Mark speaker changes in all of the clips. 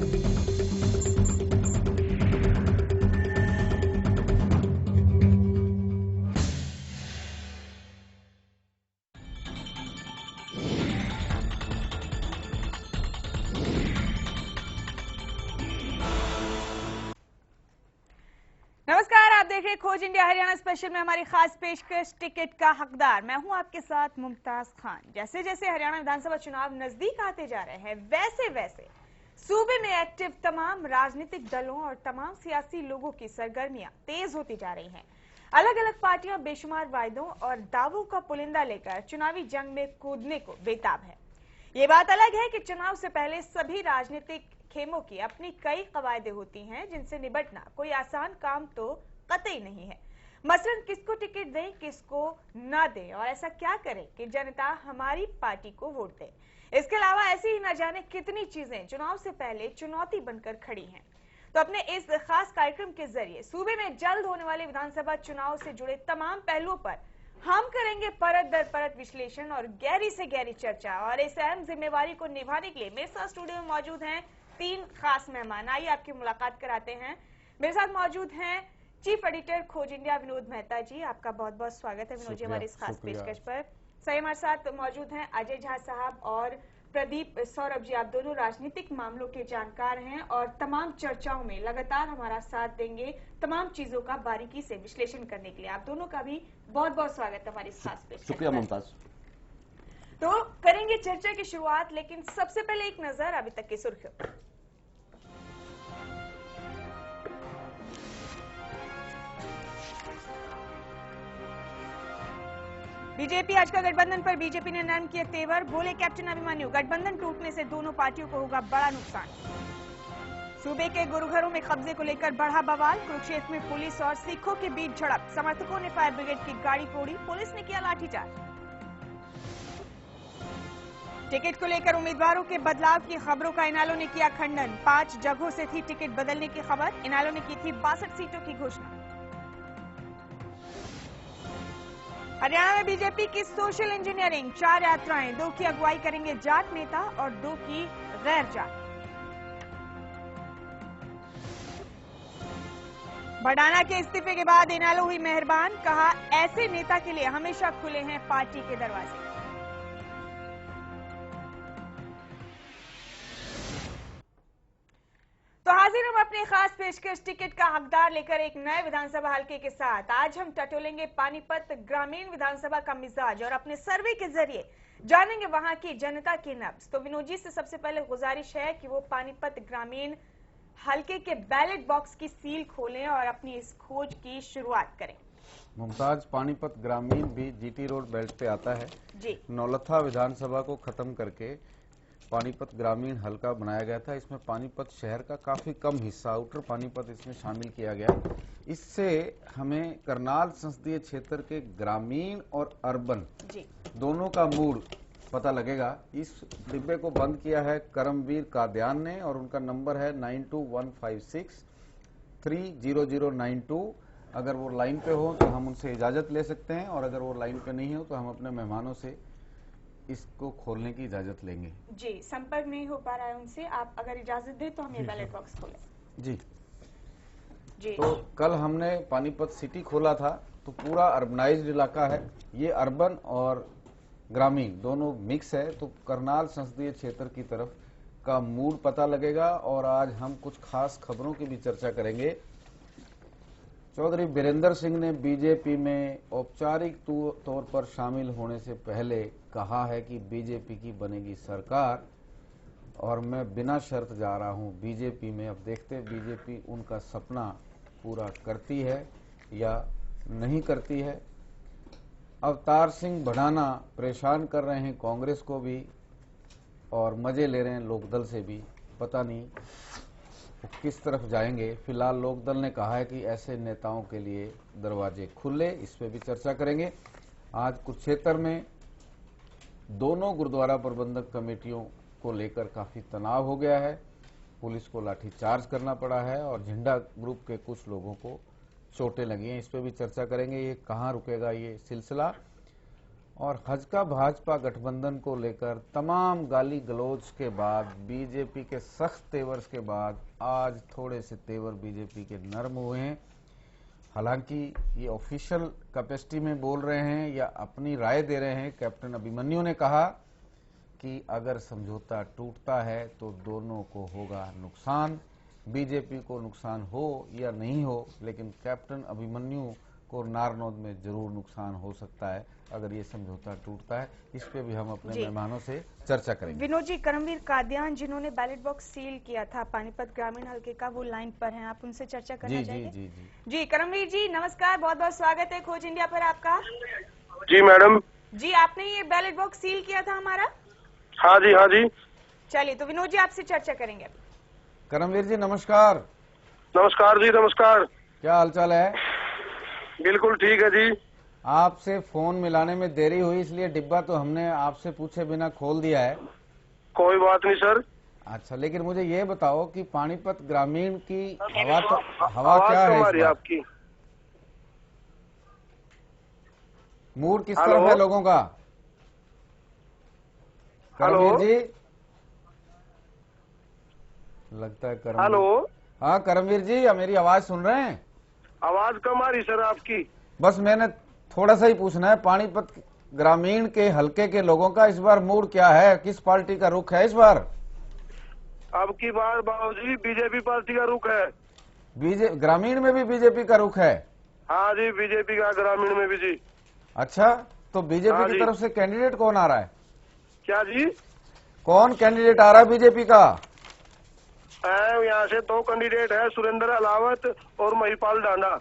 Speaker 1: नमस्कार, आप देख रहे हैं खोज इंडिया हरियाणा स्पेशल में हमारी खास पेशकश टिकट का हकदार। मैं हूं आपके साथ मुमताज खान। जैसे जैसे हरियाणा विधानसभा चुनाव नजदीक आते जा रहे हैं, वैसे वैसे सूबे में एक्टिव तमाम राजनीतिक दलों और तमाम सियासी लोगों की सरगर्मियां तेज होती जा रही हैं। अलग अलग पार्टियां बेशुमार वायदों और दावों का पुलिंदा लेकर चुनावी जंग में कूदने को बेताब है। ये बात अलग है कि चुनाव से पहले सभी राजनीतिक खेमों की अपनी कई कवायदे होती हैं, जिनसे निपटना कोई आसान काम तो कतई नहीं है। मसलन किसको टिकट दें, किसको ना दें और ऐसा क्या करें कि जनता हमारी पार्टी को वोट दे। इसके अलावा ऐसी ही न जाने कितनी चीजें चुनाव से पहले चुनौती बनकर खड़ी हैं। तो अपने इस खास कार्यक्रम के जरिए सूबे में जल्द होने वाले विधानसभा चुनाव से जुड़े तमाम पहलुओं पर हम करेंगे परत दर परत विश्लेषण और गहरी से गहरी चर्चा। और इस अहम जिम्मेवारी को निभाने के लिए मेरे साथ स्टूडियो में मौजूद हैं तीन खास मेहमान। आइए आपकी मुलाकात कराते हैं। मेरे साथ मौजूद हैं चीफ एडिटर खोज इंडिया विनोद मेहता जी। आपका बहुत बहुत स्वागत है विनोद जी हमारे इस खास पेशकश पर। सही हमारे साथ मौजूद हैं अजय झा साहब और प्रदीप सौरभ जी। आप दोनों राजनीतिक मामलों के जानकार हैं और तमाम चर्चाओं में लगातार हमारा साथ देंगे, तमाम चीजों का बारीकी से विश्लेषण करने के लिए। आप दोनों का भी बहुत बहुत स्वागत है हमारी इस खास पेशकश।
Speaker 2: शुक्रिया मुमताज।
Speaker 1: तो करेंगे चर्चा की शुरुआत, लेकिन सबसे पहले एक नजर अभी तक की सुर्खियों पर। बीजेपी आज का गठबंधन पर बीजेपी ने नरम किए तेवर। बोले कैप्टन अभिमन्यु, गठबंधन टूटने से दोनों पार्टियों को होगा बड़ा नुकसान। सूबे के गुरुघरों में कब्जे को लेकर बढ़ा बवाल। कुरुक्षेत्र में पुलिस और सिखों के बीच झड़प। समर्थकों ने फायर ब्रिगेड की गाड़ी तोड़ी, पुलिस ने किया लाठीचार्ज। टिकट को लेकर उम्मीदवारों के बदलाव की खबरों का इनेलो ने किया खंडन। 5 जगहों से थी टिकट बदलने की खबर। इनेलो ने की थी 62 सीटों की घोषणा। हरियाणा में बीजेपी की सोशल इंजीनियरिंग, 4 यात्राएं, 2 की अगुवाई करेंगे जाट नेता और 2 की गैर जाट। भडाना के इस्तीफे के बाद इनेलो हुई मेहरबान। कहा ऐसे नेता के लिए हमेशा खुले हैं पार्टी के दरवाजे। तो हाजिर हम अपने खास पेशकश टिकट का हकदार लेकर एक नए विधानसभा हलके के साथ। आज हम टटोलेंगे पानीपत ग्रामीण विधानसभा का मिजाज और अपने सर्वे के जरिए जानेंगे वहां की जनता की नब्ज। तो विनोद जी से सबसे पहले गुजारिश है कि वो पानीपत ग्रामीण हलके के बैलेट बॉक्स की सील खोलें और अपनी इस खोज की शुरुआत करें।
Speaker 2: मुमताज, पानीपत ग्रामीण भी जीटी रोड बेल्ट पे आता है जी। नौलथा विधानसभा को खत्म करके पानीपत ग्रामीण हलका बनाया गया था। इसमें पानीपत शहर का काफी कम हिस्सा, आउटर पानीपत, इसमें शामिल किया गया। इससे हमें करनाल संसदीय क्षेत्र के ग्रामीण और अर्बन दोनों का मूड पता लगेगा। इस डिब्बे को बंद किया है करमवीर काद्यान ने और उनका नंबर है 9215630092। अगर वो लाइन पे हो तो हम उनसे इजाजत ले सकते हैं और अगर वो लाइन पे नहीं हो तो हम अपने मेहमानों से इसको खोलने की इजाजत लेंगे।
Speaker 1: जी, संपर्क नहीं हो पा रहा है उनसे, आप अगर इजाजत दें तो हम ये बैलेट बॉक्स खोलें।
Speaker 2: जी तो कल हमने पानीपत सिटी खोला था, तो पूरा अर्बनाइज्ड इलाका है। ये अर्बन और ग्रामीण दोनों मिक्स है, तो करनाल संसदीय क्षेत्र की तरफ का मूड पता लगेगा। और आज हम कुछ खास खबरों की भी चर्चा करेंगे। चौधरी बीरेंद्र सिंह ने बीजेपी में औपचारिक तौर पर शामिल होने से पहले कहा है कि बीजेपी की बनेगी सरकार और मैं बिना शर्त जा रहा हूं बीजेपी में। अब देखते हैं बीजेपी उनका सपना पूरा करती है या नहीं करती है। अवतार सिंह भडाना परेशान कर रहे हैं कांग्रेस को भी और मजे ले रहे हैं लोकदल से भी। पता नहीं वो किस तरफ जाएंगे। फिलहाल लोकदल ने कहा है कि ऐसे नेताओं के लिए दरवाजे खुले, इस पे भी चर्चा करेंगे। आज कुरुक्षेत्र में दोनों गुरुद्वारा प्रबंधक कमेटियों को लेकर काफी तनाव हो गया है। पुलिस को लाठीचार्ज करना पड़ा है और झंडा ग्रुप के कुछ लोगों को चोटें लगी हैं। इस पे भी चर्चा करेंगे। ये कहां रुकेगा ये सिलसिला। और हज का भाजपा गठबंधन को लेकर तमाम गाली गलौज के बाद, बीजेपी के सख्त तेवर के बाद आज थोड़े से तेवर बीजेपी के नरम हुए हैं। हालांकि ये ऑफिशियल कैपेसिटी में बोल रहे हैं या अपनी राय दे रहे हैं। कैप्टन अभिमन्यु ने कहा कि अगर समझौता टूटता है तो दोनों को होगा नुकसान, बीजेपी को नुकसान हो या नहीं हो, लेकिन कैप्टन अभिमन्यु को नारनौंद में जरूर नुकसान हो सकता है अगर ये समझौता टूटता है। इस पे भी हम अपने मेहमानों से चर्चा करेंगे।
Speaker 1: विनोद जी, करमवीर कादियान जिन्होंने बैलेट बॉक्स सील किया था पानीपत ग्रामीण हल्के का, वो लाइन पर हैं, आप उनसे चर्चा करना चाहेंगे? जी करमवीर जी नमस्कार, बहुत बहुत स्वागत है खोज इंडिया पर आपका।
Speaker 3: जी मैडम।
Speaker 1: जी, आपने ये बैलेट बॉक्स सील किया था हमारा?
Speaker 3: हाँ जी, हाँ जी।
Speaker 1: चलिए, तो विनोद जी आपसे चर्चा करेंगे।
Speaker 2: करमवीर जी नमस्कार।
Speaker 3: नमस्कार जी, नमस्कार।
Speaker 2: क्या हालचाल है?
Speaker 3: बिल्कुल ठीक है जी।
Speaker 2: आपसे फोन मिलाने में देरी हुई, इसलिए डिब्बा तो हमने आपसे पूछे बिना खोल दिया है।
Speaker 3: कोई बात नहीं सर।
Speaker 2: अच्छा, लेकिन मुझे ये बताओ कि पानीपत ग्रामीण की हवा क्या है
Speaker 3: आपकी?
Speaker 2: मूड किस तरफ है लोगों का? करमवीर जी लगता है करमवीर।
Speaker 3: हेलो।
Speaker 2: हाँ करमवीर जी, मेरी आवाज सुन रहे हैं?
Speaker 3: आवाज कम आ रही सर आपकी।
Speaker 2: बस मैंने थोड़ा सा ही पूछना है, पानीपत ग्रामीण के हलके के लोगों का इस बार मूड क्या है, किस पार्टी का रुख है इस बार?
Speaker 3: अब की बार बाबूजी बीजेपी पार्टी का रुख है।
Speaker 2: ग्रामीण में भी बीजेपी का रुख है?
Speaker 3: हाँ जी, बीजेपी का ग्रामीण में भी जी।
Speaker 2: अच्छा, तो बीजेपी की तरफ से कैंडिडेट कौन आ रहा है?
Speaker 3: क्या जी?
Speaker 2: कौन कैंडिडेट आ रहा है बीजेपी का?
Speaker 3: यहाँ से 2 कैंडिडेट है, सुरेंद्र अलावत और महिपाल डांडा।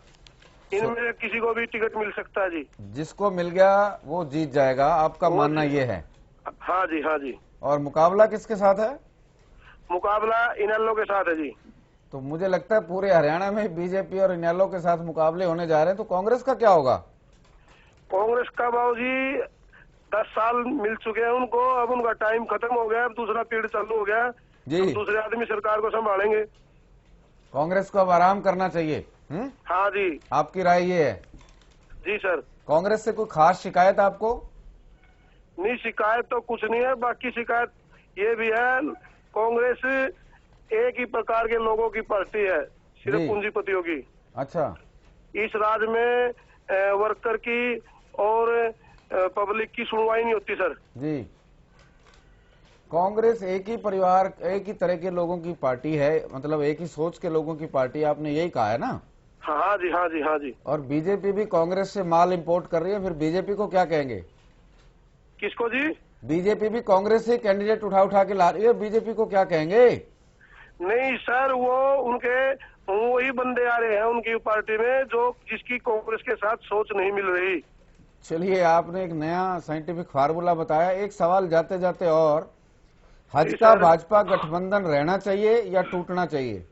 Speaker 3: इनमें किसी को भी टिकट मिल सकता है जी।
Speaker 2: जिसको मिल गया वो जीत जाएगा, आपका मानना ये है?
Speaker 3: हाँ जी, हाँ जी।
Speaker 2: और मुकाबला किसके साथ है?
Speaker 3: मुकाबला इनेलो के साथ है जी।
Speaker 2: तो मुझे लगता है पूरे हरियाणा में बीजेपी और इनेलो के साथ मुकाबले होने जा रहे हैं, तो कांग्रेस का क्या होगा?
Speaker 3: कांग्रेस का बाबूजी 10 साल मिल चुके हैं उनको, अब उनका टाइम खत्म हो गया, अब दूसरा पीरियड चालू हो गया जी। तो दूसरे आदमी सरकार को संभालेंगे।
Speaker 2: कांग्रेस को अब आराम करना चाहिए।
Speaker 3: हाँ जी।
Speaker 2: आपकी राय ये है?
Speaker 3: जी सर।
Speaker 2: कांग्रेस से कोई खास शिकायत आपको?
Speaker 3: नहीं, शिकायत तो कुछ नहीं है, बाकी शिकायत ये भी है, कांग्रेस एक ही प्रकार के लोगों की पार्टी है, सिर्फ पूंजीपतियों की।
Speaker 2: अच्छा।
Speaker 3: इस राज्य में वर्कर की और पब्लिक की सुनवाई नहीं होती सर
Speaker 2: जी। कांग्रेस एक ही परिवार, एक ही तरह के लोगों की पार्टी है, मतलब एक ही सोच के लोगों की पार्टी, आपने यही कहा है ना?
Speaker 3: हाँ जी, हाँ जी, हाँ जी।
Speaker 2: और बीजेपी भी कांग्रेस से माल इंपोर्ट कर रही है, फिर बीजेपी को क्या कहेंगे?
Speaker 3: किसको जी?
Speaker 2: बीजेपी भी कांग्रेस से कैंडिडेट उठा के ला रही है, बीजेपी को क्या कहेंगे?
Speaker 3: नहीं सर, वो उनके वही बंदे आ रहे हैं उनकी पार्टी में जो जिसकी कांग्रेस के साथ सोच नहीं मिल रही।
Speaker 2: चलिए, आपने एक नया साइंटिफिक फार्मूला बताया। एक सवाल जाते जाते और, हज का भाजपा गठबंधन रहना चाहिए या टूटना चाहिए?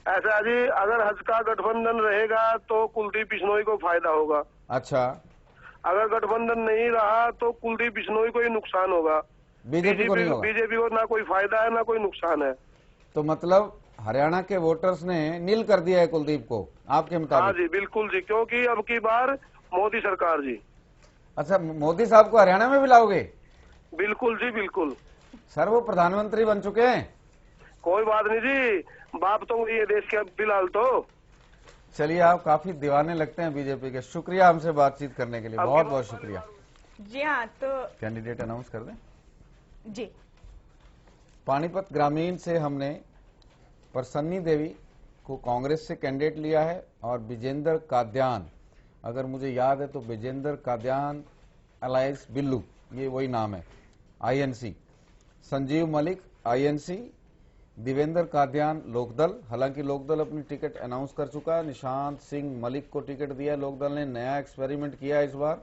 Speaker 3: ऐसा जी, अगर हज का गठबंधन रहेगा तो कुलदीप बिश्नोई को फायदा होगा।
Speaker 2: अच्छा।
Speaker 3: अगर गठबंधन नहीं रहा तो कुलदीप बिश्नोई को ही नुकसान होगा,
Speaker 2: बीजेपी को नहीं होगा।
Speaker 3: बीजेपी को ना कोई फायदा है ना कोई नुकसान है।
Speaker 2: तो मतलब हरियाणा के वोटर्स ने नील कर दिया है कुलदीप को, आपके मुताबिक?
Speaker 3: हाँ जी, बिल्कुल जी, क्योंकि अब की बार मोदी सरकार जी।
Speaker 2: अच्छा, मोदी साहब को हरियाणा में भी लाओगे?
Speaker 3: बिल्कुल जी, बिल्कुल।
Speaker 2: सर, वो प्रधानमंत्री बन चुके हैं।
Speaker 3: कोई बात नहीं जी, बाप तो ये देश के फिलहाल तो।
Speaker 2: चलिए, आप काफी दीवाने लगते हैं बीजेपी के। शुक्रिया हमसे बातचीत करने के लिए, बहुत बहुत शुक्रिया।
Speaker 1: जी हाँ, तो
Speaker 2: कैंडिडेट अनाउंस कर दें
Speaker 1: जी।
Speaker 2: पानीपत ग्रामीण से हमने प्रसन्नी देवी को कांग्रेस से कैंडिडेट लिया है, और विजेंद्र काद्यान, अगर मुझे याद है तो विजेंद्र काद्यान अलायंस बिल्लू, ये वही नाम है, आईएनसी। संजीव मलिक आईएनसी, देवेंद्र काद्यान लोकदल, हालांकि लोकदल अपनी टिकट अनाउंस कर चुका है। निशांत सिंह मलिक को टिकट दिया है लोकदल ने, नया एक्सपेरिमेंट किया इस बार।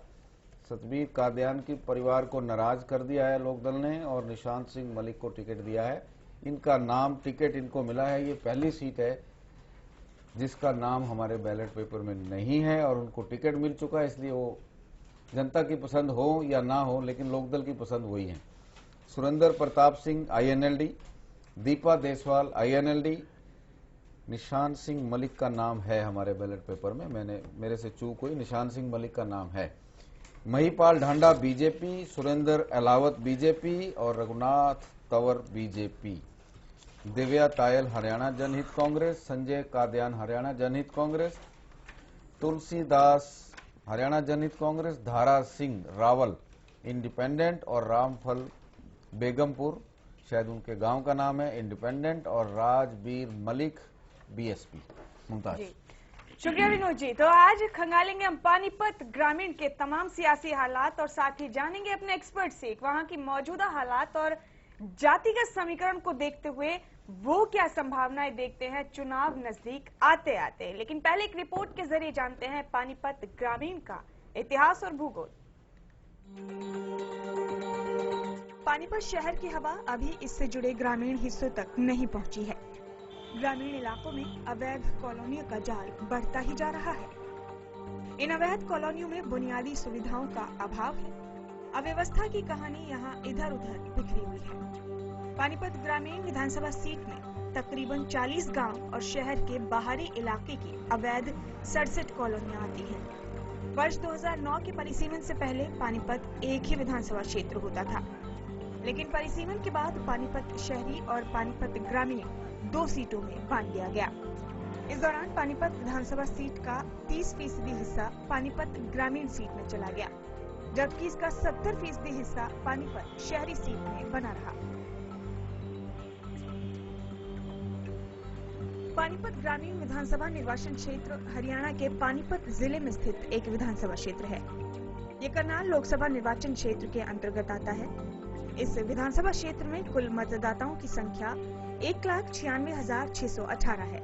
Speaker 2: सतबीर काद्यान की परिवार को नाराज कर दिया है लोकदल ने और निशांत सिंह मलिक को टिकट दिया है। इनका नाम, टिकट इनको मिला है, ये पहली सीट है जिसका नाम हमारे बैलेट पेपर में नहीं है और उनको टिकट मिल चुका है, इसलिए वो जनता की पसंद हो या ना हो, लेकिन लोकदल की पसंद वही है। सुरेंद्र प्रताप सिंह आईएनएलडी, दीपा देसवाल आईएनएलडी, निशांत सिंह मलिक का नाम है हमारे बैलेट पेपर में, मेरे से चूक हुई, निशांत सिंह मलिक का नाम है। महिपाल ढांडा बीजेपी, सुरेंद्र अलावत बीजेपी और रघुनाथ तंवर बीजेपी। दिव्या तायल हरियाणा जनहित कांग्रेस, संजय कादयान हरियाणा जनहित कांग्रेस, तुलसीदास हरियाणा जनहित कांग्रेस, धारा सिंह रावल इंडिपेंडेंट और रामफल बेगमपुर, शायद उनके गांव का नाम है, इंडिपेंडेंट और राजबीर मलिक बीएसपी। मुमताज।
Speaker 1: शुक्रिया विनोद जी। तो आज खंगालेंगे हम पानीपत ग्रामीण के तमाम सियासी हालात और साथ ही जानेंगे अपने एक्सपर्ट से वहां की मौजूदा हालात और जातिगत समीकरण को देखते हुए वो क्या संभावनाएं देखते हैं चुनाव नजदीक आते आते। लेकिन पहले एक रिपोर्ट के जरिए जानते हैं पानीपत ग्रामीण का इतिहास और भूगोल। पानीपत शहर की हवा अभी इससे जुड़े ग्रामीण हिस्सों तक नहीं पहुंची है। ग्रामीण इलाकों में अवैध कॉलोनियों का जाल बढ़ता ही जा रहा है। इन अवैध कॉलोनियों में बुनियादी सुविधाओं का अभाव है। अव्यवस्था की कहानी यहाँ इधर उधर बिखरी हुई है। पानीपत ग्रामीण विधानसभा सीट में तकरीबन 40 गांव और शहर के बाहरी इलाके की अवैध 67 कॉलोनियां आती हैं। वर्ष 2009 के परिसीमन से पहले पानीपत एक ही विधानसभा क्षेत्र होता था, लेकिन परिसीमन के बाद पानीपत शहरी और पानीपत ग्रामीण 2 सीटों में बांट दिया गया। इस दौरान पानीपत विधानसभा सीट का 30% हिस्सा पानीपत ग्रामीण सीट में चला गया, जबकि इसका 70% हिस्सा पानीपत शहरी सीट में बना रहा। पानीपत ग्रामीण विधानसभा निर्वाचन क्षेत्र हरियाणा के पानीपत जिले में स्थित एक विधानसभा क्षेत्र है। ये करनाल लोकसभा निर्वाचन क्षेत्र के अंतर्गत आता है। इस विधानसभा क्षेत्र में कुल मतदाताओं की संख्या 1,96,618 है,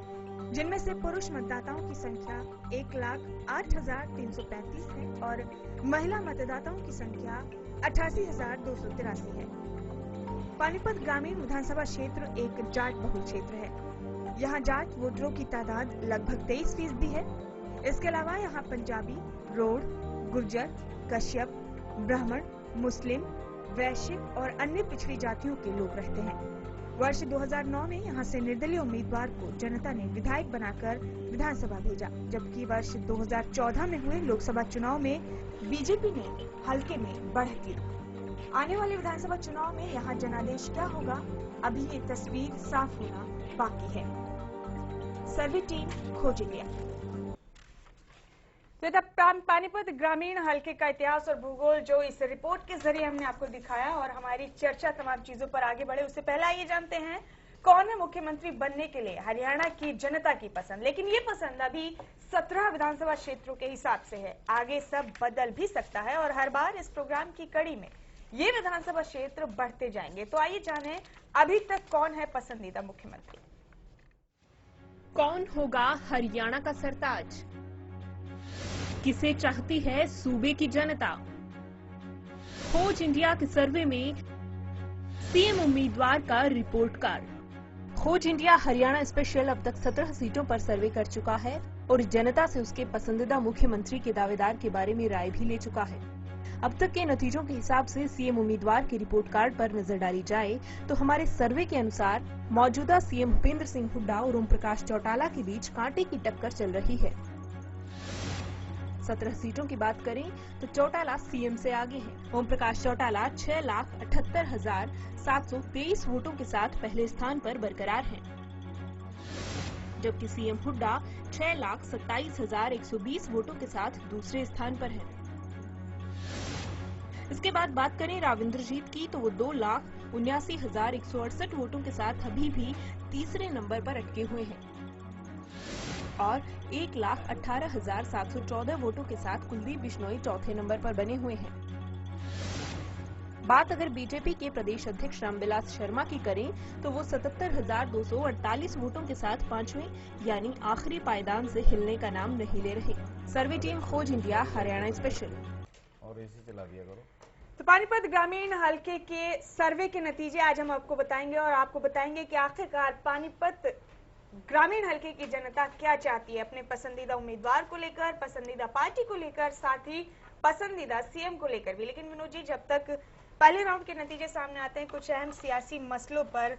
Speaker 1: जिनमें से पुरुष मतदाताओं की संख्या 1,08,335 है और महिला मतदाताओं की संख्या 88,283 है। पानीपत ग्रामीण विधानसभा क्षेत्र एक जाट बहुल क्षेत्र है। यहाँ जाट वोटरों की तादाद लगभग 23% है। इसके अलावा यहाँ पंजाबी, रोड, गुर्जर, कश्यप, ब्राह्मण, मुस्लिम, वैश्य और अन्य पिछड़ी जातियों के लोग रहते हैं। वर्ष 2009 में यहाँ से निर्दलीय उम्मीदवार को जनता ने विधायक बनाकर विधानसभा भेजा, जबकि वर्ष 2014 में हुए लोकसभा चुनाव में बीजेपी ने हल्के में बढ़त ली। आने वाले विधानसभा चुनाव में यहाँ जनादेश क्या होगा, अभी ये तस्वीर साफ होना बाकी है। सर्वे टीम खोज लिया। तो तब पानीपत ग्रामीण हल्के का इतिहास और भूगोल जो इस रिपोर्ट के जरिए हमने आपको दिखाया और हमारी चर्चा तमाम चीजों पर आगे बढ़े, उससे पहले आइए जानते हैं कौन है मुख्यमंत्री बनने के लिए हरियाणा की जनता की पसंद। लेकिन ये पसंद अभी 17 विधानसभा क्षेत्रों के हिसाब से है, आगे सब बदल भी सकता है और हर बार इस प्रोग्राम की कड़ी में ये विधानसभा क्षेत्र बढ़ते जाएंगे। तो आइए जाने अभी तक कौन है पसंदीदा मुख्यमंत्री।
Speaker 4: कौन होगा हरियाणा का सरताज, किसे चाहती है सूबे की जनता। खोज इंडिया के सर्वे में सीएम उम्मीदवार का रिपोर्ट कार्ड। खोज इंडिया हरियाणा स्पेशल अब तक 17 सीटों पर सर्वे कर चुका है और जनता से उसके पसंदीदा मुख्यमंत्री के दावेदार के बारे में राय भी ले चुका है। अब तक के नतीजों के हिसाब से सीएम उम्मीदवार के रिपोर्ट कार्ड पर नजर डाली जाए तो हमारे सर्वे के अनुसार मौजूदा सीएम भूपेंद्र सिंह हुड्डा और ओम प्रकाश चौटाला के बीच कांटे की टक्कर चल रही है। 17 सीटों की बात करें तो चौटाला सीएम से आगे हैं। ओम प्रकाश चौटाला 6,78,723 वोटों के साथ पहले स्थान पर बरकरार हैं, जबकि सीएम हुड्डा 6,27,120 वोटों के साथ दूसरे स्थान पर हैं। इसके बाद बात करें राविंद्रजीत की तो वो 2,79,168 वोटों के साथ अभी भी तीसरे नंबर पर अटके हुए हैं और 1,18,714 वोटों के साथ कुलदीप बिश्नोई चौथे नंबर पर बने हुए हैं। बात अगर बीजेपी के प्रदेश अध्यक्ष रामविलास शर्मा की करें तो वो 77,248 वोटों के साथ 5वें यानी आखिरी पायदान से हिलने का नाम नहीं ले रहे। सर्वे टीम खोज इंडिया हरियाणा स्पेशल।
Speaker 2: और इसी चला दिया करो।
Speaker 1: तो पानीपत ग्रामीण हल्के के सर्वे के नतीजे आज हम आपको बताएंगे और आपको बताएंगे कि आखिरकार पानीपत ग्रामीण हल्के की जनता क्या चाहती है अपने पसंदीदा उम्मीदवार को लेकर, पसंदीदा पार्टी को लेकर, साथ ही पसंदीदा सीएम को लेकर भी। लेकिन विनोद जी, जब तक पहले राउंड के नतीजे सामने आते हैं कुछ अहम सियासी मसलों पर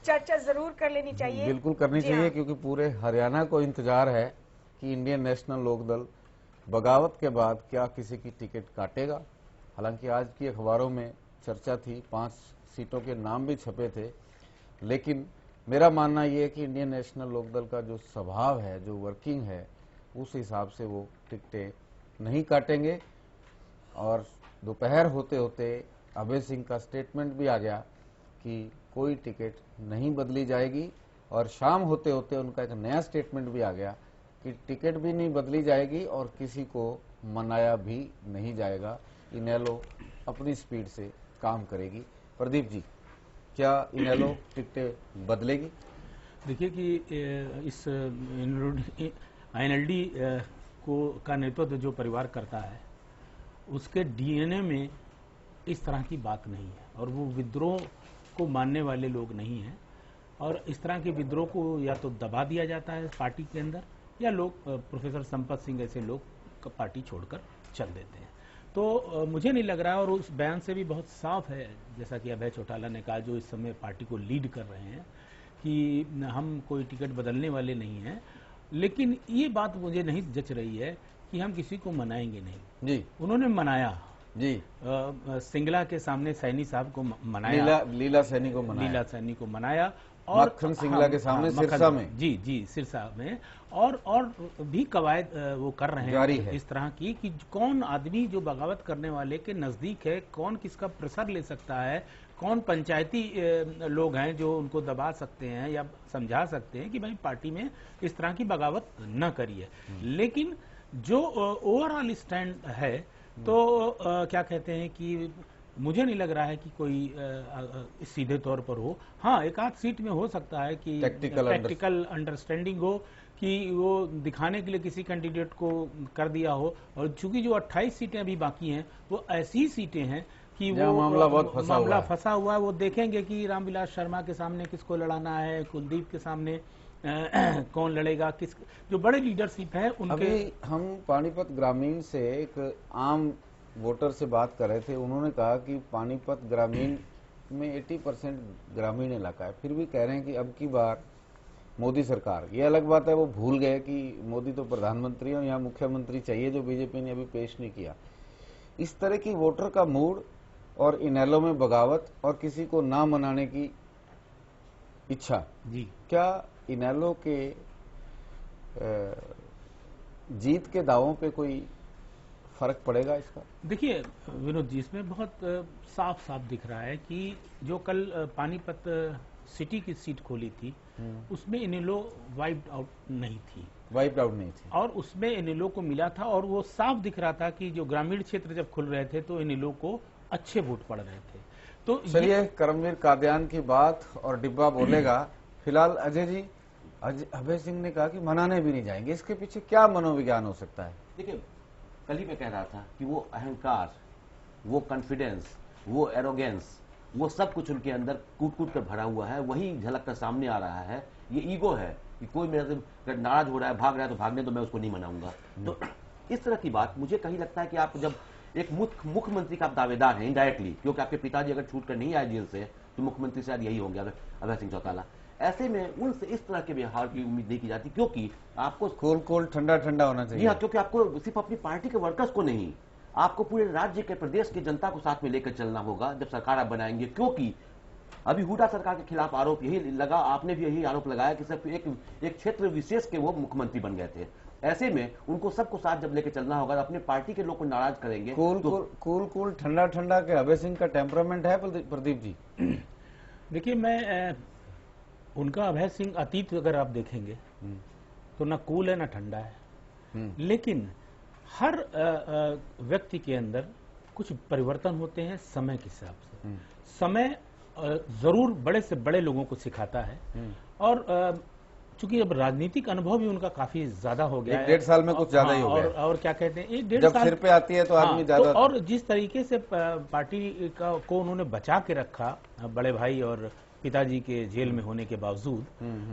Speaker 1: चर्चा जरूर कर लेनी चाहिए।
Speaker 2: बिल्कुल करनी चाहिए, क्योंकि पूरे हरियाणा को इंतजार है कि इंडियन नेशनल लोकदल बगावत के बाद क्या किसी की टिकट काटेगा। हालांकि आज की अखबारों में चर्चा थी, 5 सीटों के नाम भी छपे थे, लेकिन मेरा मानना यह है कि इंडियन नेशनल लोकदल का जो स्वभाव है, जो वर्किंग है, उस हिसाब से वो टिकटें नहीं काटेंगे। और दोपहर होते होते अभय सिंह का स्टेटमेंट भी आ गया कि कोई टिकट नहीं बदली जाएगी, और शाम होते होते उनका एक नया स्टेटमेंट भी आ गया कि टिकट भी नहीं बदली जाएगी और किसी को मनाया भी नहीं जाएगा। इनेलो अपनी स्पीड से काम करेगी। प्रदीप जी, क्या इनेलो टिकटें बदलेगी?
Speaker 5: देखिए कि इस INLD का नेतृत्व जो परिवार करता है, उसके DNA में इस तरह की बात नहीं है, और वो विद्रोह को मानने वाले लोग नहीं हैं। और इस तरह के विद्रोह को या तो दबा दिया जाता है पार्टी के अंदर, या लोग प्रोफेसर संपत सिंह ऐसे लोग पार्टी छोड़कर चल देते हैं। तो मुझे नहीं लग रहा, और उस बयान से भी बहुत साफ है, जैसा कि अभय चौटाला ने कहा, जो इस समय पार्टी को लीड कर रहे हैं, कि हम कोई टिकट बदलने वाले नहीं हैं। लेकिन ये बात मुझे नहीं जच रही है कि हम किसी को मनाएंगे नहीं
Speaker 2: जी।
Speaker 5: उन्होंने मनाया
Speaker 2: जी,
Speaker 5: सिंगला के सामने सैनी साहब को मनाया,
Speaker 2: लीला सैनी को मनाया,
Speaker 5: लीला सैनी को मनाया, और
Speaker 2: मक्खन सिंगला के सामने सिरसा में,
Speaker 5: जी सिरसा में, और भी कवायद वो कर रहे हैं इस तरह की कि कौन आदमी जो बगावत करने वाले के नजदीक है, कौन किसका प्रेशर ले सकता है, कौन पंचायती लोग हैं जो उनको दबा सकते हैं या समझा सकते हैं कि भाई पार्टी में इस तरह की बगावत न करिए। लेकिन जो ओवरऑल स्टैंड है, तो क्या कहते हैं कि मुझे नहीं लग रहा है कि कोई सीधे तौर पर हो। हाँ, एक आध सीट में हो सकता है कि टैक्टिकल अंडरस्टैंडिंग हो, कि वो दिखाने के लिए किसी कैंडिडेट को कर दिया हो। और चूंकि जो 28 सीटें अभी बाकी हैं, वो ऐसी सीटें हैं कि वो मामला फंसा हुआ है। वो देखेंगे कि रामविलास शर्मा के सामने किसको लड़ाना है, कुलदीप के सामने कौन लड़ेगा, किस जो बड़े लीडरशिप है उनके।
Speaker 2: अभी हम पानीपत ग्रामीण से एक आम वोटर से बात कर रहे थे, उन्होंने कहा कि पानीपत ग्रामीण में 80% ग्रामीण इलाका है, फिर भी कह रहे हैं कि अब की बार मोदी सरकार। ये अलग बात है, वो भूल गए कि मोदी तो प्रधानमंत्री है, यहाँ मुख्यमंत्री चाहिए, जो बीजेपी ने अभी पेश नहीं किया। इस तरह की वोटर का मूड और इनेलो में बगावत और किसी को ना मनाने की इच्छा
Speaker 5: जी,
Speaker 2: क्या इनेलो के जीत के दावों पे कोई फर्क पड़ेगा इसका?
Speaker 5: देखिए विनोद जी, इसमें बहुत साफ साफ दिख रहा है कि जो कल पानीपत सिटी की सीट खोली थी, उसमें इनेलो वाइप्ड आउट नहीं थी, और उसमें इनेलो को मिला था। और वो साफ दिख रहा था कि जो ग्रामीण क्षेत्र जब खुल रहे थे तो इनेलो को अच्छे वोट पड़ रहे थे। तो
Speaker 2: चलिए, करमवीर कादियान की बात और डिब्बा बोलेगा। फिलहाल अजय जी, अभय सिंह ने कहा कि मनाने भी नहीं जाएंगे, इसके पीछे क्या मनोविज्ञान हो सकता है?
Speaker 6: देखिए, कल ही मैं कह रहा था कि वो अहंकार, वो कॉन्फिडेंस, वो एरोगेंस, वो सब कुछ उनके अंदर कूट कूट कर भरा हुआ है, वही झलक कर सामने आ रहा है। ये ईगो है कि कोई मेरे से नाराज हो रहा है, भाग रहा है, तो भागने तो मैं उसको नहीं मनाऊंगा। तो इस तरह की बात मुझे कहीं लगता है कि आप जब एक मुख्यमंत्री का आप दावेदार हैं इनडायरेक्टली, क्योंकि आपके पिताजी अगर छूट कर नहीं आए जेल से तो मुख्यमंत्री शायद यही होंगे, अभय सिंह चौटाला। ऐसे में उनसे इस तरह के व्यवहार की उम्मीद नहीं की जाती, क्योंकि आपको
Speaker 2: कूल ठंडा ठंडा होना चाहिए।
Speaker 6: हाँ, क्योंकि आपको सिर्फ अपनी पार्टी के वर्कर्स को नहीं, आपको पूरे राज्य के, प्रदेश की जनता को साथ में लेकर चलना होगा जब सरकार आप बनाएंगे। क्योंकि अभी हुडा सरकार के खिलाफ आरोप यही लगा, आपने भी यही आरोप लगाया कि सिर्फ एक क्षेत्र विशेष के वो मुख्यमंत्री बन गए थे। ऐसे में उनको सबको साथ जब लेकर चलना होगा, अपने पार्टी के लोग को नाराज करेंगे।
Speaker 2: कूल ठंडा ठंडा के अभय सिंह का टेम्परामेंट है प्रदीप जी?
Speaker 5: देखिए, मैं उनका अभय सिंह अतीत अगर आप देखेंगे तो ना कूल है ना ठंडा है, लेकिन हर व्यक्ति के अंदर कुछ परिवर्तन होते हैं समय के हिसाब से। समय जरूर बड़े से बड़े लोगों को सिखाता है, और चूंकि अब राजनीतिक अनुभव भी उनका काफी ज्यादा हो गया है,
Speaker 2: 1.5 साल में कुछ ज्यादा ही हो गया।
Speaker 5: और क्या कहते हैं, 1.5
Speaker 2: जब
Speaker 5: साल
Speaker 2: सिर पे आती है तो आदमी ज्यादा।
Speaker 5: और जिस तरीके से पार्टी को उन्होंने बचा के रखा, बड़े भाई और पिताजी के जेल में होने के बावजूद,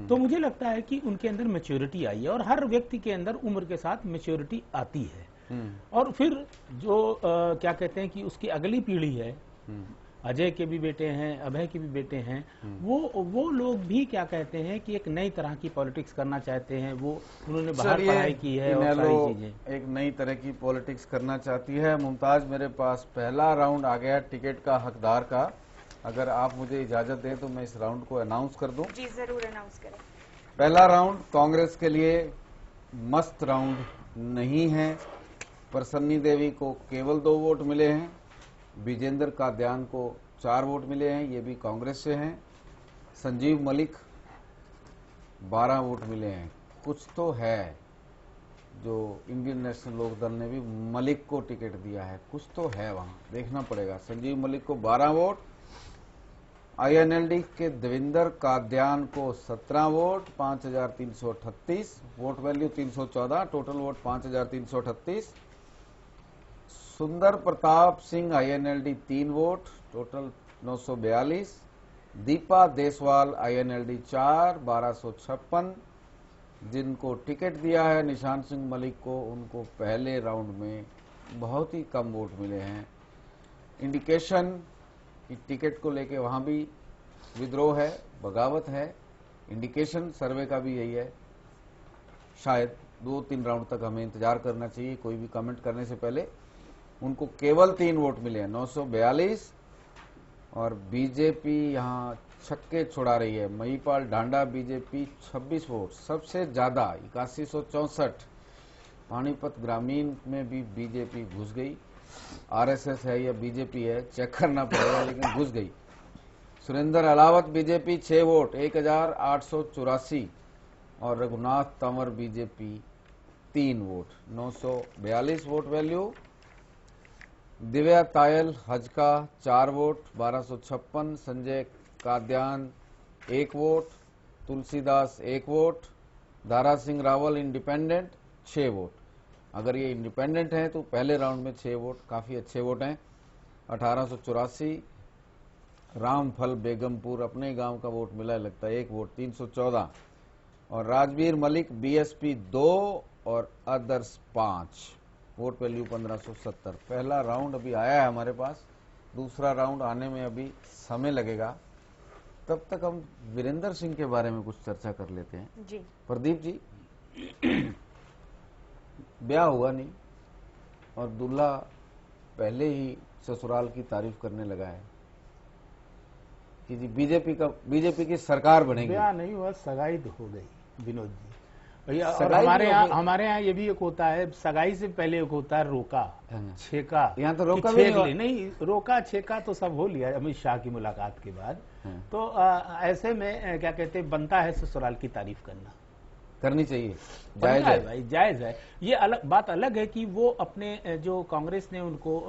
Speaker 5: तो मुझे लगता है कि उनके अंदर मैच्योरिटी आई है। और हर व्यक्ति के अंदर उम्र के साथ मैच्योरिटी आती है, और फिर जो क्या कहते हैं कि उसकी अगली पीढ़ी है, अजय के भी बेटे हैं, अभय के भी बेटे हैं, वो लोग भी क्या कहते हैं कि एक नई तरह की पॉलिटिक्स करना चाहते हैं। वो उन्होंने बाहर पढ़ाई की है और सारी चीजें,
Speaker 2: एक नई तरह की पॉलिटिक्स करना चाहती है। मुमताज, मेरे पास पहला राउंड आ गया टिकट का हकदार का। अगर आप मुझे इजाजत दें तो मैं इस राउंड को अनाउंस कर दूं।
Speaker 1: जी जरूर अनाउंस करें।
Speaker 2: पहला राउंड कांग्रेस के लिए मस्त राउंड नहीं है। प्रसन्नी देवी को केवल 2 वोट मिले हैं, विजेंद्र कादयान को 4 वोट मिले हैं, ये भी कांग्रेस से हैं। संजीव मलिक 12 वोट मिले हैं। कुछ तो है, जो इंडियन नेशनल लोकदल ने भी मलिक को टिकट दिया है, कुछ तो है, वहां देखना पड़ेगा। संजीव मलिक को 12 वोट, आईएनएलडी के देवेंद्र कादयान को 17 vote, 5338 vote value 314, total vote 5338। सुंदर Pratap Singh INLD 3 vote, total 942। Deepa Deswal INLD 4, 1256। जिनको टिकट दिया है निशान सिंह मलिक को, उनको पहले राउंड में बहुत ही कम वोट मिले हैं। इंडिकेशन कि टिकट को लेके वहां भी विद्रोह है, बगावत है। इंडिकेशन सर्वे का भी यही है। शायद 2-3 राउंड तक हमें इंतजार करना चाहिए कोई भी कमेंट करने से पहले। उनको केवल 3 वोट मिले हैं, 942। और बीजेपी यहां छक्के छुड़ा रही है। महिपाल ढांडा बीजेपी 26 वोट, सबसे ज्यादा 8164। पानीपत ग्रामीण में भी बीजेपी घुस गई। आरएसएस है या बीजेपी है चेक करना पड़ेगा, लेकिन घुस गई। Surendra Alawat BJP 6 vote, 1884। और Raghunath Tanwar BJP 3 vote, 942 vote value. Divya Tayal Hajka 4 vote, 1256। Sanjay Kadyan 1 vote, Tulsidas 1 vote. Dara Singh Rawal independent 6 vote. अगर ये इंडिपेंडेंट हैं तो पहले राउंड में 6 वोट काफी अच्छे वोट हैं। 1884। रामफल बेगमपुर अपने गांव का वोट मिला है लगता है, 1 वोट, 314। और राजवीर मलिक बीएसपी 2 और अदर्स 5, वोट वैल्यू 1570। पहला राउंड अभी आया है हमारे पास, दूसरा राउंड आने में अभी समय लगेगा। तब तक हम वीरेंद्र सिंह के बारे में कुछ चर्चा कर लेते हैं।
Speaker 1: जी
Speaker 2: प्रदीप जी, ब्याह हुआ नहीं और दूल्हा पहले ही ससुराल की तारीफ करने लगा है कि जी बीजेपी की सरकार बनेगी।
Speaker 5: ब्याह नहीं हुआ, सगाई तो हो गई विनोद जी। भैया और हमारे यहाँ ये भी एक होता है, सगाई से पहले एक होता है रोका छेका।
Speaker 2: यहाँ तो रोका भी
Speaker 5: नहीं, रोका छेका तो सब हो लिया अमित शाह की मुलाकात के बाद। तो ऐसे में क्या कहते हैं, बनता है ससुराल की तारीफ
Speaker 2: करनी चाहिए,
Speaker 5: जायज है भाई, जायज है। ये अलग बात अलग है कि वो अपने जो कांग्रेस ने उनको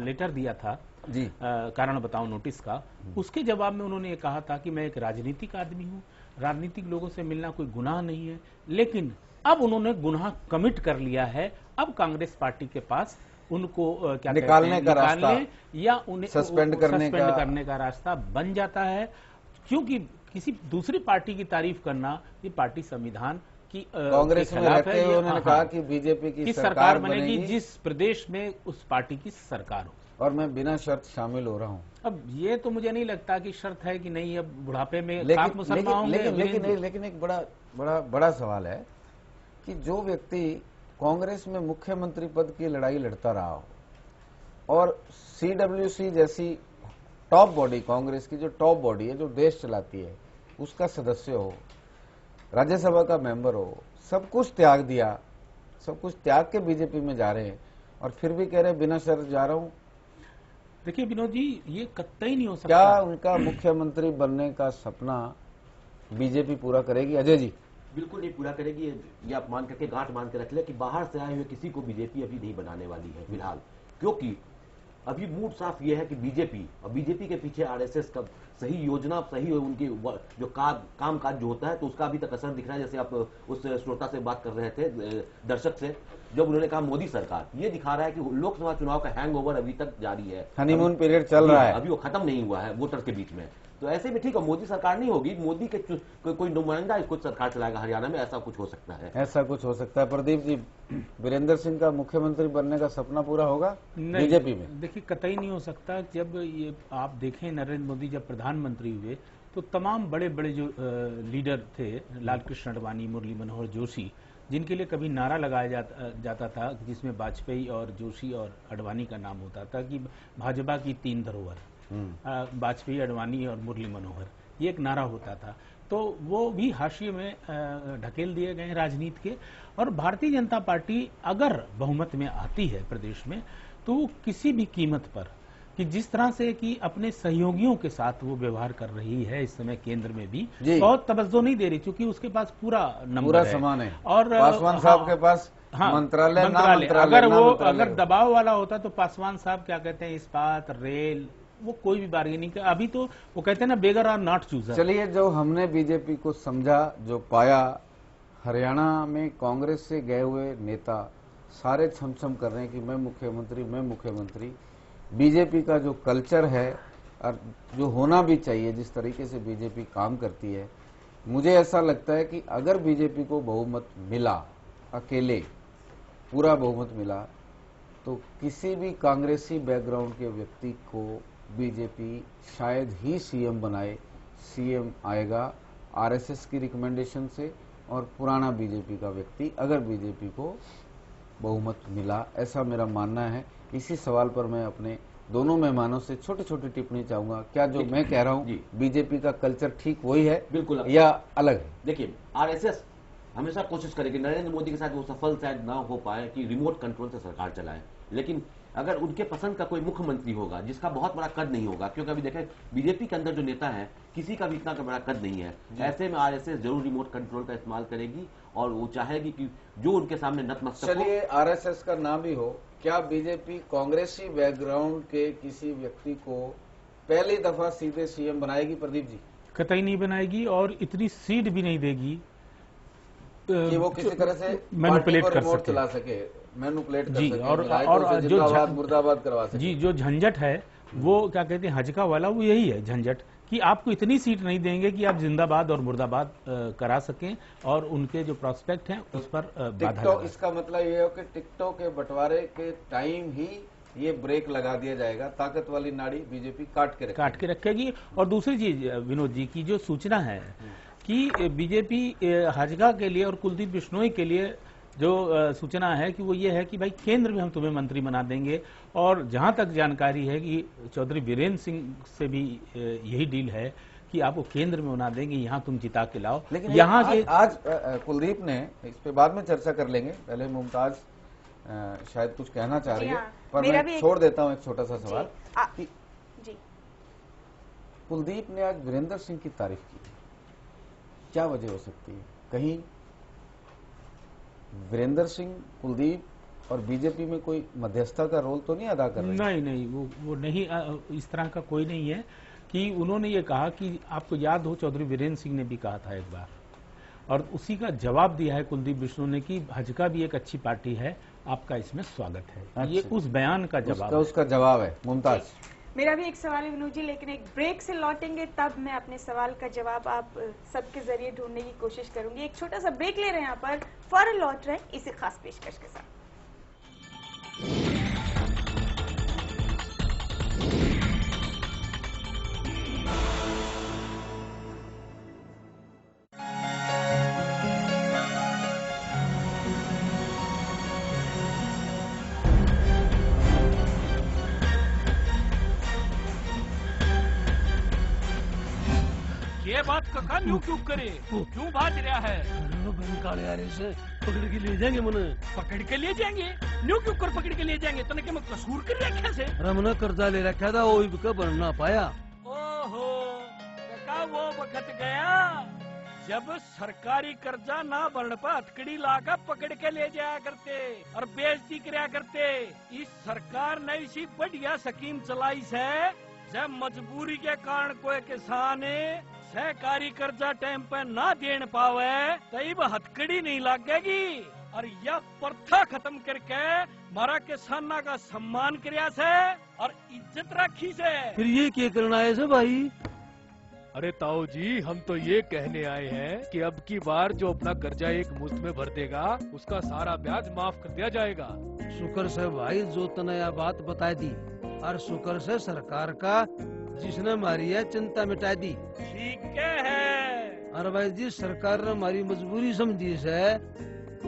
Speaker 5: लेटर दिया था
Speaker 2: जी,
Speaker 5: कारण बताओ नोटिस का, उसके जवाब में उन्होंने ये कहा था कि मैं एक राजनीतिक आदमी हूँ, राजनीतिक लोगों से मिलना कोई गुनाह नहीं है। लेकिन अब उन्होंने गुनाह कमिट कर लिया है। अब कांग्रेस पार्टी के पास उनको क्या
Speaker 2: निकालने का रास्ता
Speaker 5: या उन्हें
Speaker 2: सस्पेंड करने
Speaker 5: का रास्ता बन जाता है। क्योंकि किसी दूसरी पार्टी की तारीफ करना ये पार्टी संविधान की
Speaker 2: कांग्रेस में रहते हुए उन्होंने कहा कि बीजेपी की सरकार बनेगी
Speaker 5: जिस प्रदेश में उस पार्टी की सरकार हो,
Speaker 2: और मैं बिना शर्त शामिल हो रहा हूं।
Speaker 5: अब ये तो मुझे नहीं लगता कि शर्त है कि नहीं, अब बुढ़ापे में
Speaker 2: लेकिन एक बड़ा सवाल है कि जो व्यक्ति कांग्रेस में मुख्यमंत्री पद की लड़ाई लड़ता रहा हो और सीडब्ल्यूसी जैसी टॉप बॉडी, कांग्रेस की जो टॉप बॉडी है जो देश चलाती है, उसका सदस्य हो, राज्यसभा का मेंबर हो, सब कुछ त्याग दिया, सब कुछ त्याग के बीजेपी में जा रहे हैं और फिर भी कह रहे हैं बिना शर्त जा रहा हूं।
Speaker 5: देखिए विनोद जी, ये कतई नहीं हो सकता।
Speaker 2: क्या उनका मुख्यमंत्री बनने का सपना बीजेपी पूरा करेगी? अजय जी,
Speaker 6: बिल्कुल नहीं पूरा करेगी। ये आप मान करके गांठ मान के रख ले कि बाहर से आए हुए किसी को बीजेपी अभी नहीं बनाने वाली है फिलहाल, क्योंकि अभी मूड साफ ये है कि बीजेपी के पीछे आरएसएस का सही योजना, सही उनकी जो काम काज जो होता है, तो उसका अभी तक असर दिख रहा है। जैसे आप उस श्रोता से बात कर रहे थे, दर्शक से, जब उन्होंने कहा मोदी सरकार, ये दिखा रहा है कि लोकसभा चुनाव का हैंगओवर अभी तक जारी है,
Speaker 2: हनीमून पीरियड चल रहा है,
Speaker 6: अभी वो खत्म नहीं हुआ है वोटर्स के बीच में। तो ऐसे में ठीक है, मोदी सरकार नहीं होगी, मोदी के कोई नुमाइंदा इसको सरकार चलाएगा हरियाणा में, ऐसा कुछ हो सकता है।
Speaker 2: ऐसा कुछ हो सकता है। प्रदीप जी, वीरेंद्र सिंह का मुख्यमंत्री बनने का सपना पूरा होगा बीजेपी में?
Speaker 5: देखिए, कतई नहीं हो सकता। जब ये आप देखें, नरेंद्र मोदी जब प्रधानमंत्री हुए तो तमाम बड़े बड़े जो लीडर थे, लालकृष्ण आडवाणी, मुरली मनोहर जोशी, जिनके लिए कभी नारा लगाया जाता था जिसमें वाजपेयी और जोशी और आडवाणी का नाम होता था कि भाजपा की 3 धरोहर, वाजपेयी, आडवाणी और मुरली मनोहर, ये एक नारा होता था। तो वो भी हाशिए में ढकेल दिए गए राजनीति के। और भारतीय जनता पार्टी अगर बहुमत में आती है प्रदेश में, तो वो किसी भी कीमत पर, कि जिस तरह से कि अपने सहयोगियों के साथ वो व्यवहार कर रही है इस समय केंद्र में भी बहुत तवज्जो नहीं दे रही, क्योंकि उसके पास पूरा नंबर है,
Speaker 2: सामान है।
Speaker 5: और
Speaker 2: पासवान साहब के पास मंत्रालय,
Speaker 5: अगर दबाव वाला होता तो पासवान साहब क्या कहते हैं, इस्पात, रेल, वो कोई भी बार्गेनिंग का, अभी तो वो कहते हैं ना, बेगर आर नॉट चूजर।
Speaker 2: चलिए, जो हमने बीजेपी को समझा, जो पाया, हरियाणा में कांग्रेस से गए हुए नेता सारे छमछम कर रहे हैं कि मैं मुख्यमंत्री। बीजेपी का जो कल्चर है और जो होना भी चाहिए, जिस तरीके से बीजेपी काम करती है, मुझे ऐसा लगता है कि अगर बीजेपी को बहुमत मिला, अकेले पूरा बहुमत मिला, तो किसी भी कांग्रेसी बैकग्राउंड के व्यक्ति को बीजेपी शायद ही सीएम बनाए। सीएम आएगा आरएसएस की रिकमेंडेशन से, और पुराना बीजेपी का व्यक्ति, अगर बीजेपी को बहुमत मिला, ऐसा मेरा मानना है। इसी सवाल पर मैं अपने दोनों मेहमानों से छोटी छोटी टिप्पणी चाहूंगा। क्या जो मैं कह रहा हूं बीजेपी का कल्चर ठीक वही है,
Speaker 6: बिल्कुल,
Speaker 2: या अलग है?
Speaker 6: देखिए, आरएसएस हमेशा कोशिश करेगी, नरेंद्र मोदी के साथ वो सफल शायद ना हो पाए कि रिमोट कंट्रोल से सरकार चलाए, लेकिन अगर उनके पसंद का कोई मुख्यमंत्री होगा जिसका बहुत बड़ा कद नहीं होगा, क्योंकि अभी देखें बीजेपी के अंदर जो नेता है किसी का भी इतना बड़ा कद नहीं है, ऐसे में आरएसएस जरूर रिमोट कंट्रोल का इस्तेमाल करेगी और वो चाहेगी कि जो उनके सामने नतमस्तक हो।
Speaker 2: चलिए, आरएसएस का नाम ही हो, क्या बीजेपी कांग्रेसी बैकग्राउंड के किसी व्यक्ति को पहली दफा सीधे सीएम बनाएगी? प्रदीप जी,
Speaker 5: कतई नहीं बनाएगी, और इतनी सीट भी नहीं देगी
Speaker 2: कि वो किसी तरह से
Speaker 5: मैनिपुलेट कर
Speaker 2: मैनिपुलेट कर
Speaker 5: जी,
Speaker 2: सके,
Speaker 5: और जो
Speaker 2: मुर्दाबाद करवा सके।
Speaker 5: जी, जो झंझट है वो क्या कहते हैं, हजका वाला, वो यही है झंझट, कि आपको इतनी सीट नहीं देंगे कि आप जिंदाबाद और मुर्दाबाद करा सकें, और उनके जो प्रोस्पेक्ट हैं उस पर बाधा लगा।
Speaker 2: इसका मतलब ये है कि टिकटों के बंटवारे के टाइम ही ये ब्रेक लगा दिया जाएगा, ताकत वाली नाड़ी बीजेपी काट के रखेगी।
Speaker 5: और दूसरी चीज विनोद जी की जो सूचना है कि बीजेपी हजगा के लिए और कुलदीप बिश्नोई के लिए जो सूचना है कि वो ये है कि भाई केंद्र में हम तुम्हें मंत्री बना देंगे, और जहां तक जानकारी है कि चौधरी वीरेंद्र सिंह से भी यही डील है कि आपको केंद्र में बना देंगे, यहाँ तुम जिता के लाओ।
Speaker 2: लेकिन यहाँ आज कुलदीप ने, इस पे बाद में चर्चा कर लेंगे, पहले मुमताज शायद कुछ कहना चाह रही है, पर मैं छोड़ देता हूँ एक छोटा सा सवाल कि कुलदीप ने आज वीरेंद्र सिंह की तारीफ की, क्या वजह हो सकती है? कहीं वीरेंद्र सिंह, कुलदीप और बीजेपी में कोई मध्यस्थता का रोल तो नहीं अदा कर रहे?
Speaker 5: नहीं, वो नहीं, इस तरह का कोई नहीं है। कि उन्होंने ये कहा कि आपको याद हो, चौधरी वीरेंद्र सिंह ने भी कहा था एक बार, और उसी का जवाब दिया है कुलदीप बिश्नोई ने कि भाजपा भी एक अच्छी पार्टी है, आपका इसमें स्वागत है। अच्छा, ये उस बयान का जवाब
Speaker 2: उसका जवाब है। मुमताज,
Speaker 1: मेरा भी एक सवाल है विनोद जी, लेकिन एक ब्रेक से लौटेंगे तब मैं अपने सवाल का जवाब आप सबके जरिए ढूंढने की कोशिश करूंगी। एक छोटा सा ब्रेक ले रहे हैं यहाँ पर, फौरन लौट रहे हैं इसी खास पेशकश के साथ।
Speaker 7: ये बात कका न्यू क्यों करे, क्यों भाज रहा है?
Speaker 8: काले यार से पकड़ के ले जाएंगे, मन
Speaker 7: पकड़ के ले जाएंगे, न्यू क्यों कर पकड़ के ले जाएंगे? तने के मैं कसूर कर रखा से?
Speaker 8: रमना कर्जा ले रखा था, वो भी बन ना पाया।
Speaker 7: ओहो कका, वो वक्त गया जब सरकारी कर्जा ना भरने पर हथकड़ी लाकर पकड़ के ले जाया करते और बेइज्जती कराया करते। इस सरकार ने इसी बढ़िया स्कीम चलाई है, जब मजबूरी के कारण कोई किसान सहकारी कर्जा टाइम पे ना देन पावे तब हथकड़ी नहीं लगेगी, और यह प्रथा खत्म करके हमारा किसाना का सम्मान कराया से और इज्जत रखी से।
Speaker 8: फिर ये क्या करना है से भाई?
Speaker 7: अरे ताऊ जी, हम तो ये कहने आए हैं कि अब की बार जो अपना कर्जा एक मुश्त में भर देगा उसका सारा ब्याज माफ कर दिया जाएगा।
Speaker 8: शुक्र से भाई जो तने यह बात बता दी, और शुक्र से सरकार का जिसने हमारी यह चिंता मिटा दी।
Speaker 7: ठीक है।
Speaker 8: और भाई जी सरकार ने हमारी मजबूरी समझी है,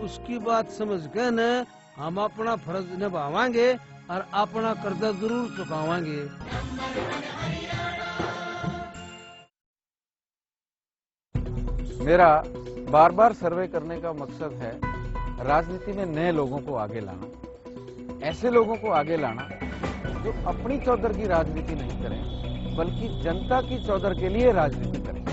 Speaker 8: उसकी बात समझ के न हम अपना फर्ज निभावांगे और अपना कर्जा जरूर चुकावांगे।
Speaker 2: मेरा बार बार सर्वे करने का मकसद है राजनीति में नए लोगों को आगे लाना, ऐसे लोगों को आगे लाना जो अपनी चौधर की राजनीति नहीं करें बल्कि जनता की चौधर के लिए राजनीति करें।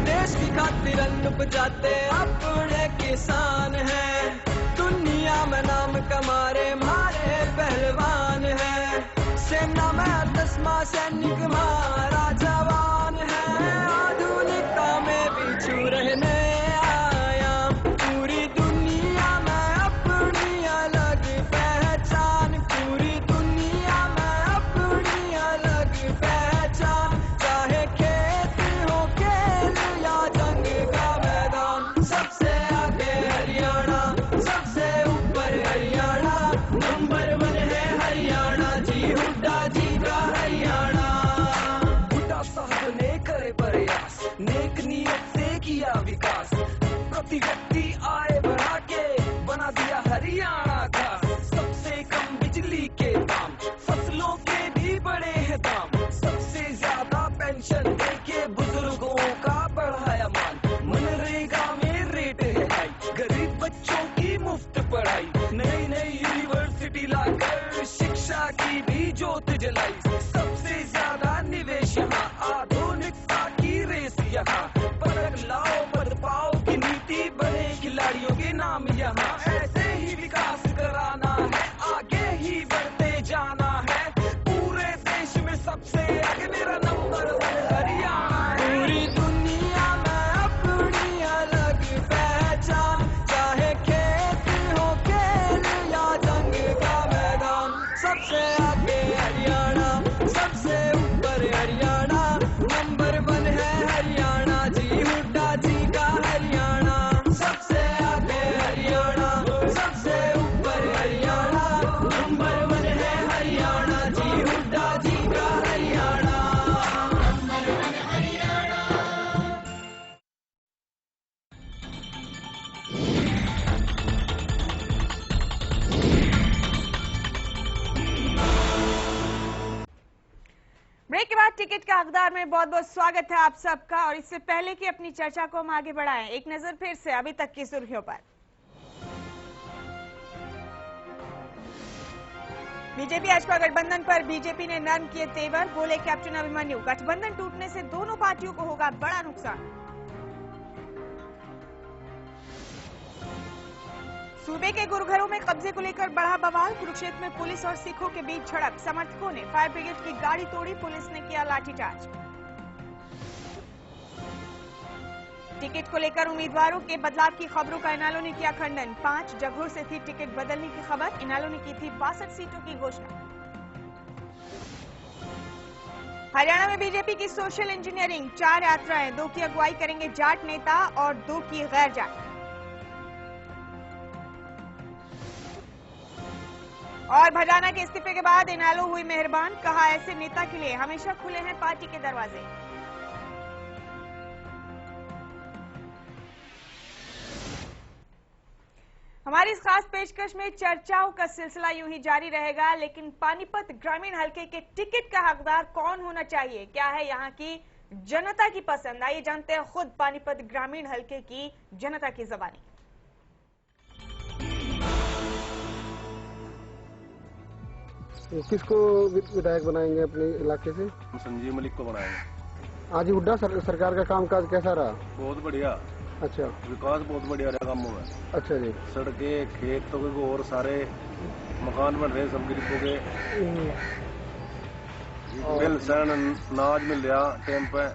Speaker 9: देश की खातिर अन्न उपजाते अपने किसान हैं, दुनिया में नाम कमारे मारे पहलवान हैं, सेना में 10वां सैनिक हमारा जवान है, आधुनिकता में भी छू रहने आया, पूरी दुनिया में अपनी अलग पहचान, पूरी दुनिया में अपनी अलग पहचान, चाहे खेत हो खेल या जंग का मैदान, सबसे आगे हरियाणा, सबसे ऊपर हरियाणा, नंबर 1 है हरियाणा जी, हुड्डा जी का हरियाणा। हुड्डा साहब ने करे प्रयास, नेक नियत से किया विकास, प्रति व्यक्ति आय बढ़ा के बना दिया हरियाणा का, सबसे कम बिजली के दाम, फसलों के भी बड़े हैं दाम, सबसे ज्यादा पेंशन देके बुजुर्गों का बढ़ाया मान, मनरेगा में रेट है हाई, गरीब बच्चों की मुफ्त पढ़ाई, नई नई यूनिवर्सिटी लाकर शिक्षा की भी ज्योत जलाई, सबसे ज्यादा निवेश यहाँ, आधुनिकता की रेस यहाँ, परख लाओ पद पाओ की नीति, बने खिलाड़ियों के नाम यहाँ, ऐसे ही विकास कराना है, आगे ही बढ़ते जाना है, पूरे देश में सबसे आगे मेरा नंबर 1 हरियाणा है, पूरी दुनिया में अपनी अलग पहचान, चाहे खेत हो खेल या जंग का मैदान, सबसे आगे हरियाणा, सबसे ऊपर हरियाणा, नंबर 1 है हरियाणा जी, हुड्डा जी का हरियाणा, सबसे आगे हरियाणा, सबसे ऊपर हरियाणा, नंबर 1 है हरियाणा जी, हुड्डा जी का हरियाणा।
Speaker 1: ब्रेक के बाद टिकट का हकदार में बहुत बहुत स्वागत है आप सबका। और इससे पहले कि अपनी चर्चा को हम आगे बढ़ाएं, एक नजर फिर से अभी तक की सुर्खियों पर। बीजेपी भाजपा गठबंधन पर बीजेपी ने नर्म किए तेवर, बोले कैप्टन अभिमन्यु, गठबंधन टूटने से दोनों पार्टियों को होगा बड़ा नुकसान। सूबे के गुरुघरों में कब्जे को लेकर बढ़ा बवाल, कुरुक्षेत्र में पुलिस और सिखों के बीच झड़प, समर्थकों ने फायर ब्रिगेड की गाड़ी तोड़ी, पुलिस ने किया लाठीचार्ज। टिकट को लेकर उम्मीदवारों के बदलाव की खबरों का इनेलो ने किया खंडन, 5 जगहों से थी टिकट बदलने की खबर, इनेलो ने की थी 62 सीटों की घोषणा। हरियाणा में बीजेपी की सोशल इंजीनियरिंग, 4 यात्राएं, 2 की अगुवाई करेंगे जाट नेता और 2 की गैर जाट। और भजाना के इस्तीफे के बाद इनेलो हुई मेहरबान, कहा ऐसे नेता के लिए हमेशा खुले हैं पार्टी के दरवाजे। हमारी इस खास पेशकश में चर्चाओं का सिलसिला यूं ही जारी रहेगा, लेकिन पानीपत ग्रामीण हलके के टिकट का हकदार कौन होना चाहिए, क्या है यहाँ की जनता की पसंद, आइए जानते हैं खुद पानीपत ग्रामीण हलके की जनता की ज़बानी।
Speaker 10: किसको विधायक बनाएंगे अपने इलाके से?
Speaker 3: संजीव मलिक को बनाएंगे।
Speaker 10: आज हुड्डा सरकार का कामकाज कैसा रहा?
Speaker 3: बहुत बढ़िया।
Speaker 10: अच्छा, विकास
Speaker 3: बहुत बढ़िया रहा कामों में।
Speaker 10: अच्छा जी,
Speaker 3: सड़कें, खेतों के और सारे मकान बन रहे, सब गरीबों के पेंशन अनाज मिल रहा टाइम पे।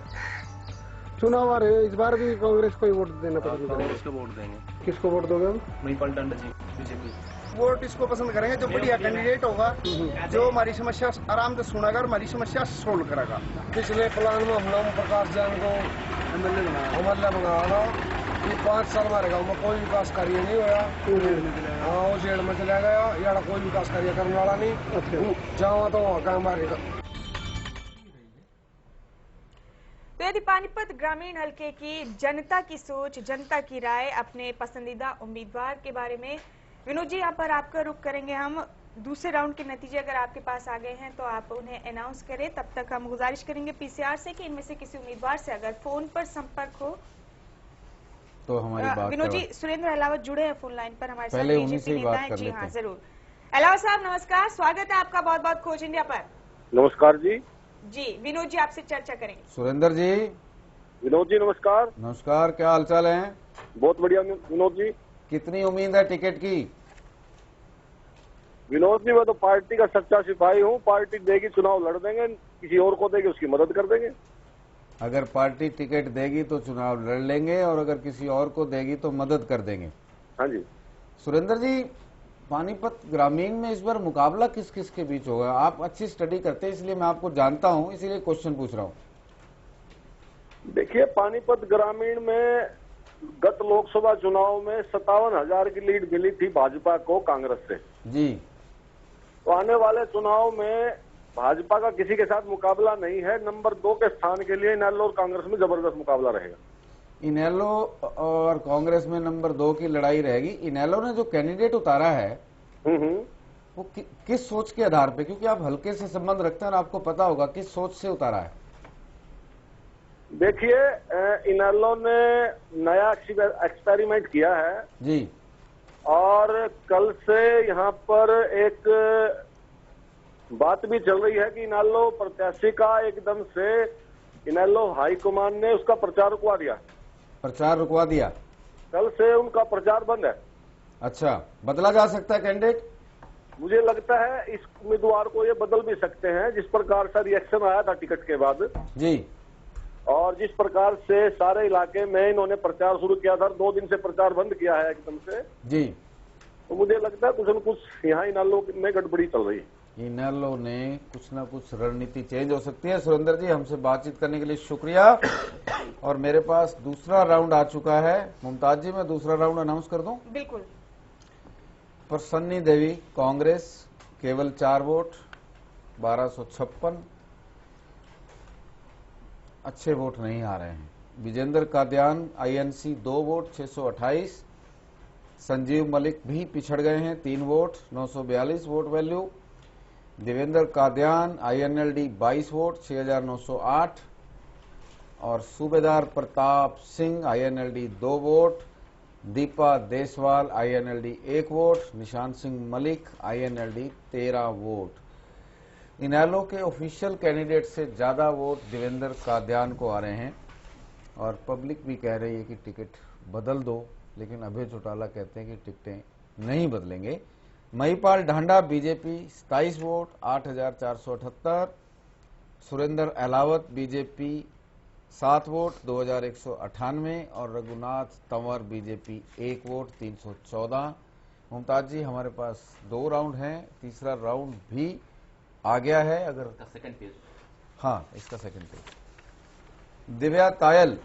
Speaker 10: चुनाव आ रहे, इस बार भी कांग्रेस को ही वोट देना पड़ेगा।
Speaker 3: कांग्रेस को वोट देंगे।
Speaker 10: किसको वोट दोगे?
Speaker 3: मणिपाल टंडन जी, बीजेपी।
Speaker 10: वोट इसको पसंद करेंगे जो बढ़िया कैंडिडेट होगा, जो हमारी समस्या आराम से सुनेगा और हमारी समस्या सोल्व करेगा।
Speaker 8: पिछले प्लान में हम प्रकाश जैन को एमएलए बनाया। ये 5 साल हमारे गाँव में कोई विकास कार्य नहीं हुआ। हाँ, वो जेल में चला गया, यहाँ कोई विकास कार्य करने वाला नहीं। जहाँ तो वहाँ का हमारे।
Speaker 1: तो यदि पानीपत ग्रामीण हलके की जनता की सोच, जनता की राय अपने पसंदीदा उम्मीदवार के बारे में, विनोद जी यहाँ पर आपका रुख करेंगे हम। दूसरे राउंड के नतीजे अगर आपके पास आ गए हैं तो आप उन्हें अनाउंस करें। तब तक हम गुजारिश करेंगे पीसीआर से कि इनमें से किसी उम्मीदवार से अगर फोन पर संपर्क हो
Speaker 2: तो हमारी बात
Speaker 1: विनोद जी। सुरेंद्र अहलावत जुड़े हैं फोन लाइन पर हमारे साथ,
Speaker 2: पहले
Speaker 1: बीजेपी नेता हैं। जी हाँ, जरूर। अहलावत साहब नमस्कार, स्वागत है आपका बहुत बहुत खोज इंडिया पर।
Speaker 3: नमस्कार जी।
Speaker 1: जी विनोद जी आपसे चर्चा करेंगे।
Speaker 2: सुरेंद्र जी।
Speaker 3: विनोद जी नमस्कार।
Speaker 2: नमस्कार, क्या हालचाल है?
Speaker 3: बहुत बढ़िया विनोद जी।
Speaker 2: कितनी उम्मीद है टिकट की?
Speaker 3: विनोद जी मैं तो पार्टी का सच्चा सिपाही हूँ। पार्टी देगी चुनाव लड़ देंगे, किसी और को देगी उसकी मदद कर देंगे।
Speaker 2: अगर पार्टी टिकट देगी तो चुनाव लड़ लेंगे और अगर किसी और को देगी तो मदद कर देंगे।
Speaker 3: हाँ जी।
Speaker 2: सुरेंद्र जी, पानीपत ग्रामीण में इस बार मुकाबला किस किस के बीच होगा? आप अच्छी स्टडी करते हैं इसलिए मैं आपको जानता हूं, इसीलिए क्वेश्चन पूछ रहा हूं।
Speaker 3: देखिए, पानीपत ग्रामीण में गत लोकसभा चुनाव में 57,000 की लीड मिली थी भाजपा को कांग्रेस से
Speaker 2: जी।
Speaker 3: तो आने वाले चुनाव में भाजपा का किसी के साथ मुकाबला नहीं है। नंबर 2 के स्थान के लिए इनेलो और कांग्रेस में जबरदस्त मुकाबला रहेगा।
Speaker 2: इनेलो और कांग्रेस में नंबर 2 की लड़ाई रहेगी। इनेलो ने जो कैंडिडेट उतारा है वो किस सोच के आधार पे, क्योंकि आप हल्के से संबंध रखते हैं और आपको पता होगा किस सोच से उतारा है?
Speaker 3: देखिए, इनेलो ने नया एक्सपेरिमेंट किया है
Speaker 2: जी,
Speaker 3: और कल से यहाँ पर एक बात भी चल रही है कि इनेलो प्रत्याशी का एकदम से इनेलो हाईकमान ने उसका प्रचार रुकवा दिया।
Speaker 2: प्रचार रुकवा दिया?
Speaker 3: कल से उनका प्रचार बंद है।
Speaker 2: अच्छा, बदला जा सकता है कैंडिडेट?
Speaker 3: मुझे लगता है इस उम्मीदवार को ये बदल भी सकते हैं। जिस प्रकार से रिएक्शन आया था टिकट के बाद
Speaker 2: जी, और
Speaker 3: जिस प्रकार से सारे इलाके में इन्होंने प्रचार शुरू किया था, 2 दिन से प्रचार बंद किया है एकदम से
Speaker 2: जी,
Speaker 3: तो मुझे लगता है कुछ न कुछ यहाँ इनेलो में गड़बड़ी चल रही है।
Speaker 2: इनेलो ने कुछ ना कुछ रणनीति चेंज हो सकती है। सुरेंद्र जी, हमसे बातचीत करने के लिए शुक्रिया। और मेरे पास दूसरा राउंड आ चुका है। मुमताज जी, मैं दूसरा राउंड अनाउंस कर दूं?
Speaker 1: बिल्कुल।
Speaker 2: प्रसन्नी देवी कांग्रेस, केवल 4 वोट, 1256। अच्छे वोट नहीं आ रहे हैं। Vijender Kadian INC 2 vote, 628। संजीव मलिक भी पिछड़ गए हैं, 3 vote, 942 vote value. Devender Kadian INLD 22 vote, 6908। और सूबेदार Pratap Singh INLD 2 vote, Deepa Deswal INLD 1 vote, Nishant Singh Malik INLD 13 vote. Inelo के ऑफिशियल कैंडिडेट से ज्यादा वोट देवेंद्र कादियान को आ रहे हैं और पब्लिक भी कह रही है कि टिकट बदल दो, लेकिन अभय चौटाला कहते हैं कि टिकटें नहीं बदलेंगे। Mahipal Dhanda BJP 27 vote, 8478। Surendra Ahlawat BJP 7 vote, 2198। और रघुनाथ तंवर बीजेपी 1 वोट, 314। मुमताज जी, हमारे पास 2 राउंड हैं, तीसरा राउंड भी आ गया है। अगर
Speaker 6: सेकंड पेज,
Speaker 2: हाँ, इसका सेकंड पेज। दिव्या तायल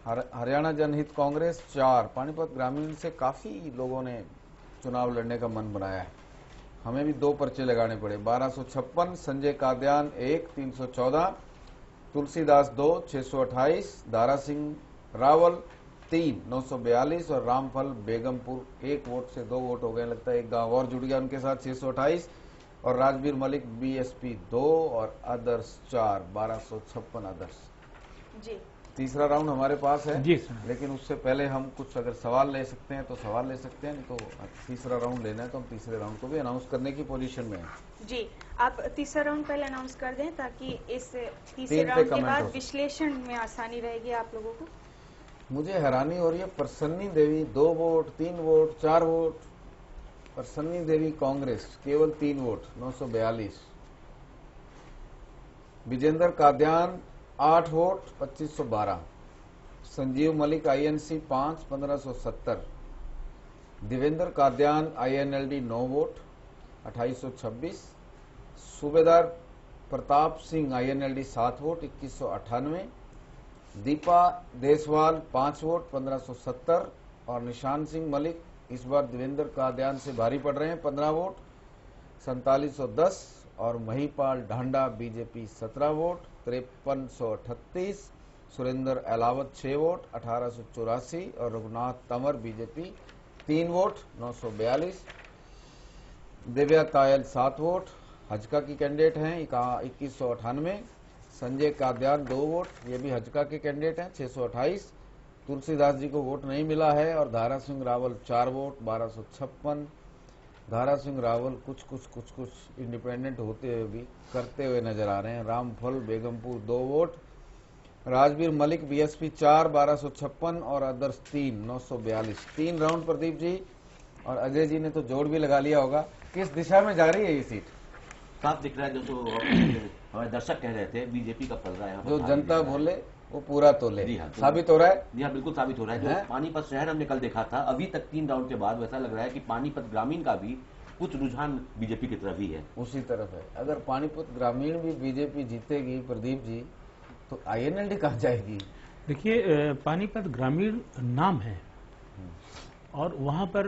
Speaker 2: हरियाणा जनहित कांग्रेस 4। पानीपत ग्रामीण से काफी लोगों ने चुनाव लड़ने का मन बनाया है, हमें भी 2 पर्चे लगाने पड़े। 1256। संजय कादियान 1, 314। तुलसीदास 2, 628। दारा सिंह रावल 3, 942। और रामफल बेगमपुर 1 वोट से 2 वोट हो गए, लगता है एक गांव और जुड़ गया उनके साथ, 628। और राजवीर मलिक बीएसपी 2 और अदर्स 4, 1256 अदर्स।
Speaker 1: जी,
Speaker 2: तीसरा राउंड हमारे पास है
Speaker 5: जी सर,
Speaker 2: लेकिन उससे पहले हम कुछ अगर सवाल ले सकते हैं तो सवाल ले सकते हैं, नहीं तो तीसरा राउंड लेना है तो हम तीसरे राउंड को भी अनाउंस करने की पोजीशन में हैं।
Speaker 1: जी, आप तीसरा राउंड पहले अनाउंस कर दें ताकि इस तीसरे राउंड के बाद विश्लेषण में आसानी रहेगी आप लोगों को।
Speaker 2: मुझे हैरानी हो रही है, Prasanni Devi 2 vote, 3 vote, 4 vote. Prasanni Devi Congress केवल 3 वोट, 942। विजेंद्र कादियान 8 वोट, 2512। संजीव मलिक आईएनसी 5, 1570। Devender Kadyan INLD 9 vote 2826। Subedar Pratap Singh INLD 7 vote 2198। Deepa Deswal 5 vote 1570 और निशान सिंह मलिक इस बार देवेंद्र काद्यान से भारी पड़ रहे हैं 15 वोट 4710 और Mahipal Dhanda BJP 17 vote 5338। Surendra Alawat 6 vote 1884 और Raghunath Tanwar BJP 3 vote 942। Divya Tayal 7 vote Hajka की कैंडिडेट हैं 2198। संजय काद्यान 2 वोट, ये भी हजका के कैंडिडेट हैं 628। तुलसीदास जी को वोट नहीं मिला है और धारा सिंह रावल 4 वोट 1256। धारा सिंह रावल कुछ इंडिपेंडेंट होते हुए भी करते हुए नजर आ रहे हैं। रामफल बेगमपुर 2 वोट। राजवीर मलिक BSP 4 1256 और अदर्स 3 942। 3 राउंड प्रदीप जी और अजय जी ने तो जोड़ भी लगा लिया होगा। किस दिशा में जा रही है ये सीट?
Speaker 6: साफ दिख रहा है, जो हमारे दर्शक कह रहे थे बीजेपी का पलड़ा है,
Speaker 2: जो जनता बोले वो पूरा तोले।
Speaker 6: जी हाँ,
Speaker 2: साबित हो रहा है।
Speaker 6: जी हाँ, बिल्कुल साबित हो रहा है। जो पानीपत शहर हमने कल देखा था, अभी तक 3 राउंड के बाद वैसा लग रहा है कि पानीपत ग्रामीण का भी कुछ रुझान बीजेपी की तरफ ही है,
Speaker 2: उसी तरफ है। अगर पानीपत ग्रामीण भी बीजेपी जीतेगी प्रदीप जी तो INLD कहाँ जाएगी?
Speaker 5: देखिए, पानीपत ग्रामीण नाम है और वहां पर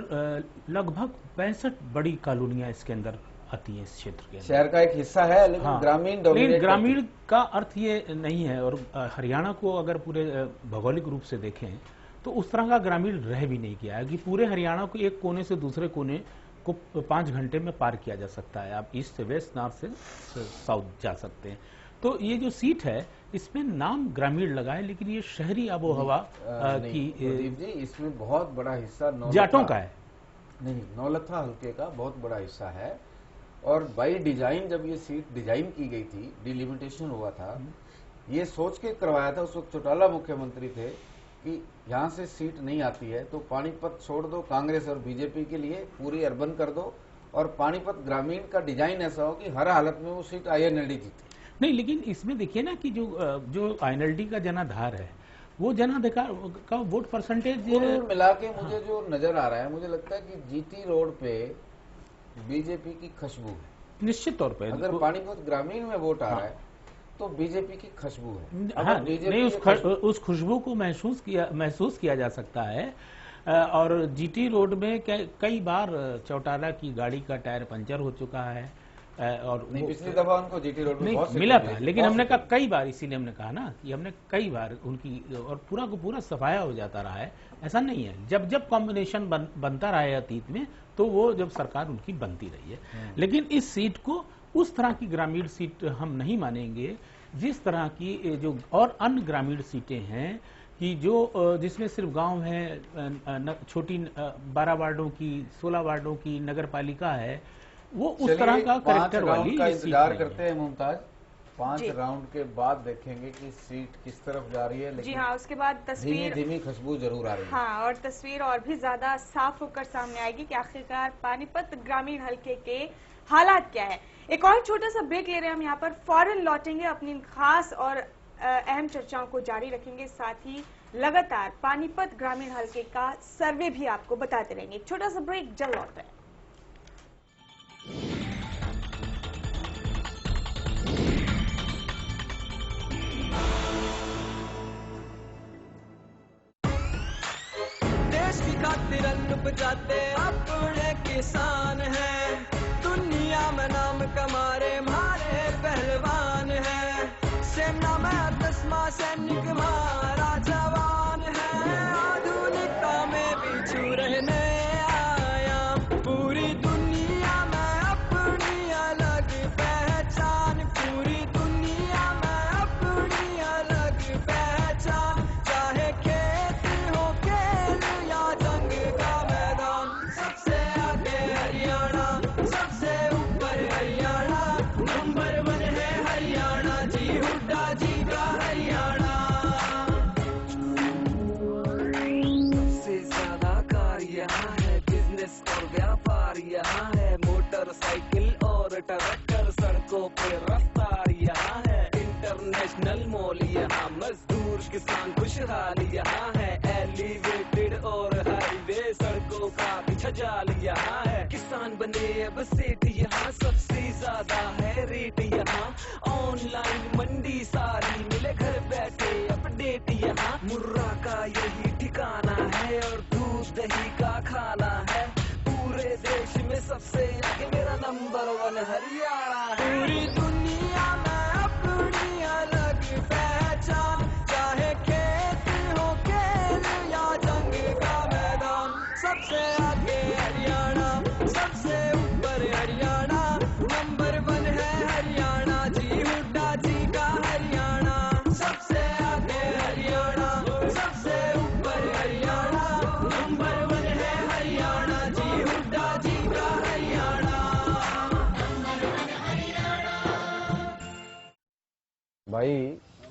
Speaker 5: लगभग 65 बड़ी कॉलोनियां इसके अंदर आती है। इस क्षेत्र के
Speaker 2: शहर का एक हिस्सा है, लेकिन
Speaker 5: हाँ,
Speaker 2: ग्रामीण
Speaker 5: ग्रामीण का अर्थ ये नहीं है। और हरियाणा को अगर पूरे भौगोलिक रूप से देखें तो उस तरह का ग्रामीण रह भी नहीं गया है कि पूरे हरियाणा को एक कोने से दूसरे कोने को 5 घंटे में पार किया जा सकता है। आप ईस्ट से वेस्ट, नॉर्थ से साउथ जा सकते हैं। तो ये जो सीट है इसमें नाम ग्रामीण लगा है, लेकिन ये शहरी आबो हवा की
Speaker 2: जी, इसमें बहुत बड़ा हिस्सा
Speaker 5: जाटों का है।
Speaker 2: नहीं, नौलखा हल्के का बहुत बड़ा हिस्सा है। और बाई डिजाइन जब ये सीट डिजाइन की गई थी, डिलिमिटेशन हुआ था, ये सोच के करवाया था। उस वक्त चौटाला मुख्यमंत्री थे कि यहाँ से सीट नहीं आती है तो पानीपत छोड़ दो कांग्रेस और बीजेपी के लिए, पूरी अर्बन कर दो और पानीपत ग्रामीण का डिजाइन ऐसा हो कि हर हालत में वो सीट INLD जीते।
Speaker 5: नहीं, लेकिन इसमें देखिए ना कि जो INLD का जनाधार है वो जनाधिकार का वोट परसेंटेज
Speaker 2: मिला के मुझे जो नजर आ रहा है, मुझे लगता है कि GT रोड पे बीजेपी की खुशबू है।
Speaker 5: निश्चित तौर पे
Speaker 2: अगर पानीपत ग्रामीण में वोट आ रहा है तो बीजेपी की खुशबू है।
Speaker 5: हाँ, नहीं, उस खुशबू को महसूस किया जा सकता है। और GT रोड में कई बार चौटाला की गाड़ी का टायर पंचर हो चुका है और
Speaker 2: नहीं, पिछली दफा उनको GT रोड में बहुत
Speaker 5: मिला था, लेकिन हमने कहा कई बार, इसीलिए हमने कहा ना कि हमने कई बार उनकी और पूरा को पूरा सफाया हो जाता रहा है। ऐसा नहीं है, जब जब कॉम्बिनेशन बनता रहा है अतीत में तो वो जब सरकार उनकी बनती रही है। लेकिन इस सीट को उस तरह की ग्रामीण सीट हम नहीं मानेंगे जिस तरह की जो और अन्य ग्रामीण सीटें हैं कि जो जिसमें सिर्फ गांव है, छोटी 12 वार्डों की, 16 वार्डों की नगर पालिका है, वो उस तरह का कैरेक्टर वाली
Speaker 2: का इंतजार करते हैं मुमताज। 5 राउंड के बाद देखेंगे कि सीट किस तरफ जा रही है। लेकिन
Speaker 1: जी हाँ, उसके बाद तस्वीर
Speaker 2: धीमी खुशबू जरूर आ रही है।
Speaker 1: हाँ, और तस्वीर और भी ज्यादा साफ होकर सामने आएगी कि आखिरकार पानीपत ग्रामीण हल्के के हालात क्या है। एक और छोटा सा ब्रेक ले रहे हैं हम यहाँ पर, फौरन लौटेंगे, अपनी खास और अहम चर्चाओं को जारी रखेंगे, साथ ही लगातार पानीपत ग्रामीण हल्के का सर्वे भी आपको बताते रहेंगे। एक छोटा सा ब्रेक, जल्द लौटते हैं।
Speaker 9: देश की खातिर अन्न उपजाते अपने किसान हैं, दुनिया में नाम कमारे हमारे पहलवान हैं। सेना में 10वां सैनिक हमारा जवान है, आधुनिकता में भी छू रहने आया, पूरी दुनिया में अपनी अलग पहचान, पूरी दुनिया में अपनी अलग पहचान। चाहे खेती हो, खेल या जंग का मैदान, सबसे आगे हरियाणा, सबसे ऊपर हरियाणा, नंबर 1 है हरियाणा जी, हुड्डा जी का हरियाणा। सबसे ज्यादा कार यहाँ है, बिजनेस और व्यापार यहाँ है, मोटरसाइकिल और ट्रैक्टर, सड़कों पे रफ्तार यहाँ है, इंटरनेट नेशनल मॉल यहाँ मजदूर किसान खुशहाल यहाँ है एलिवेटेड और हाईवे सड़कों का पीछा जाल यहाँ है किसान बने अब सेठ यहाँ सबसे ज्यादा है रेट यहाँ ऑनलाइन मंडी सारी मिले घर बैठे अपडेट यहाँ मुर्रा का यही ठिकाना है और दूध दही का खाना है पूरे देश में सबसे आगे मेरा नंबर 1 हरियाणा है पूरी दुनिया में अपनी अलग पहचान चाहे खेत हो खेल या जंग का मैदान सबसे आगे हरियाणा सबसे ऊपर हरियाणा नंबर 1 है हरियाणा जी हुड्डा जी का हरियाणा सबसे आगे हरियाणा सबसे ऊपर हरियाणा नंबर 1 है हरियाणा जी हुड्डा जी का हरियाणा
Speaker 2: भाई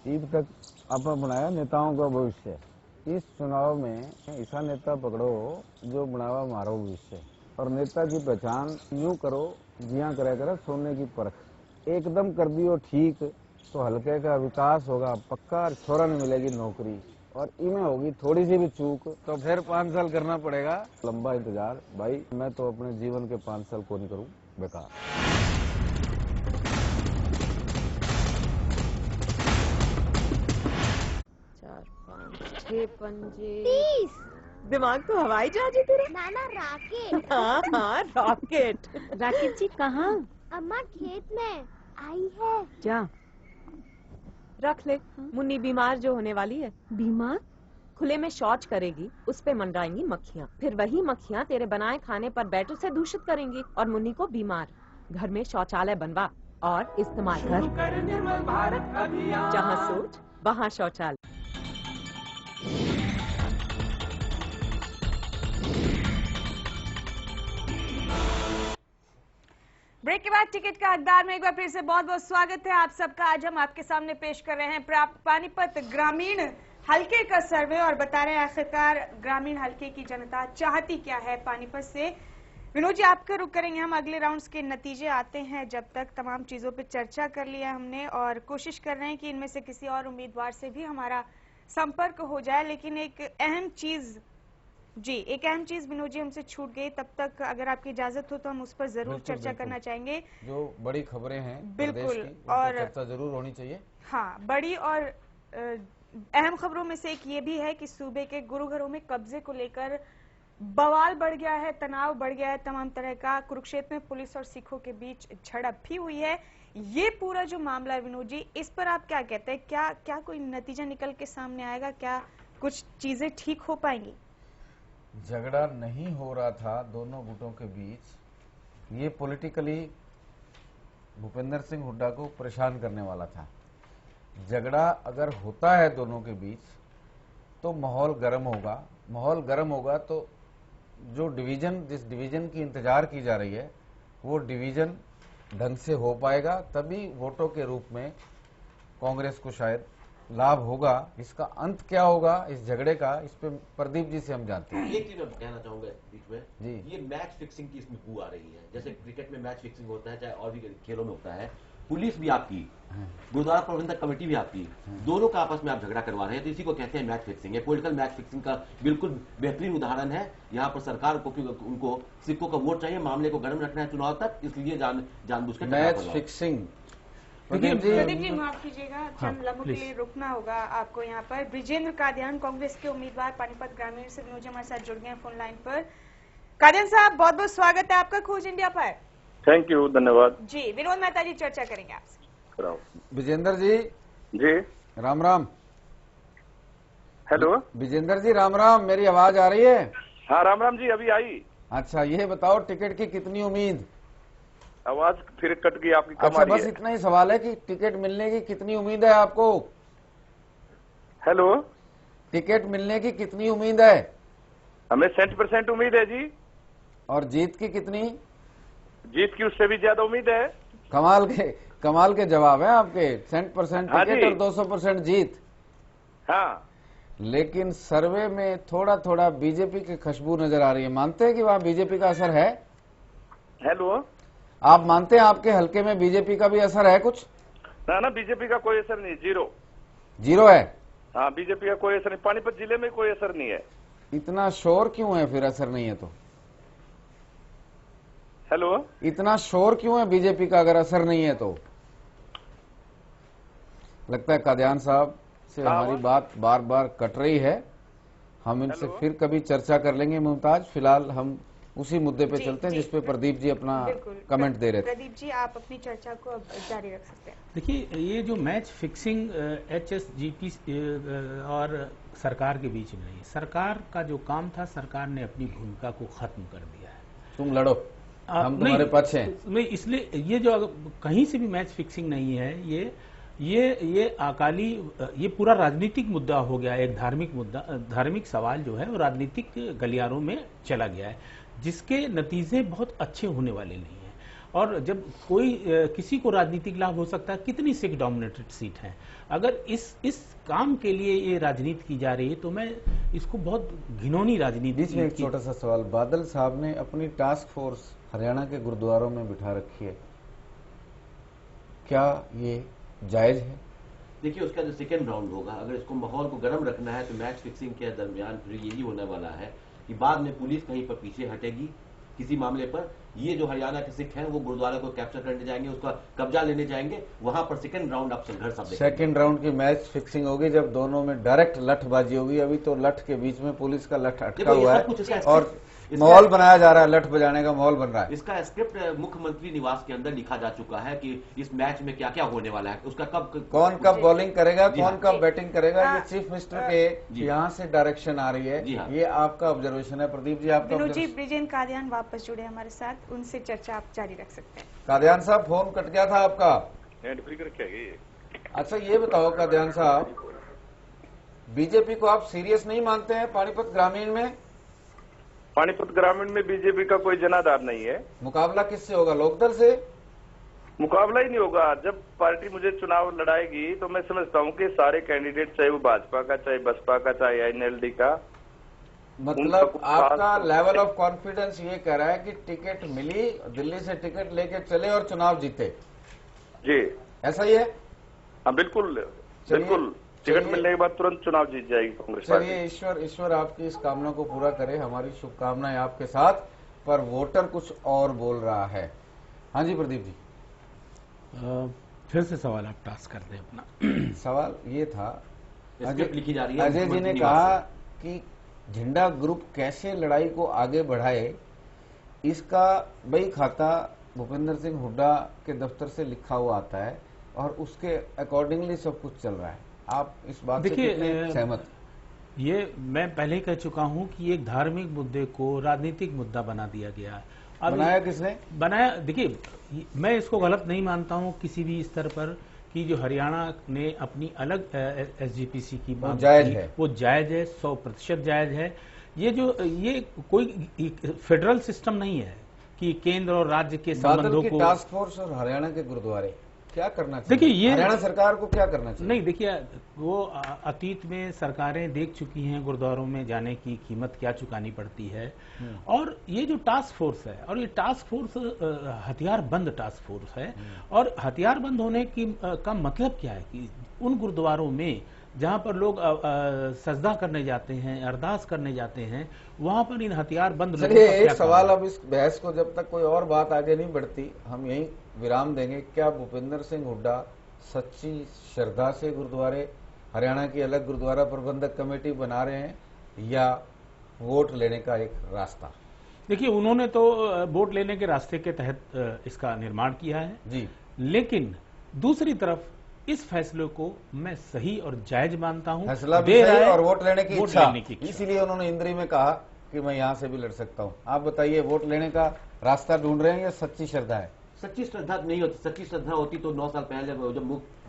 Speaker 2: ईद तक आपने बनाया नेताओं का भविष्य। इस चुनाव में ऐसा नेता पकड़ो जो बनावा मारो भविष्य। और नेता की पहचान यूं करो जिया करे सोने की परख। एकदम कर दियो ठीक तो हल्के का विकास होगा पक्का और छोरा नहीं मिलेगी नौकरी। और इनमें होगी थोड़ी सी भी चूक तो फिर 5 साल करना पड़ेगा लंबा इंतजार। भाई मैं तो अपने जीवन के 5 साल को नहीं करूं बेकार।
Speaker 11: 6 पंजे 30। दिमाग तो हवाई जहाज है तेरा।
Speaker 12: नाना राकेट।
Speaker 11: हाँ रॉकेट।
Speaker 12: राकेट जी कहाँ? अम्मा खेत में आई है।
Speaker 11: जा रख ले। मुन्नी बीमार जो होने वाली है।
Speaker 12: बीमार?
Speaker 11: खुले में शौच करेगी उस पे मंडराएंगी मक्खियाँ फिर वही मक्खियाँ तेरे बनाए खाने पर बैठ उसे दूषित करेंगी और मुन्नी को बीमार। घर में शौचालय बनवा और इस्तेमाल कर। जहाँ सोच वहाँ शौचालय।
Speaker 1: ब्रेक के बाद टिकट का हकदार में एक बार फिर से बहुत बहुत स्वागत है आप सबका। आज हम आपके सामने पेश कर रहे हैं पानीपत ग्रामीण हलके का सर्वे और बता रहे हैं आखिरकार ग्रामीण हलके की जनता चाहती क्या है पानीपत से। विनोद जी आपका रुख करेंगे हम अगले राउंड्स के नतीजे आते हैं। जब तक तमाम चीजों पे चर्चा कर लिया हमने और कोशिश कर रहे हैं कि इनमें से किसी और उम्मीदवार से भी हमारा संपर्क हो जाए। लेकिन एक अहम चीज विनोद जी हमसे छूट गई। तब तक अगर आपकी इजाजत हो तो हम उस पर जरूर चर्चा करना चाहेंगे।
Speaker 2: जो बड़ी खबरें हैं
Speaker 1: बिल्कुल और
Speaker 2: चर्चा जरूर होनी चाहिए।
Speaker 1: हाँ बड़ी और अहम खबरों में से एक ये भी है कि सूबे के गुरुघरों में कब्जे को लेकर बवाल बढ़ गया है, तनाव बढ़ गया है तमाम तरह का। कुरुक्षेत्र में पुलिस और सिखों के बीच झड़प भी हुई है। ये पूरा जो मामला है विनोद जी इस पर आप क्या कहते हैं? क्या कोई नतीजा निकल के सामने आएगा? क्या कुछ चीजें ठीक हो पाएंगी?
Speaker 2: झगड़ा नहीं हो रहा था दोनों गुटों के बीच। ये पॉलिटिकली भूपेंद्र सिंह हुड्डा को परेशान करने वाला था। झगड़ा अगर होता है दोनों के बीच तो माहौल गर्म होगा। माहौल गर्म होगा तो जो जिस डिवीजन की इंतजार की जा रही है वो डिवीजन ढंग से हो पाएगा। तभी वोटों के रूप में कांग्रेस को शायद लाभ होगा। इसका अंत क्या होगा इस झगड़े का, इस पे प्रदीप जी से हम जानते हैं।
Speaker 6: एक चीज मैं कहना चाहूंगा बीच में
Speaker 2: जी,
Speaker 6: ये मैच फिक्सिंग की इसमें बू आ रही है। जैसे क्रिकेट में मैच फिक्सिंग होता है चाहे और भी खेलों में होता है। पुलिस भी आपकी, गुरुद्वारा प्रबंधक कमेटी भी आपकी, दोनों का आपस में आप झगड़ा करवा रहे हैं तो इसी को कहते हैं मैच फिक्सिंग। है पॉलिटिकल मैच फिक्सिंग का बिल्कुल बेहतरीन उदाहरण है। यहाँ पर सरकार को उनको सिखों का वोट चाहिए, मामले को गर्म रखना है चुनाव तक, इसलिए जानबूझ के
Speaker 2: मैच फिक्सिंग।
Speaker 1: प्रदीप जी माफ कीजिएगा चंद लम्हों के लिए रुकना होगा आपको यहाँ पर। ब्रिजेंद्र कादियान कांग्रेस के उम्मीदवार पानीपत ग्रामीण से विनोद जी हमारे साथ जुड़ गए फोन लाइन पर। कादियान साहब बहुत बहुत स्वागत है आपका खोज इंडिया पर।
Speaker 3: थैंक यू, धन्यवाद
Speaker 1: जी। विनोद मेहता जी चर्चा करेंगे आपसे।
Speaker 2: विजेंद्र जी
Speaker 3: जी
Speaker 2: राम राम।
Speaker 3: हेलो
Speaker 2: विजेंद्र जी राम राम, मेरी आवाज आ रही है?
Speaker 3: हाँ राम राम जी अभी आई।
Speaker 2: अच्छा ये बताओ टिकट की कितनी उम्मीद?
Speaker 3: आवाज फिर कट गई आपकी।
Speaker 2: अच्छा बस इतना ही सवाल है कि टिकट मिलने की कितनी उम्मीद है आपको?
Speaker 3: हेलो
Speaker 2: टिकट मिलने की कितनी उम्मीद है?
Speaker 3: हमें 100% उम्मीद है जी।
Speaker 2: और जीत की कितनी?
Speaker 3: जीत की उससे भी ज्यादा उम्मीद है।
Speaker 2: कमाल के जवाब है आपके। 100% टिकट और 200% जीत।
Speaker 3: हाँ
Speaker 2: लेकिन सर्वे में थोड़ा थोड़ा बीजेपी की खुशबू नजर आ रही है। मानते हैं कि वहाँ बीजेपी का असर है?
Speaker 3: हेलो
Speaker 2: आप मानते हैं आपके हलके में बीजेपी का भी असर है कुछ?
Speaker 13: ना बीजेपी का कोई असर नहीं,
Speaker 2: जीरो है।
Speaker 13: हाँ, बीजेपी का कोई असर नहीं, पानीपत जिले में कोई असर नहीं है।
Speaker 2: इतना शोर क्यों है फिर, असर नहीं है तो?
Speaker 13: हेलो,
Speaker 2: इतना शोर क्यों है बीजेपी का अगर असर नहीं है तो? लगता है कादियान साहब से हमारी बात बार बार कट रही है। हम इनसे फिर कभी चर्चा कर लेंगे मुमताज। फिलहाल हम उसी मुद्दे पे चलते हैं जिस पे प्रदीप जी अपना कमेंट दे रहे थे।
Speaker 1: प्रदीप जी, आप अपनी चर्चा को अब जारी रख सकते हैं।
Speaker 5: देखिए, ये जो मैच फिक्सिंग HSGP और सरकार के बीच में नहीं, सरकार का जो काम था, सरकार ने अपनी भूमिका को खत्म कर दिया है।
Speaker 2: तुम लड़ो, हम तुम्हारे पक्ष हैं।
Speaker 5: नहीं, इसलिए ये जो कहीं से भी मैच फिक्सिंग नहीं है, ये अकाली, ये पूरा राजनीतिक मुद्दा हो गया, एक धार्मिक मुद्दा, धार्मिक सवाल जो है वो राजनीतिक गलियारों में चला गया है, जिसके नतीजे बहुत अच्छे होने वाले नहीं हैं। और जब कोई किसी को राजनीतिक लाभ हो सकता है, कितनी सिख डोमिनेटेड सीट है, अगर इस काम के लिए ये राजनीति की जा रही है तो मैं इसको बहुत घिनौनी राजनीति।
Speaker 2: बीच में एक छोटा सा सवाल, बादल साहब ने अपनी टास्क फोर्स हरियाणा के गुरुद्वारों में बिठा रखी है, क्या ये जायज है?
Speaker 6: देखिए, उसका जो सेकेंड राउंड होगा, अगर इसको माहौल को गर्म रखना है तो मैच फिक्सिंग के दरमियान फिर यही होने वाला है कि बाद में पुलिस कहीं पर पीछे हटेगी किसी मामले पर। ये जो हरियाणा के सिख हैं वो गुरुद्वारा को कैप्चर करने जाएंगे, उसका कब्जा लेने जाएंगे, वहां पर सेकंड राउंड आप संघर्ष सब देखेंगे।
Speaker 2: सेकंड राउंड की मैच फिक्सिंग होगी जब दोनों में डायरेक्ट लठबाजी होगी। अभी तो लठ के बीच में पुलिस का लठ अटका हुआ है और माहौल बनाया जा रहा है, लठ बजाने का माहौल बन रहा है।
Speaker 6: इसका स्क्रिप्ट मुख्यमंत्री निवास के अंदर लिखा जा चुका है कि इस मैच में क्या क्या होने वाला है, उसका कौन
Speaker 2: कब बॉलिंग करेगा, कौन कब बैटिंग करेगा, ये चीफ मिनिस्टर के यहाँ से डायरेक्शन आ रही है। ये आपका ऑब्जर्वेशन है। प्रदीप जी, आपका
Speaker 1: जी, ब्रिजेन कादियान वापस जुड़े हमारे साथ, उनसे चर्चा आप जारी रख सकते हैं।
Speaker 2: कादियान साहब, फोन कट गया था आपका। अच्छा, ये बताओ कादियान साहब, बीजेपी को आप सीरियस नहीं मानते हैं पानीपत ग्रामीण में?
Speaker 13: पानीपत ग्रामीण में बीजेपी का कोई जनाधार नहीं है।
Speaker 2: मुकाबला किससे होगा? लोकदल से?
Speaker 13: मुकाबला ही नहीं होगा। जब पार्टी मुझे चुनाव लड़ाएगी तो मैं समझता हूँ कि सारे कैंडिडेट, चाहे वो भाजपा का, चाहे बसपा का, चाहे NLD का,
Speaker 2: मतलब आपका लेवल ऑफ कॉन्फिडेंस ये कह रहा है कि टिकट मिली, दिल्ली से टिकट लेके चले और चुनाव जीते?
Speaker 13: जी,
Speaker 2: ऐसा ही है?
Speaker 13: हाँ, बिल्कुल बिल्कुल। टिकट मिलने के बाद तुरंत चुनाव जीत जाएगी कांग्रेस पार्टी।
Speaker 2: चलिए, ईश्वर आपकी इस कामना को पूरा करे, हमारी शुभकामनाएं आपके साथ। पर वोटर कुछ और बोल रहा है। हाँ जी प्रदीप जी,
Speaker 5: फिर से सवाल आप टास्क कर दें अपना।
Speaker 2: सवाल ये था,
Speaker 6: लिखी जा रही है,
Speaker 2: अजय जी ने कहा कि झंडा ग्रुप कैसे लड़ाई को आगे बढ़ाए, इसका बही खाता भूपेंद्र सिंह हुड्डा के दफ्तर से लिखा हुआ आता है और उसके अकॉर्डिंगली सब कुछ चल रहा है। आप इस बात से कितने सहमत?
Speaker 5: ये मैं पहले ही कह चुका हूं कि एक धार्मिक मुद्दे को राजनीतिक मुद्दा बना दिया गया है।
Speaker 2: बनाया किसने?
Speaker 5: बनाया, देखिए, मैं इसको गलत नहीं मानता हूं किसी भी स्तर पर कि जो हरियाणा ने अपनी अलग SGPC की
Speaker 2: बात जायज है,
Speaker 5: वो जायज है, 100% जायज है। ये कोई फेडरल सिस्टम नहीं है कि केंद्र और राज्य के संबंधों को।
Speaker 2: टास्क फोर्स और हरियाणा के गुरुद्वारे क्या करना चाहिए?
Speaker 5: देखिए, ये
Speaker 2: हरियाणा सरकार को क्या करना चाहिए?
Speaker 5: नहीं, देखिए, वो अतीत में सरकारें देख चुकी हैं गुरुद्वारों में जाने की कीमत क्या चुकानी पड़ती है। और ये जो टास्क फोर्स है, और ये टास्क फोर्स हथियार बंद टास्क फोर्स है, और हथियार बंद होने की का मतलब क्या है कि उन गुरुद्वारों में जहां पर लोग सजदा करने जाते हैं, अरदास करने जाते हैं, वहां पर इन हथियार बंद लोगों का
Speaker 2: एक सवाल, अब इस बहस को जब तक कोई और बात आगे नहीं बढ़ती हम यही विराम देंगे। क्या भूपेंद्र सिंह हुड्डा सच्ची श्रद्धा से गुरुद्वारे, हरियाणा की अलग गुरुद्वारा प्रबंधक कमेटी बना रहे हैं, या वोट लेने का एक रास्ता?
Speaker 5: देखिए, उन्होंने तो वोट लेने के रास्ते के तहत इसका निर्माण किया है
Speaker 2: जी,
Speaker 5: लेकिन दूसरी तरफ इस फैसले को मैं सही और जायज मानता हूं।
Speaker 2: फैसला भी सही और वोट लेने की इच्छा, इसीलिए उन्होंने इंद्री में कहा कि मैं यहां से भी लड़ सकता हूं। आप बताइए, वोट लेने का रास्ता ढूंढ रहे हैं या सच्ची श्रद्धा है?
Speaker 6: सच्ची श्रद्धा नहीं होती। सच्ची श्रद्धा होती तो 9 साल पहले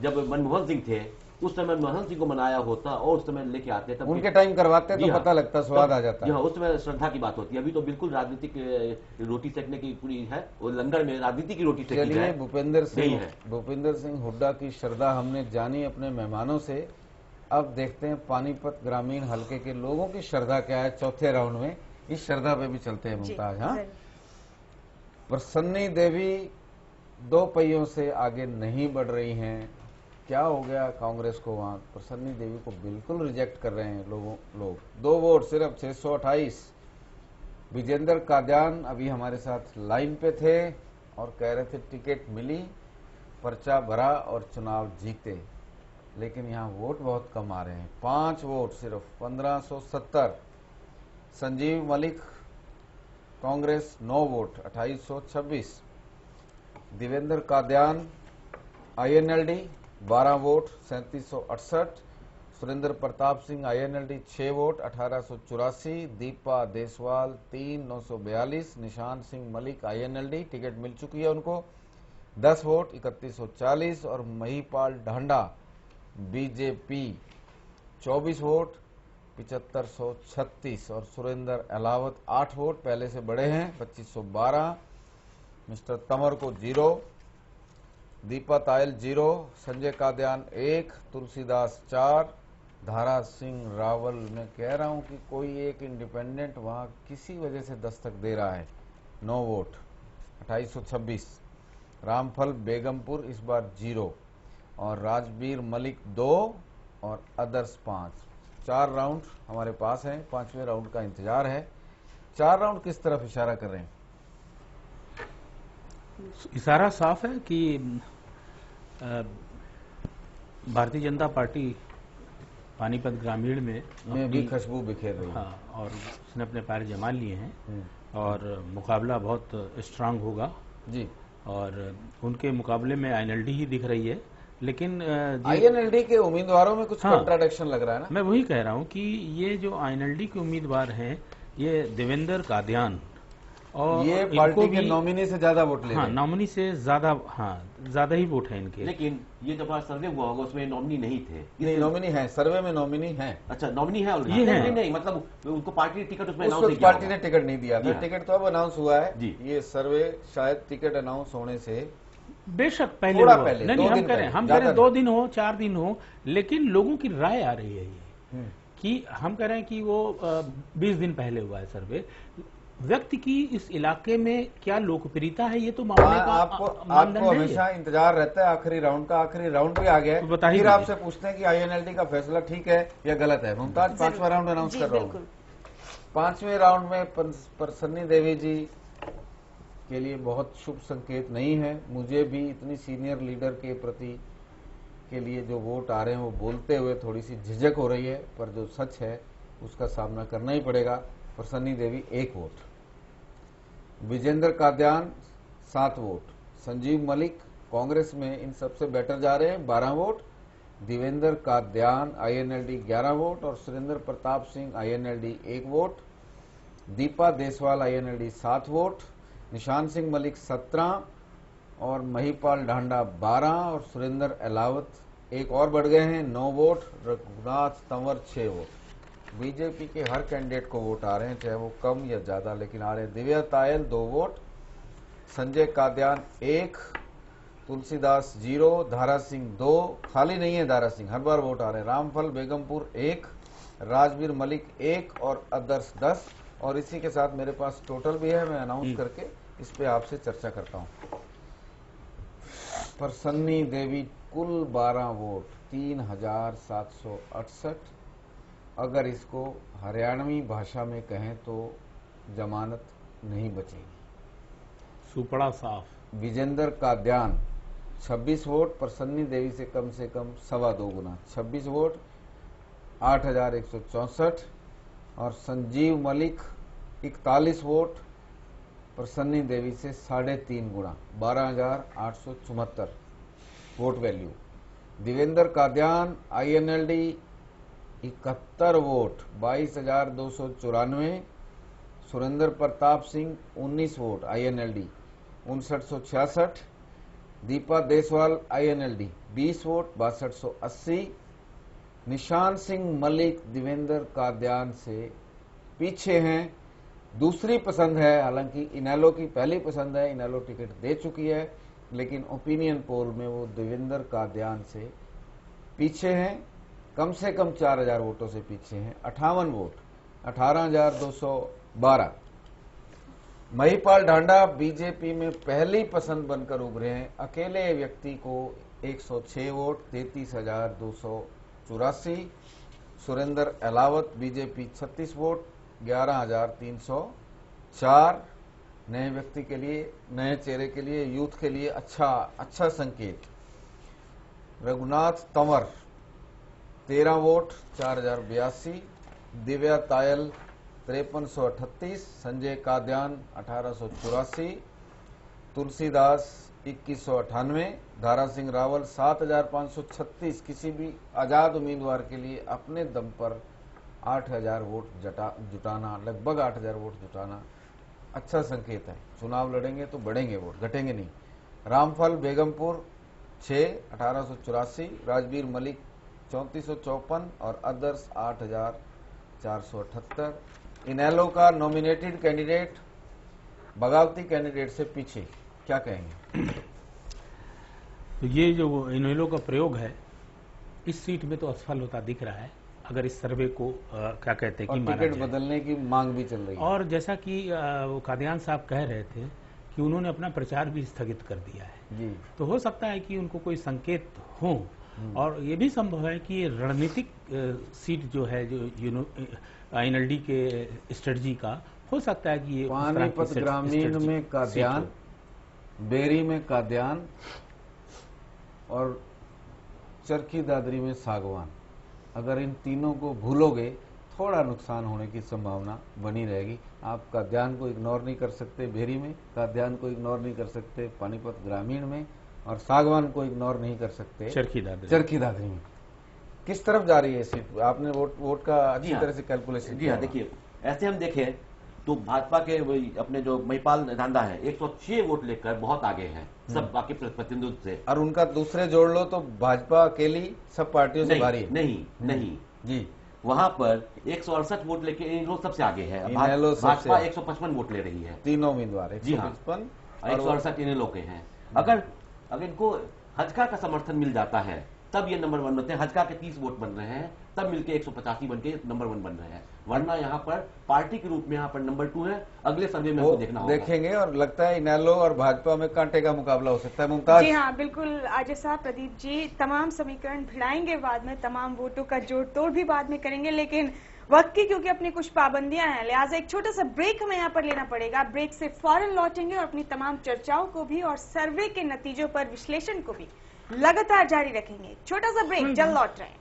Speaker 6: जब मनमोहन सिंह थे, उस समय मनमोहन सिंह को मनाया होता और उस समय लेके आते, तब
Speaker 2: उनके टाइम करवाते तो पता लगता, स्वाद आ जाता है।
Speaker 6: उस समय श्रद्धा की बात होती है। अभी तो बिल्कुल राजनीतिक रोटी सेकने की पूरी है, वो लंगर में राजनीति की रोटी सेकी है।
Speaker 2: भूपेंद्र सिंह हुड्डा की श्रद्धा हमने जानी अपने मेहमानों से। अब देखते हैं पानीपत ग्रामीण हलके के लोगों की श्रद्धा क्या है चौथे राउंड में। इस श्रद्धा पे भी चलते हैं मुमताज। हाँ, पर सन्नी देवी 2 पहियों से आगे नहीं बढ़ रही हैं। क्या हो गया कांग्रेस को वहां, प्रसन्नी देवी को बिल्कुल रिजेक्ट कर रहे हैं लोग 2 वोट सिर्फ 628। विजेंद्र कादयान अभी हमारे साथ लाइन पे थे और कह रहे थे टिकट मिली, पर्चा भरा और चुनाव जीते, लेकिन यहाँ वोट बहुत कम आ रहे हैं, 5 वोट सिर्फ 1570। Sanjeev Malik Congress 9 vote 2826। Devender Kadyan INLD 12 vote 3768। Surender Pratap Singh INLD 6 vote 1884। Deepa Deswal 3 942। Nishan Singh Malik INLD ticket मिल चुकी है उनको 10 वोट 3140। और महिपाल ढांडा BJP 24 वोट 7536। और सुरेंद्र अलावत 8 वोट पहले से बड़े हैं 2512। मिस्टर तंवर को 0, दीपा तायल 0, संजय कादयान 1, तुलसीदास 4, धारा सिंह रावल। मैं कह रहा हूं कि कोई एक इंडिपेंडेंट वहां किसी वजह से दस्तक दे रहा है, 9 वोट 2826। रामफल बेगमपुर इस बार 0 और राजबीर मलिक 2 और अदर्स 5। 4 राउंड हमारे पास हैं, 5वें राउंड का इंतजार है। 4 राउंड किस तरफ इशारा कर रहे हैं?
Speaker 5: इशारा साफ है कि भारतीय जनता पार्टी पानीपत ग्रामीण में
Speaker 2: भी खुशबू बिखेर रही है।
Speaker 5: हाँ, और उसने अपने पैर जमा लिए हैं और मुकाबला बहुत स्ट्रांग होगा जी। और उनके मुकाबले में INLD ही दिख रही है, लेकिन
Speaker 2: INLD के उम्मीदवारों में कुछ कॉन्ट्राडिक्शन लग रहा है ना।
Speaker 5: मैं वही कह रहा हूँ कि ये जो INLD के उम्मीदवार हैं, ये देवेंद्र कादयान और
Speaker 2: ये पार्टी के नॉमिनी से ज्यादा वोट ले,
Speaker 5: हाँ, नॉमिनी से ज्यादा ही वोट है इनके।
Speaker 6: लेकिन ये जब सर्वे हुआ होगा उसमें नॉमिनी नहीं थे।
Speaker 2: नहीं, नॉमिनी है, सर्वे में नॉमिनी है।
Speaker 6: अच्छा, नॉमिनी है
Speaker 5: ये है।
Speaker 6: नहीं, मतलब उनको पार्टी टिकट उसमें अनाउंस नहीं,
Speaker 2: पार्टी ने टिकट नहीं दिया था। टिकट तो अब अनाउंस हुआ है
Speaker 6: जी।
Speaker 2: ये सर्वे शायद टिकट अनाउंस होने से
Speaker 5: बेशक पहले नहीं, हम करें 2 दिन हो 4 दिन हो, लेकिन लोगों की राय आ रही है ये कि हम कह रहे हैं कि वो 20 दिन पहले हुआ है सर्वे। व्यक्ति की इस इलाके में क्या लोकप्रियता है ये तो मामले का
Speaker 2: आपको हमेशा इंतजार रहता है आखिरी राउंड का। आखिरी राउंड भी आ गया है, फिर आपसे पूछते हैं कि INLD का फैसला ठीक है या गलत है। मुमताज 5वां राउंड अनाउंस कर रहा हूँ। 5वें राउंड में प्रसन्नी देवी जी के लिए बहुत शुभ संकेत नहीं है। मुझे भी इतनी सीनियर लीडर के प्रति के लिए जो वोट आ रहे हैं वो बोलते हुए थोड़ी सी झिझक हो रही है, पर जो सच है उसका सामना करना ही पड़ेगा। प्रसन्नी देवी 1 वोट, विजेंद्र कादयान 7 वोट, संजीव मलिक कांग्रेस में इन सबसे बेटर जा रहे हैं 12 vote, Devender Kadyan INLD 11 vote और Surendra Pratap Singh INLD 1 vote, Deepa Deswal INLD 7 vote, Nishan Singh Malik 17 और महिपाल ढांडा 12 और सुरेंद्र अलावत 1 और बढ़ गए हैं 9 vote, Raghunath Tanwar 6 vote. BJP के हर कैंडिडेट को वोट आ रहे हैं, चाहे वो कम या ज्यादा, लेकिन आ रहे हैं। दिव्या तायल 2 वोट, संजय कादयान 1, तुलसीदास 0, धारा सिंह 2, खाली नहीं है धारा सिंह, हर बार वोट आ रहे हैं। रामफल बेगमपुर 1, राजबीर मलिक 1 और अदर्स 10। और इसी के साथ मेरे पास टोटल भी है, मैं अनाउंस करके इस पे आपसे चर्चा करता हूं। प्रसन्नी देवी कुल 12 वोट 3768। अगर इसको हरियाणवी भाषा में कहें तो जमानत नहीं बचेगी।
Speaker 5: सुपड़ा साफ।
Speaker 2: विजेंद्र कादयान 26 वोट, प्रसन्नी देवी से कम 2.25 गुना 26 वोट 8164। और संजीव मलिक 41 वोट, प्रसन्नी देवी से 3.5 गुना 12874 vote value. Devender Kadyan INLD 71 vote 22,294। Surender Pratap Singh 19 vote INLD 5966। Deepa Deswal INLD 20 vote 6280। Nishan Singh Malik Devendra Kadian से पीछे हैं। दूसरी पसंद है, हालांकि इनेलो की पहली पसंद है, इनेलो टिकट दे चुकी है, लेकिन ओपिनियन पोल में वो देवेंद्र कादयान से पीछे हैं, कम से कम 4000 वोटों से पीछे हैं। 58 वोट 18,212। महिपाल ढांडा बीजेपी में पहली पसंद बनकर उभरे हैं। अकेले व्यक्ति को 106 vote 33,284। Surendra Alawat BJP 36 vote 11,304। नए व्यक्ति के लिए, नए चेहरे के लिए, यूथ के लिए अच्छा संकेत। रघुनाथ तंवर 13 वोट 4,082। दिव्या तायल 5338। संजय काद्यान 1884। तुलसीदास 2198। दारा सिंह रावल 7,536। किसी भी आजाद उम्मीदवार के लिए अपने दम पर 8,000 वोट जुटाना, लगभग 8,000 वोट जुटाना अच्छा संकेत है। चुनाव लड़ेंगे तो बढ़ेंगे वोट, घटेंगे नहीं। रामफल बेगमपुर 6 1884। राजवीर मलिक 3454 और अदर्स 8,478। इनेलो का नॉमिनेटेड कैंडिडेट बगावती कैंडिडेट से पीछे, क्या कहेंगे?
Speaker 5: तो ये जो इनेलो का प्रयोग है इस सीट में तो असफल होता दिख रहा है, अगर इस सर्वे को क्या कहते हैं कि
Speaker 2: टिकट बदलने की मांग भी चल रही है।
Speaker 5: और जैसा कि वो कादियान साहब कह रहे थे कि उन्होंने अपना प्रचार भी स्थगित कर दिया है
Speaker 2: जी।
Speaker 5: तो हो सकता है कि उनको कोई संकेत हो, और ये भी संभव है कि रणनीतिक सीट जो है, जो INLD के स्ट्रेटजी का, हो सकता है कि ये
Speaker 2: पानीपत ग्रामीण में काद्यान, बेरी में काद्यान और चरखी दादरी में सागवान, अगर इन तीनों को भूलोगे थोड़ा नुकसान होने की संभावना बनी रहेगी। आप काद्यान को इग्नोर नहीं कर सकते भेरी में, काद्यान को इग्नोर नहीं कर सकते पानीपत ग्रामीण में, और सागवान को इग्नोर नहीं कर सकते चरखी दादरी में। किस तरफ जा रही है सीट? आपने वोट का अच्छी तरह से कैलकुलेशन
Speaker 6: जी हाँ, देखिए ऐसे हम देखें तो भाजपा के अपने जो महिपाल धांधा है 106 वोट लेकर बहुत आगे है सब बाकी प्रतिनिधित्व से,
Speaker 2: और उनका दूसरे जोड़ लो तो भाजपा अकेली सब पार्टियों से भारी है।
Speaker 6: नहीं
Speaker 2: जी,
Speaker 6: वहां पर 168 वोट लेके इन लोग सबसे आगे है। भाजपा 155 वोट ले रही है,
Speaker 2: तीनों उम्मीदवार
Speaker 6: 155 168 इन लोग के हैं। अगर इनको हजका का समर्थन मिल जाता है तब ये नंबर 1 होते हैं। हजका के 30 वोट बन रहे हैं, तब मिलके 185 बन के नंबर 1 बन रहे हैं, वरना यहाँ पर पार्टी के रूप में यहाँ पर नंबर 2 है। अगले सर्वे में देखना होगा,
Speaker 2: देखेंगे, और लगता है इनेलो और भाजपा में कांटे का मुकाबला हो सकता है। मुमताज
Speaker 1: जी हाँ, बिल्कुल आजिज साहब, प्रदीप जी, तमाम समीकरण भिड़ाएंगे बाद में, तमाम वोटों का जोड़ तोड़ भी बाद में करेंगे, लेकिन वक्त की क्योंकि अपनी कुछ पाबंदियां हैं, लिहाजा एक छोटा सा ब्रेक हमें यहाँ पर लेना पड़ेगा। ब्रेक से फौरन लौटेंगे और अपनी तमाम चर्चाओं को भी और सर्वे के नतीजों पर विश्लेषण को भी लगातार जारी रखेंगे। छोटा सा ब्रेक, जल्द लौट रहे हैं।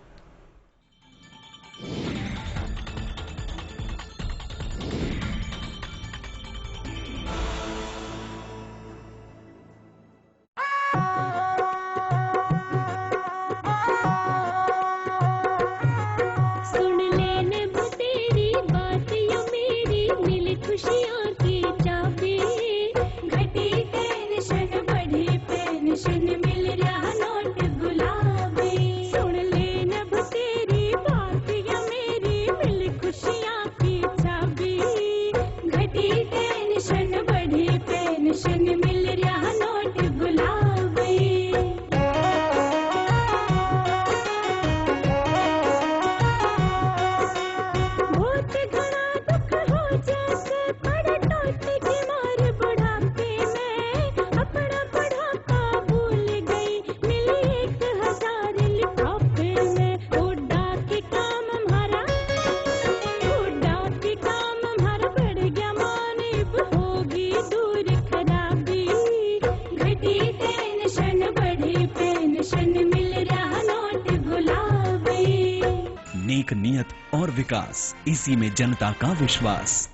Speaker 14: नेक नियत और विकास, इसी में जनता का विश्वास।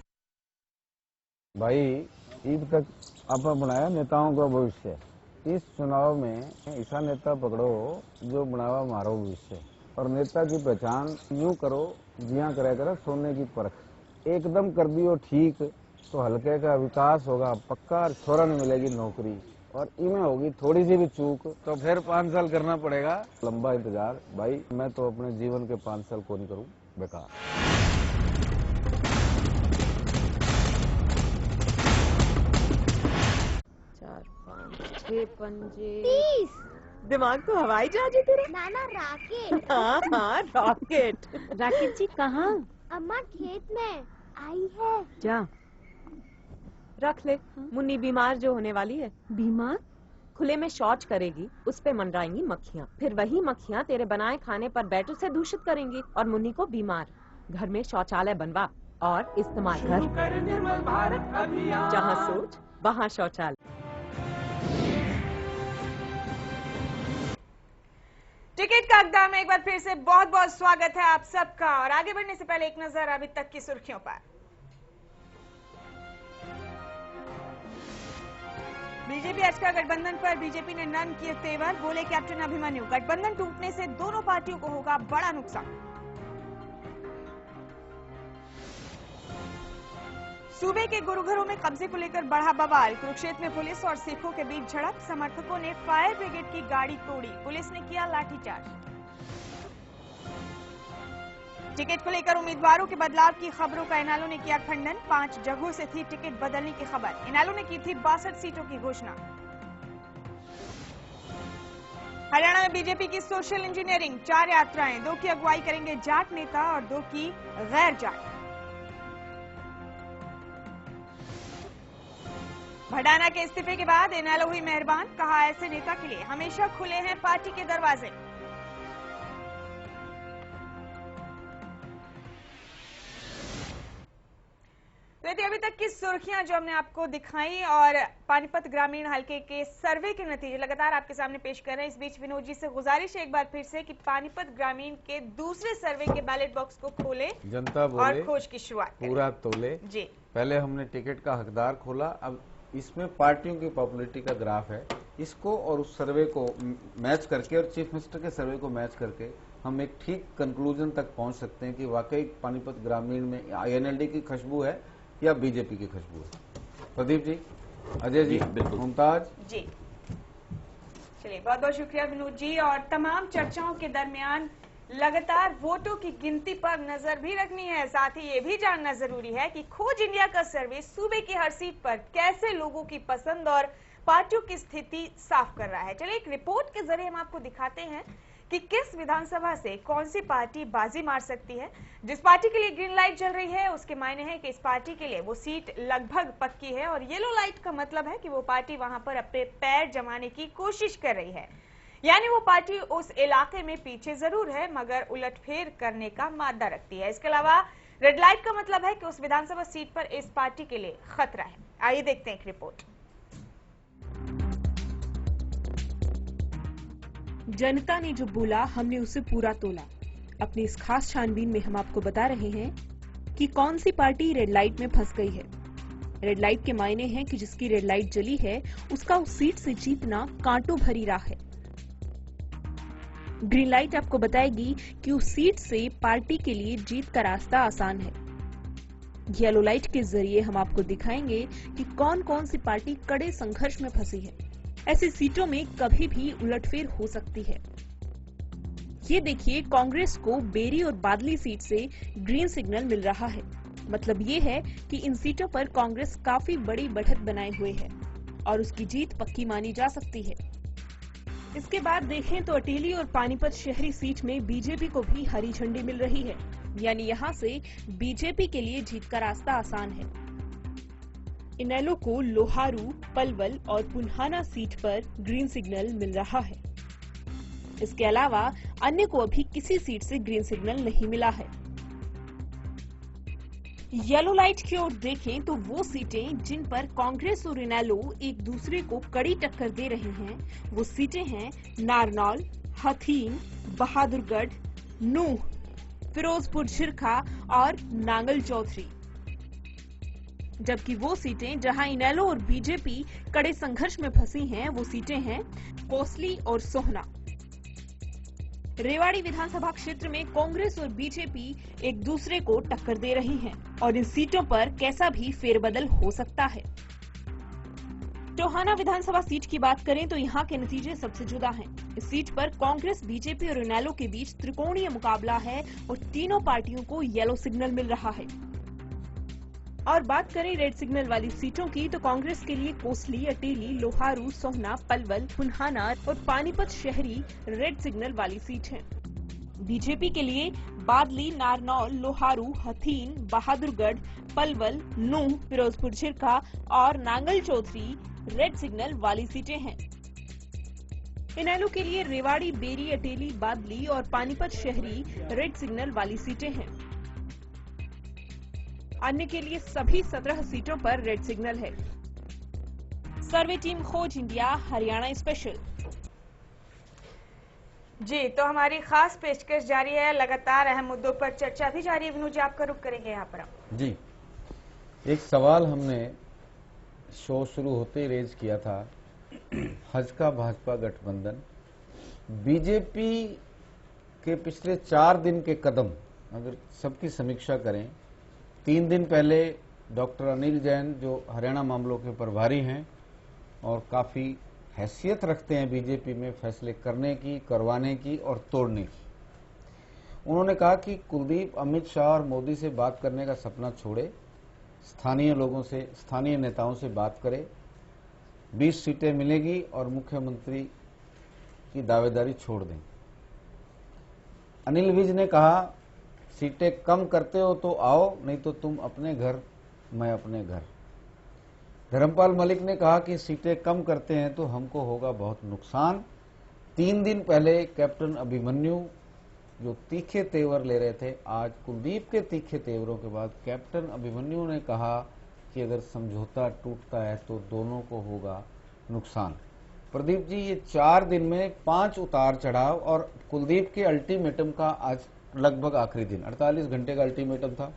Speaker 2: भाई ईद तक आपने बनाया नेताओं का भविष्य, इस चुनाव में ऐसा नेता पकड़ो जो बनावा मारो भविष्य, और नेता की पहचान यूं करो जिया करे सोने की परख, एकदम कर दियो ठीक तो हल्के का विकास होगा पक्का, छोरा ने मिलेगी नौकरी, और इनमें होगी थोड़ी सी भी चूक तो फिर 5 साल करना पड़ेगा लंबा इंतजार। भाई मैं तो अपने जीवन के 5 साल को नहीं करूं बेकार।
Speaker 11: 4 5 6 पंजे 30। दिमाग तो हवाई जहाज है तेरा।
Speaker 12: नाना रॉकेट।
Speaker 11: हाँ रॉकेट।
Speaker 12: राकेट जी कहाँ? अम्मा खेत में आई है।
Speaker 11: जा रख ले, मुन्नी बीमार जो होने वाली है।
Speaker 12: बीमार?
Speaker 11: खुले में शौच करेगी, उस पे मंडराएंगी मक्खियाँ। फिर वही मक्खियाँ तेरे बनाए खाने पर बैटू से दूषित करेंगी और मुन्नी को बीमार। घर में शौचालय बनवा और इस्तेमाल कर। जहाँ सोच वहाँ शौचालय।
Speaker 1: टिकट का हकदार में एक बार फिर से बहुत बहुत स्वागत है आप सबका। और आगे बढ़ने से पहले एक नजर अभी तक की सुर्खियों पर। बीजेपी एचका गठबंधन पर बीजेपी ने नर्म किए तेवर, बोले कैप्टन अभिमन्यु। गठबंधन टूटने से दोनों पार्टियों को होगा बड़ा नुकसान। सूबे के गुरुघरों में कब्जे को लेकर बढ़ा बवाल। कुरुक्षेत्र में पुलिस और सिखों के बीच झड़प, समर्थकों ने फायर ब्रिगेड की गाड़ी तोड़ी, पुलिस ने किया लाठीचार्ज। टिकट को लेकर उम्मीदवारों के बदलाव की खबरों का इनेलो ने किया खंडन। 5 जगहों से थी टिकट बदलने की खबर। इनेलो ने की थी 62 सीटों की घोषणा। हरियाणा में बीजेपी की सोशल इंजीनियरिंग, 4 यात्राएं, 2 की अगुवाई करेंगे जाट नेता और 2 की गैर जाट। भडाना के इस्तीफे के बाद इनेलो हुई मेहरबान, कहा ऐसे नेता के लिए हमेशा खुले हैं पार्टी के दरवाजे। तो ये अभी तक की सुर्खियां जो हमने आपको दिखाई और पानीपत ग्रामीण हलके के सर्वे के नतीजे लगातार आपके सामने पेश कर रहे हैं। इस बीच विनोद जी से गुजारिश है एक बार फिर से कि पानीपत ग्रामीण के दूसरे सर्वे के बैलेट बॉक्स को खोले,
Speaker 2: जनता बोले
Speaker 1: और खोज की शुरुआत
Speaker 2: पूरा तोले।
Speaker 1: जी
Speaker 2: पहले हमने टिकट का हकदार खोला, अब इसमें पार्टियों की पॉपुलैरिटी का ग्राफ है। इसको और उस सर्वे को मैच करके और चीफ मिनिस्टर के सर्वे को मैच करके हम एक ठीक कंक्लूजन तक पहुंच सकते हैं कि वाकई पानीपत ग्रामीण में आईएनएलडी की खुशबू है या बीजेपी की खुशबू है। प्रदीप जी, अजय जी, मुमताज
Speaker 1: जी, चलिए बहुत बहुत शुक्रिया विनोद जी। और तमाम चर्चाओं के दरमियान लगातार वोटों की गिनती पर नजर भी रखनी है। साथ ही ये भी जानना जरूरी है कि खोज इंडिया का सर्वे सूबे की हर सीट पर कैसे लोगों की पसंद और पार्टियों की स्थिति साफ कर रहा है। चलिए एक रिपोर्ट के जरिए हम आपको दिखाते हैं कि किस विधानसभा से कौन सी पार्टी बाजी मार सकती है। जिस पार्टी के लिए ग्रीन लाइट जल रही है उसके मायने हैं कि इस पार्टी के लिए वो सीट लगभग पक्की है, और येलो लाइट का मतलब है कि वो पार्टी वहां पर अपने पैर जमाने की कोशिश कर रही है, यानी वो पार्टी उस इलाके में पीछे जरूर है मगर उलटफेर करने का मादा रखती है। इसके अलावा रेड लाइट का मतलब है कि उस विधानसभा सीट पर इस पार्टी के लिए खतरा है। आइए देखते हैं एक रिपोर्ट।
Speaker 4: जनता ने जो बोला हमने उसे पूरा तोला। अपनी इस खास छानबीन में हम आपको बता रहे हैं कि कौन सी पार्टी रेड लाइट में फंस गई है। रेड लाइट के मायने हैं कि जिसकी रेड लाइट जली है उसका उस सीट से जीतना कांटों भरी राह है। ग्रीन लाइट आपको बताएगी कि उस सीट से पार्टी के लिए जीत का रास्ता आसान है। येलो लाइट के जरिए हम आपको दिखाएंगे कि कौन कौन सी पार्टी कड़े संघर्ष में फंसी है। ऐसी सीटों में कभी भी उलटफेर हो सकती है। ये देखिए, कांग्रेस को बेरी और बादली सीट से ग्रीन सिग्नल मिल रहा है। मतलब ये है कि इन सीटों पर कांग्रेस काफी बड़ी बढ़त बनाए हुए है और उसकी जीत पक्की मानी जा सकती है। इसके बाद देखें तो अटेली और पानीपत शहरी सीट में बीजेपी को भी हरी झंडी मिल रही है, यानी यहाँ से बीजेपी के लिए जीत का रास्ता आसान है। इनेलो को लोहारू, पलवल और पुल्हाना सीट पर ग्रीन सिग्नल मिल रहा है। इसके अलावा अन्य को अभी किसी सीट से ग्रीन सिग्नल नहीं मिला है। येलो लाइट की ओर देखें तो वो सीटें जिन पर कांग्रेस और इनेलो एक दूसरे को कड़ी टक्कर दे रहे हैं वो सीटें हैं नारनौल, हथीन, बहादुरगढ़, नूह, फिरोजपुर झिरखा और नांगल चौधरी। जबकि वो सीटें जहां इनेलो और बीजेपी कड़े संघर्ष में फंसी हैं वो सीटें हैं कोसली और सोहना। रेवाड़ी विधानसभा क्षेत्र में कांग्रेस और बीजेपी एक दूसरे को टक्कर दे रही हैं और इन सीटों पर कैसा भी फेरबदल हो सकता है। टोहाना विधानसभा सीट की बात करें तो यहाँ के नतीजे सबसे जुदा हैं। इस सीट पर कांग्रेस, बीजेपी और इनेलो के बीच त्रिकोणीय मुकाबला है और तीनों पार्टियों को येलो सिग्नल मिल रहा है। और बात करें रेड सिग्नल वाली सीटों की तो कांग्रेस के लिए कोसली, अटेली, लोहारू, सोहना, पलवल, पुल्हाना और पानीपत शहरी रेड सिग्नल वाली सीट हैं। बीजेपी के लिए बादली, नारनौल, लोहारू, हथीन, बहादुरगढ़, पलवल, नूह, फिरोजपुर झिरखा और नांगल चौधरी रेड सिग्नल वाली सीटें हैं। इनेलो के लिए रेवाड़ी, बेरी, अटेली, बादली और पानीपत शहरी रेड सिग्नल वाली सीटें हैं। अन्य के लिए सभी 17 सीटों पर रेड सिग्नल है। सर्वे टीम खोज इंडिया, हरियाणा स्पेशल।
Speaker 1: जी, तो हमारी खास पेशकश जारी है, लगातार अहम मुद्दों पर चर्चा भी जारी है। विनू जी, आपका रुख करेंगे यहाँ पर हम।
Speaker 2: जी, एक सवाल हमने शो शुरू होते ही रेज किया था। हज का भाजपा गठबंधन, बीजेपी के पिछले 4 दिन के कदम अगर सबकी समीक्षा करें, 3 दिन पहले डॉक्टर अनिल जैन जो हरियाणा मामलों के प्रभारी हैं और काफी हैसियत रखते हैं बीजेपी में फैसले करने की, करवाने की और तोड़ने की, उन्होंने कहा कि कुलदीप अमित शाह और मोदी से बात करने का सपना छोड़े, स्थानीय लोगों से, स्थानीय नेताओं से बात करे, 20 सीटें मिलेगी और मुख्यमंत्री की दावेदारी छोड़ दें। अनिल विज ने कहा, सीटें कम करते हो तो आओ, नहीं तो तुम अपने घर, मैं अपने घर। धर्मपाल मलिक ने कहा कि सीटें कम करते हैं तो हमको होगा बहुत नुकसान। 3 दिन पहले कैप्टन अभिमन्यु जो तीखे तेवर ले रहे थे, आज कुलदीप के तीखे तेवरों के बाद कैप्टन अभिमन्यु ने कहा कि अगर समझौता टूटता है तो दोनों को होगा नुकसान। प्रदीप जी, ये 4 दिन में 5 उतार चढ़ाव और कुलदीप के अल्टीमेटम का आज लगभग आखिरी दिन, 48 घंटे का अल्टीमेटम था।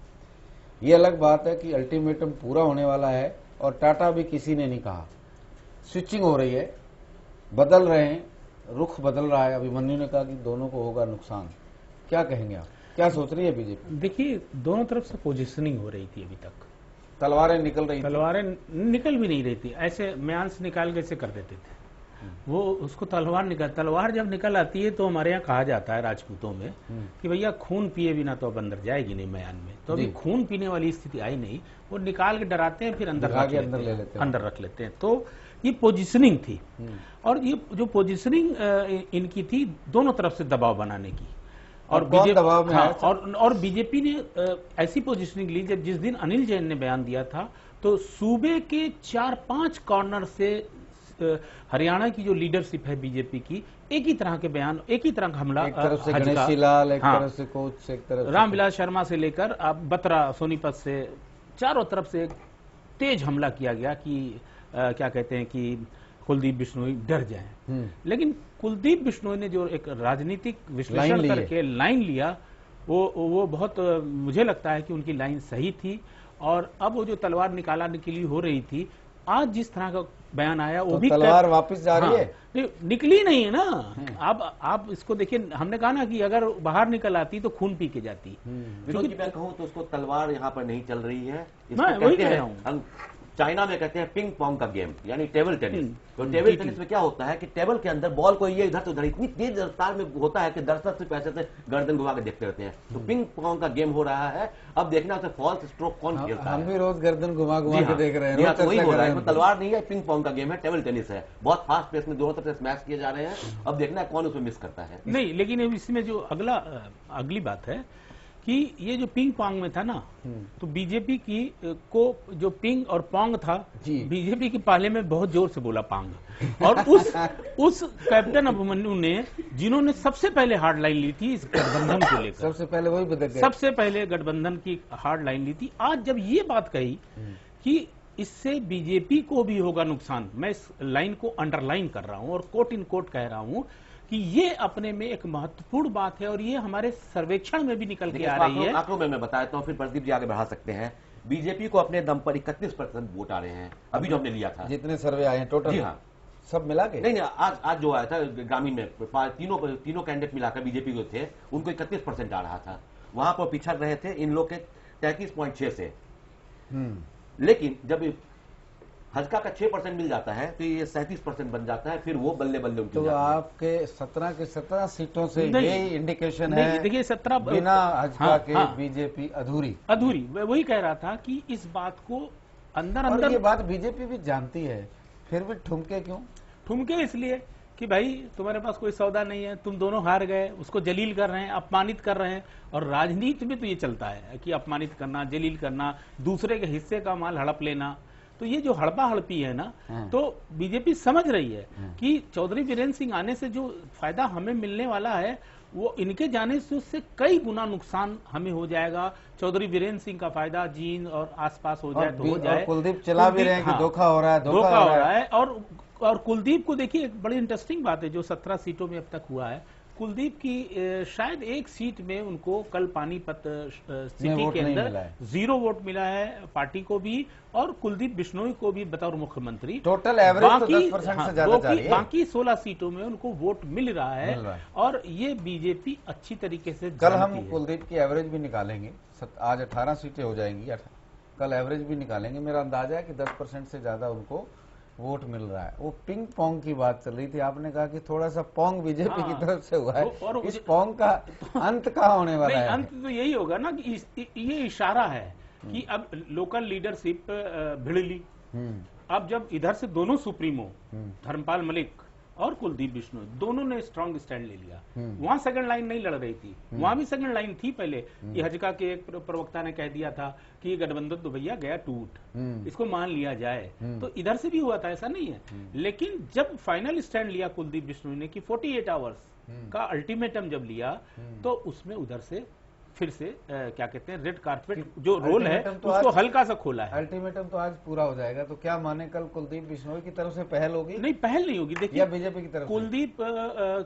Speaker 2: ये अलग बात है कि अल्टीमेटम पूरा होने वाला है और टाटा भी किसी ने नहीं कहा। स्विचिंग हो रही है, बदल रहे हैं, रुख बदल रहा है। अभिमन्यु ने कहा कि दोनों को होगा नुकसान। क्या कहेंगे आप, क्या सोच रही है बीजेपी?
Speaker 5: देखिए, दोनों तरफ से पोजीशनिंग हो रही थी अभी तक,
Speaker 2: तलवारें निकल रही थी।
Speaker 5: तलवारें निकल भी नहीं रही थी, ऐसे म्यांस निकाल के ऐसे कर देते थे वो, उसको तलवार जब निकल आती है तो हमारे यहाँ कहा जाता है राजपूतों में कि भैया खून पिए बिना तो अब अंदर जाएगी नहीं म्यान में। तो अभी खून पीने वाली स्थिति आई नहीं, वो निकाल के डराते हैं, फिर अंदर रख लेते हैं। तो ये पोजीशनिंग थी, और ये जो पोजीशनिंग इनकी थी दोनों तरफ से दबाव बनाने की, और बीजेपी और बीजेपी ने ऐसी पोजीशनिंग ली जब जिस दिन अनिल जैन ने बयान दिया था तो सूबे के 4-5 कॉर्नर से हरियाणा की जो लीडरशिप है बीजेपी की, एक ही तरह के बयान, एक ही तरह का हमला,
Speaker 2: एक तरफ से गणेशी लाल, एक तरफ से कोच, एक तरफ
Speaker 5: रामविलास शर्मा से लेकर अब बत्रा, सोनीपत से, चारों तरफ से तेज हमला किया गया कि क्या कहते हैं कि कुलदीप बिश्नोई डर जाएं। लेकिन कुलदीप बिश्नोई ने जो एक राजनीतिक विश्लेषण करके लाइन लिया, वो बहुत, मुझे लगता है कि उनकी लाइन सही थी। और अब वो जो तलवार निकालने के लिए हो रही थी, आज जिस तरह का बयान आया वो भी
Speaker 2: तलवार वापस जा रही है,
Speaker 5: निकली नहीं है ना। अब आप इसको देखिए, हमने कहा ना कि अगर बाहर निकल आती तो खून पी के जाती।
Speaker 6: विनोद जी, मैं कहूँ तो उसको तलवार यहाँ पर नहीं चल रही है,
Speaker 5: मैं वही कह रहा हूँ।
Speaker 6: चाइना में कहते हैं पिंग पोंग का गेम, यानी टेबल टेनिस। तो टेबल टेनिस में क्या होता है कि टेबल के अंदर बॉल को ये इधर से उधर इतनी तेज रफ्तार में होता है कि दर्शक सिर्फ ऐसे से गर्दन घुमा के देखते रहते हैं। तो पिंग पोंग का गेम हो रहा है। अब देखना उसे फॉल्स स्ट्रोक कौन खेलता है।
Speaker 2: हम भी रोज गर्दन घुमा के देख रहे हैं।
Speaker 6: तो वही हो रहा है, तलवार नहीं है, पिंग पोंग का गेम है, टेबल टेनिस है। बहुत फास्ट पेस में दोनों तरफ से स्मैश किए जा रहे हैं। अब देखना है कौन उसमें मिस करता है।
Speaker 5: नहीं, लेकिन इसमें जो अगली बात है कि ये जो पिंग पोंग में था ना, तो बीजेपी की को जो पिंग और पोंग था, बीजेपी के पाले में बहुत जोर से बोला पांग। और उस कैप्टन अभिमन्यु ने, जिन्होंने सबसे पहले हार्ड लाइन ली थी इस गठबंधन को लेकर,
Speaker 2: सबसे पहले वही बदल गए,
Speaker 5: सबसे पहले गठबंधन की हार्ड लाइन ली थी, आज जब ये बात कही कि इससे बीजेपी को भी होगा नुकसान, मैं इस लाइन को अंडरलाइन कर रहा हूं और कोट इन कोट कह रहा हूं कि ये अपने में एक महत्वपूर्ण बात है और ये हमारे सर्वेक्षण में भी निकल के आ रही है।
Speaker 6: आंकड़ों में मैं बताता हूँ, फिर प्रदीप जी आगे बढ़ा सकते हैं। बीजेपी को अपने दम पर 31% वोट आ रहे हैं, अभी जो हमने लिया था,
Speaker 2: जितने सर्वे आए हैं टोटल।
Speaker 6: जी हाँ,
Speaker 2: सब मिला के
Speaker 6: नहीं, आज जो आया था ग्रामीण में, तीनों कैंडिडेट मिलाकर बीजेपी को थे, उनको 31% आ रहा था। वहां पर पिछड़ रहे थे इन लोग के 33.6 से। लेकिन जब हल्का का 6% मिल जाता है तो ये 37% बन जाता है, फिर वो बल्ले बल्ले उनकी।
Speaker 2: तो आपके 17 के 17 सीटों से यही इंडिकेशन है।
Speaker 5: देखिए 17
Speaker 2: बिना हल्का के बीजेपी अधूरी।
Speaker 5: वही कह रहा था कि इस बात को अंदर
Speaker 2: ये बात बीजेपी भी जानती है, फिर भी ठुमके क्यों?
Speaker 5: ठुमके इसलिए कि भाई तुम्हारे पास कोई सौदा नहीं है, तुम दोनों हार गए, उसको जलील कर रहे हैं, अपमानित कर रहे हैं। और राजनीति में तो ये चलता है कि अपमानित करना, जलील करना, दूसरे के हिस्से का माल हड़प लेना। तो ये जो हड़पा हड़पी है ना, तो बीजेपी समझ रही है कि चौधरी बीरेन्द्र सिंह आने से जो फायदा हमें मिलने वाला है वो इनके जाने से उससे कई गुना नुकसान हमें हो जाएगा। चौधरी बीरेन्द्र सिंह का फायदा जींद और आसपास हो जाए तो हो जाए।
Speaker 2: कुलदीप चला भी रहे हैं कि धोखा हो रहा है,
Speaker 5: धोखा हो रहा है। और कुलदीप को देखिए, एक बड़ी इंटरेस्टिंग बात है जो 17 सीटों में अब तक हुआ है, कुलदीप की शायद एक सीट में उनको कल पानीपत सिटी के अंदर 0 वोट मिला है, पार्टी को भी और कुलदीप बिश्नोई को भी बतौर मुख्यमंत्री।
Speaker 2: टोटल एवरेज तो 10% से ज्यादा जा रही है।
Speaker 5: बाकी 16 सीटों में उनको वोट मिल रहा है और ये बीजेपी अच्छी तरीके से
Speaker 2: कल हम कुलदीप की एवरेज भी निकालेंगे। आज 18 सीटें हो जाएंगी, कल एवरेज भी निकालेंगे। मेरा अंदाजा है कि 10% से ज्यादा उनको वोट मिल रहा है। वो पिंग पोंग की बात चल रही थी, आपने कहा कि थोड़ा सा पोंग बीजेपी की तरफ से हुआ है, और इस पोंग का अंत कहाँ होने वाला है?
Speaker 5: अंत तो यही होगा ना कि ये इशारा है कि अब लोकल लीडरशिप भिड़ली। अब जब इधर से दोनों सुप्रीमो धर्मपाल मलिक और कुलदीप बिश्नोई दोनों ने स्ट्रांग स्टैंड ले लिया। वहां सेकंड लाइन नहीं लड़ रही थी, वहां भी सेकंड लाइन थी पहले। ये हजका के एक प्रवक्ता ने कह दिया था कि गठबंधन तो भैया गया टूट, इसको मान लिया जाए। तो इधर से भी हुआ था, ऐसा नहीं है। लेकिन जब फाइनल स्टैंड लिया कुलदीप बिश्नोई ने कि 48 आवर्स का अल्टीमेटम जब लिया, तो उसमें उधर से फिर से क्या कहते हैं, रेड कारपेट जो रोल है तो उसको हल्का सा खोला है।
Speaker 2: अल्टीमेटम तो आज पूरा हो जाएगा, तो क्या माने कल कुलदीप बिश्नोई की तरफ से पहल होगी?
Speaker 5: नहीं, पहल नहीं होगी। देखिए,
Speaker 2: बीजेपी की तरफ,
Speaker 5: कुलदीप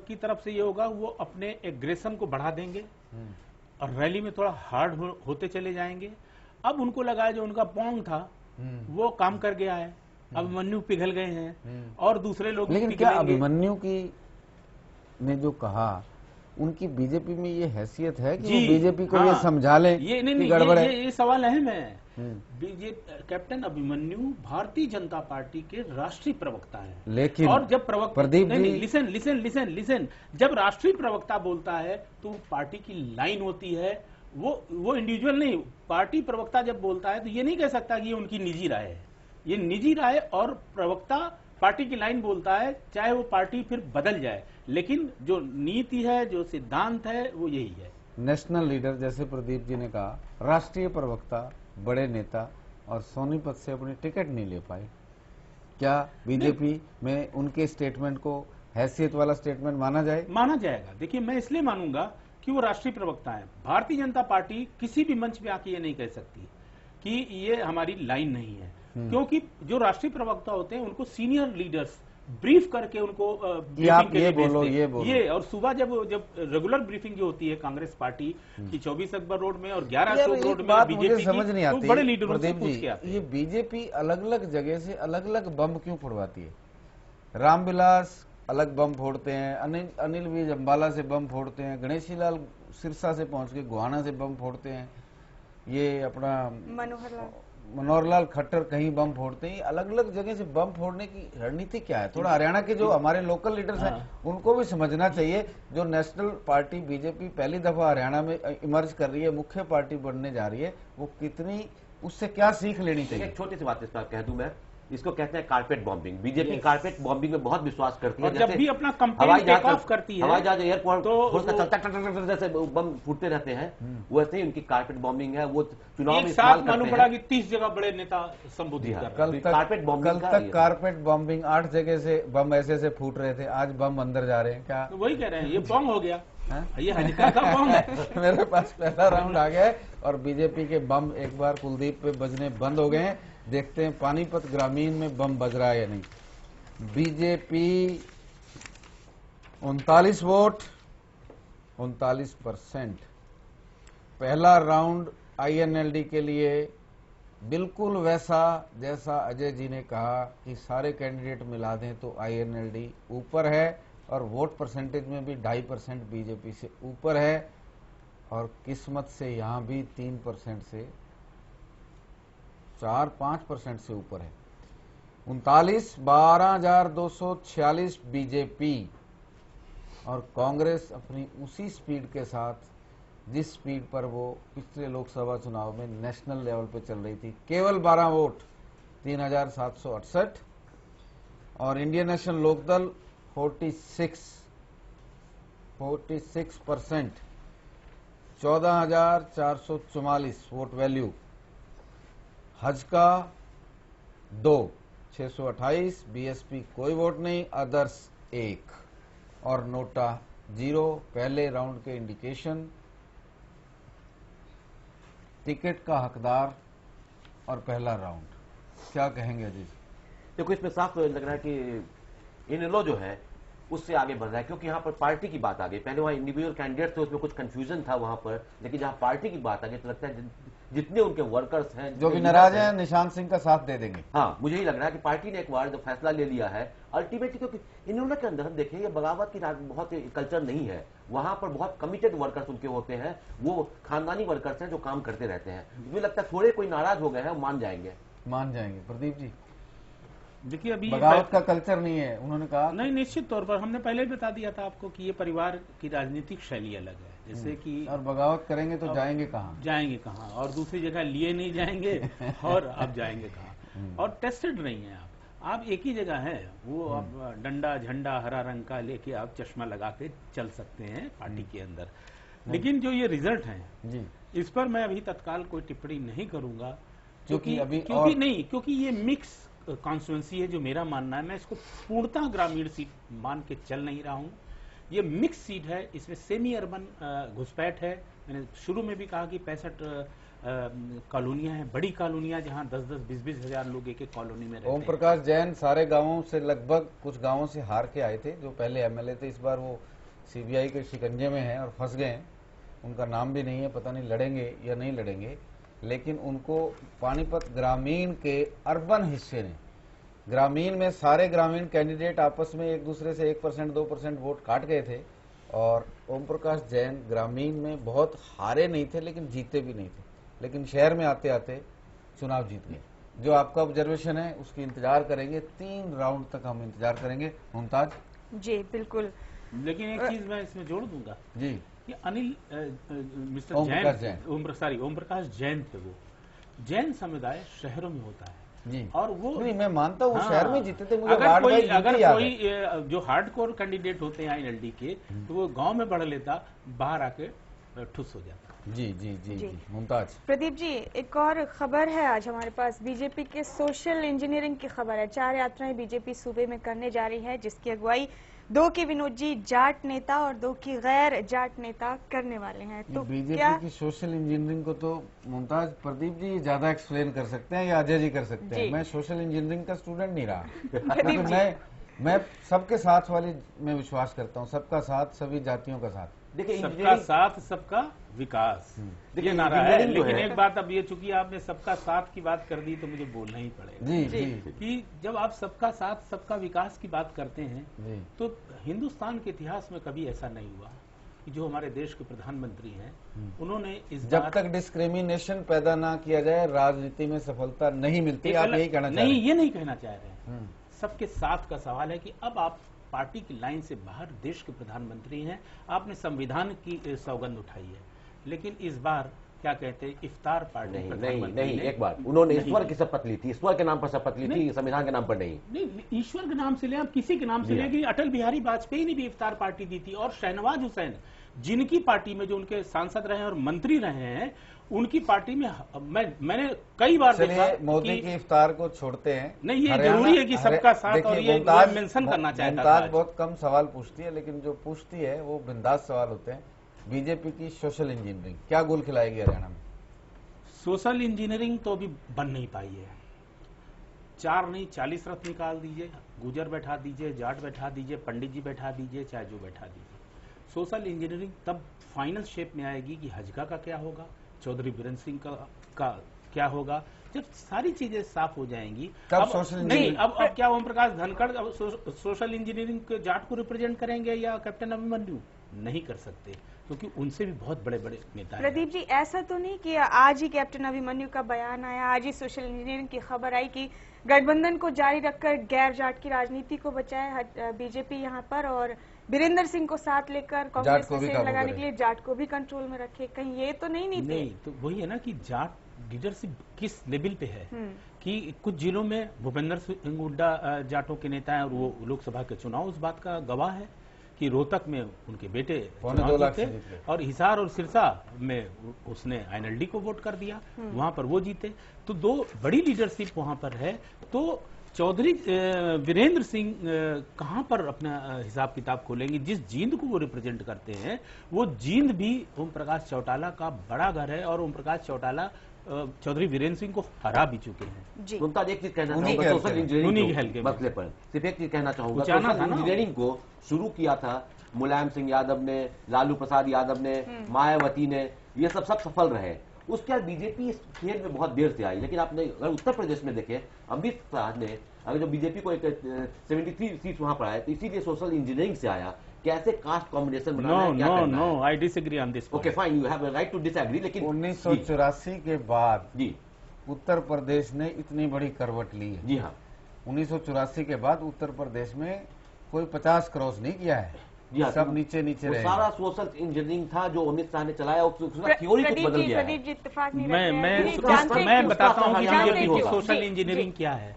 Speaker 5: की तरफ से ये होगा, वो अपने एग्रेशन को बढ़ा देंगे और रैली में थोड़ा हार्ड होते चले जाएंगे। अब उनको लगा जो उनका पोंग था वो काम कर गया है, अभिमन्यु पिघल गए हैं और दूसरे लोग।
Speaker 2: लेकिन क्या अभिमन्यु की ने जो कहा, उनकी बीजेपी में ये हैसियत है कि वो बीजेपी को ये समझा लें कि गड़बड़ है?
Speaker 5: ये सवाल अहम है। कैप्टन अभिमन्यु भारतीय जनता पार्टी के राष्ट्रीय प्रवक्ता हैं,
Speaker 2: लेकिन
Speaker 5: और जब प्रवक्ता
Speaker 2: प्रदीप जी
Speaker 5: लिसन जब राष्ट्रीय प्रवक्ता बोलता है तो पार्टी की लाइन होती है, वो इंडिविजुअल नहीं। पार्टी प्रवक्ता जब बोलता है तो ये नहीं कह सकता कि ये उनकी निजी राय है, ये निजी राय और प्रवक्ता पार्टी की लाइन बोलता है, चाहे वो पार्टी फिर बदल जाए, लेकिन जो नीति है, जो सिद्धांत है, वो यही है।
Speaker 2: नेशनल लीडर जैसे प्रदीप जी ने कहा, राष्ट्रीय प्रवक्ता, बड़े नेता और सोनीपत से अपनी टिकट नहीं ले पाए, क्या बीजेपी में उनके स्टेटमेंट को हैसियत वाला स्टेटमेंट माना जाए?
Speaker 5: माना जाएगा। देखिए, मैं इसलिए मानूंगा कि वो राष्ट्रीय प्रवक्ता है। भारतीय जनता पार्टी किसी भी मंच पे आके ये नहीं कह सकती कि ये हमारी लाइन नहीं है, क्योंकि जो राष्ट्रीय प्रवक्ता होते हैं उनको सीनियर लीडर्स ब्रीफ करके उनको
Speaker 2: आप ये बोलो।
Speaker 5: ये और सुबह जब रेगुलर ब्रीफिंग जो होती है कांग्रेस पार्टी की 24 अकबर रोड में और 11 अशोक रोड में बीजेपी
Speaker 2: समझ नहीं आती,
Speaker 5: तो बड़े लीडरों से पूछ के आते हैं।
Speaker 2: ये बीजेपी अलग अलग जगह से अलग अलग बम क्यों फोड़वाती है? रामविलास अलग बम फोड़ते हैं, अनिल विज अम्बाला से बम फोड़ते हैं, गणेशी लाल सिरसा से पहुंच के गोहाना से बम फोड़ते हैं, ये अपना मनोहर लाल खट्टर कहीं बम फोड़ते हैं। अलग अलग जगह से बम फोड़ने की रणनीति क्या है? थोड़ा हरियाणा के जो हमारे लोकल लीडर्स हैं उनको भी समझना चाहिए। जो नेशनल पार्टी बीजेपी पहली दफा हरियाणा में इमर्ज कर रही है, मुख्य पार्टी बनने जा रही है, वो कितनी, उससे क्या सीख लेनी चाहिए?
Speaker 6: एक छोटी सी बात इस पर कह दूं मैं, इसको कहते हैं carpet bombing. BJP carpet bombing में बहुत विश्वास करती है।
Speaker 5: जब भी अपना कंपेन टेक ऑफ करती है,
Speaker 6: हवाई जहाज एयरपोर्ट तो जैसे बम फूटते रहते हैं, वैसे ही उनकी कारपेट बॉम्बिंग है। वो चुनाव में
Speaker 5: मालूम पड़ा कि 30 जगह बड़े नेता संबोधित कर
Speaker 2: रहे हैं। कल तक कारपेट बॉम्बिंग 8 जगह से बम ऐसे फूट रहे थे, आज बम अंदर जा रहे हैं। क्या
Speaker 5: वही कह रहे हैं, ये बम हो गया, ये हल्का का बम है।
Speaker 2: मेरे पास पहला राउंड आ गया और बीजेपी के बम एक बार कुलदीप पे बजने बंद हो गए हैं। देखते हैं पानीपत ग्रामीण में बम बज रहा है या नहीं। BJP 39 vote, 39%। पहला राउंड आईएनएलडी के लिए बिल्कुल वैसा जैसा अजय जी ने कहा कि सारे कैंडिडेट मिला दें तो आईएनएलडी ऊपर है और वोट परसेंटेज में भी 2.5% बीजेपी से ऊपर है, और किस्मत से यहां भी 3% से 4-5% से ऊपर है। 12,246 बीजेपी और कांग्रेस अपनी उसी स्पीड के साथ जिस स्पीड पर वो पिछले लोकसभा चुनाव में नेशनल लेवल पे चल रही थी, केवल 12 वोट 3,768, और Indian National Lokdal 46% 14,444 vote value. Hajka 2, 628, BSP कोई वोट नहीं, अदर्स 1 और नोटा 0। पहले राउंड के इंडिकेशन, टिकट का हकदार और पहला राउंड, क्या कहेंगे अजीज?
Speaker 6: देखो, इसमें साफ लग रहा है कि इनेलो जो है उससे आगे बढ़ रहा है, क्योंकि यहाँ पर पार्टी की बात आ गई। पहले वहाँ इंडिविजुअल कैंडिडेट थे, उसमें कुछ कंफ्यूजन था वहां पर, लेकिन जहाँ पार्टी की बात आ गई तो लगता है जितने उनके वर्कर्स हैं,
Speaker 2: जो भी नाराज हैं, निशान सिंह का साथ दे देंगे।
Speaker 6: हाँ, मुझे ही लग रहा है कि पार्टी ने एक बार जो फैसला ले लिया है अल्टीमेटली, क्योंकि इन्होंने के अंदर हम देखें ये बगावत की बहुत कल्चर नहीं है, वहां पर बहुत कमिटेड वर्कर्स उनके होते हैं, वो खानदानी वर्कर्स हैं जो काम करते रहते हैं। मुझे लगता है थोड़े कोई नाराज हो गए हैं, मान जाएंगे।
Speaker 2: प्रदीप जी,
Speaker 5: देखिए अभी
Speaker 2: बगावत का कल्चर नहीं है, उन्होंने कहा।
Speaker 5: नहीं, निश्चित तौर पर हमने पहले बता दिया था आपको कि ये परिवार की राजनीतिक शैली अलग है, जैसे कि
Speaker 2: और बगावत करेंगे तो जाएंगे कहाँ,
Speaker 5: और दूसरी जगह लिए नहीं जाएंगे और अब जाएंगे कहाँ, और टेस्टेड नहीं है आप एक ही जगह है, वो आप डंडा झंडा हरा रंग का लेके आप चश्मा लगा के चल सकते हैं पार्टी के अंदर। लेकिन जो ये रिजल्ट है इस पर मैं अभी तत्काल कोई टिप्पणी नहीं करूंगा, क्योंकि ये मिक्स कॉन्स्टिट्यूंसी है। जो मेरा मानना है, मैं इसको पूर्णतः ग्रामीण सीट मान के चल नहीं रहा हूं। ये मिक्स सीट है, इसमें सेमी अर्बन घुसपैठ है। मैंने शुरू में भी कहा कि 65 कॉलोनियां हैं, बड़ी कॉलोनियां, जहां 10-10, 20-20 हजार लोग एक कॉलोनी में रहते हैं।
Speaker 2: ओम प्रकाश जैन सारे गांवों से, लगभग कुछ गांवों से हार के आए थे, जो पहले एमएलए थे। इस बार वो सीबीआई के शिकंजे में हैं और फंस गए हैं। उनका नाम भी नहीं है, पता नहीं लड़ेंगे या नहीं लड़ेंगे, लेकिन उनको पानीपत ग्रामीण के अर्बन हिस्से ने, ग्रामीण में सारे ग्रामीण कैंडिडेट आपस में एक दूसरे से 1%, 2% वोट काट गए थे। और ओम प्रकाश जैन ग्रामीण में बहुत हारे नहीं थे, लेकिन जीते भी नहीं थे, लेकिन शहर में आते आते चुनाव जीत गए। जो आपका ऑब्जर्वेशन है उसकी इंतजार करेंगे, 3 राउंड तक हम इंतजार करेंगे। मुमताज
Speaker 1: जी बिल्कुल,
Speaker 5: लेकिन एक चीज मैं इसमें जोड़ दूंगा
Speaker 2: जी,
Speaker 5: कि अनिल मिस्टर
Speaker 2: ओम
Speaker 5: प्रकाश जैन थे। वो जैन समुदाय शहरों में होता है
Speaker 2: जी,
Speaker 5: और वो
Speaker 2: नहीं, मैं मानता हूँ शहर में जीते थे। मुझे
Speaker 5: अगर कोई जो हार्डकोर कैंडिडेट होते हैं एनएलडी के, तो वो गांव में बढ़ लेता, बाहर आके ठुस हो जाता।
Speaker 2: जी जी जी जी मुमताज।
Speaker 1: प्रदीप जी, एक और खबर है आज हमारे पास, बीजेपी के सोशल इंजीनियरिंग की खबर है। 4 यात्राएं बीजेपी सूबे में करने जा रही है, जिसकी अगुवाई 2 के विनोद जी जाट नेता और 2 की गैर जाट नेता करने वाले हैं। तो
Speaker 2: बीजेपी की सोशल इंजीनियरिंग को तो मुमताज, प्रदीप जी ज्यादा एक्सप्लेन कर सकते हैं या अजय जी कर सकते हैं। मैं सोशल इंजीनियरिंग का स्टूडेंट नहीं रहा। मैं सबके साथ वाली में विश्वास करता हूँ, सबका साथ, सभी जातियों का साथ।
Speaker 5: देखिए, सबका साथ सबका विकास, ये नारा है। लेकिन एक बात, अब ये चूंकि आपने सबका साथ की बात कर दी तो मुझे बोलना ही पड़ेगा
Speaker 2: जी
Speaker 5: कि जब आप सबका साथ सबका विकास की बात करते हैं तो हिंदुस्तान के इतिहास में कभी ऐसा नहीं हुआ कि जो हमारे देश के प्रधानमंत्री हैं उन्होंने
Speaker 2: जब तक डिस्क्रिमिनेशन पैदा ना किया जाए राजनीति में सफलता नहीं मिलती। आप यही कहना चाह रहे हैं?
Speaker 5: नहीं, ये नहीं कहना चाह रहे हैं। सबके साथ का सवाल है कि अब आप पार्टी की लाइन से बाहर देश के प्रधानमंत्री हैं, आपने संविधान की सौगंध उठाई है, लेकिन इस बार क्या कहते हैं, इफ्तार पार्टी
Speaker 6: नहीं, एक बार उन्होंने ईश्वर की शपथ ली थी, ईश्वर के नाम पर शपथ ली थी, संविधान के नाम पर नहीं।
Speaker 5: ईश्वर के नाम से ले, आप किसी के नाम से ले, कि अटल बिहारी वाजपेयी ने भी इफ्तार पार्टी दी थी, और शहनवाज हुसैन जिनकी पार्टी में जो उनके सांसद रहे और मंत्री रहे हैं, उनकी पार्टी में मैंने कई बार देखा।
Speaker 2: मोदी की इफ्तार को छोड़ते हैं,
Speaker 5: नहीं, ये जरूरी है कि सबका साथ, और ये मेंशन करना चाहता था।
Speaker 2: बहुत कम सवाल पूछती है, लेकिन जो पूछती है वो बिंदास सवाल होते हैं। बीजेपी की सोशल इंजीनियरिंग क्या गोल खिलाएगी हरियाणा में?
Speaker 5: सोशल इंजीनियरिंग तो अभी बन नहीं पाई है। 4 नहीं 40 रथ निकाल दीजिए, गुजर बैठा दीजिए, जाट बैठा दीजिए, पंडित जी बैठा दीजिए, चाहे जो बैठा दीजिए, सोशल इंजीनियरिंग तब फाइनल शेप में आएगी कि हजगा का क्या होगा, चौधरी बीरेंद्र सिंह का क्या होगा, जब सारी चीजें साफ हो जाएंगी।
Speaker 2: अब सोशल
Speaker 5: नहीं, अब क्या ओम प्रकाश धनखड़ अब सोशल इंजीनियरिंग के जाट को रिप्रेजेंट करेंगे या कैप्टन अभिमन्यु? नहीं कर सकते, क्योंकि उनसे भी बहुत बड़े बड़े नेता हैं।
Speaker 1: प्रदीप जी, ऐसा तो नहीं कि आज ही कैप्टन अभिमन्यु का बयान आया, आज ही सोशल इंजीनियरिंग की खबर आई कि गठबंधन को जारी रखकर गैर जाट की राजनीति को बचाए बीजेपी यहाँ पर, और बीरेंद्र सिंह को साथ लेकर कांग्रेस को सेल लगाने के लिए जाट को भी कंट्रोल में रखे। कहीं ये तो नहीं नीति?
Speaker 5: नहीं, तो वही है ना कि जाट लीडरशिप किस लेवल पे है, कि कुछ जिलों में भूपेंद्र सिंह हुड्डा जाटों के नेता हैं और वो लोकसभा के चुनाव उस बात का गवाह है कि कि रोहतक में उनके बेटे चुनाव जीते और हिसार और सिरसा में उसने INLD को वोट कर दिया, वहां पर वो जीते। तो दो बड़ी लीडरशिप वहां पर है। तो चौधरी वीरेंद्र सिंह कहां पर अपना हिसाब किताब खोलेंगे? जिस जींद को वो रिप्रेजेंट करते हैं वो जींद भी ओम प्रकाश चौटाला का बड़ा घर है और ओम प्रकाश चौटाला चौधरी वीरेंद्र सिंह को हरा भी चुके हैं।
Speaker 6: मुमताज, एक चीज कहना चाहूंगा सोशल इंजीनियरिंग के मसले पर, सिर्फ एक चीज कहना चाहूंगा। सोशल इंजीनियरिंग को शुरू किया था मुलायम सिंह यादव ने, लालू प्रसाद यादव ने, मायावती ने, ये सब सफल रहे। उसके बाद बीजेपी इस खेल में बहुत देर से आई। लेकिन आपने अगर उत्तर प्रदेश में देखें, अमित शाह ने अगर जो बीजेपी को 73 सीट वहां पर आया तो इसीलिए सोशल इंजीनियरिंग से आया। कैसे कास्ट कॉम्बिनेशन बनाना है, क्या करना है।
Speaker 5: I disagree on this.
Speaker 6: Okay fine, you have a right to disagree. लेकिन
Speaker 2: 1984 के बाद
Speaker 6: जी
Speaker 2: उत्तर प्रदेश ने इतनी बड़ी करवट ली है।
Speaker 6: जी हाँ,
Speaker 2: 1984 के बाद उत्तर प्रदेश में कोई 50 क्रॉस नहीं किया है।
Speaker 6: हाँ,
Speaker 2: सब नीचे रहे।
Speaker 6: सारा सोशल इंजीनियरिंग था जो अमित शाह ने चलाया, उसका थ्योरी कुछ बदल गया है।
Speaker 5: मैं बताता हूँ कि बीजेपी की सोशल इंजीनियरिंग क्या है।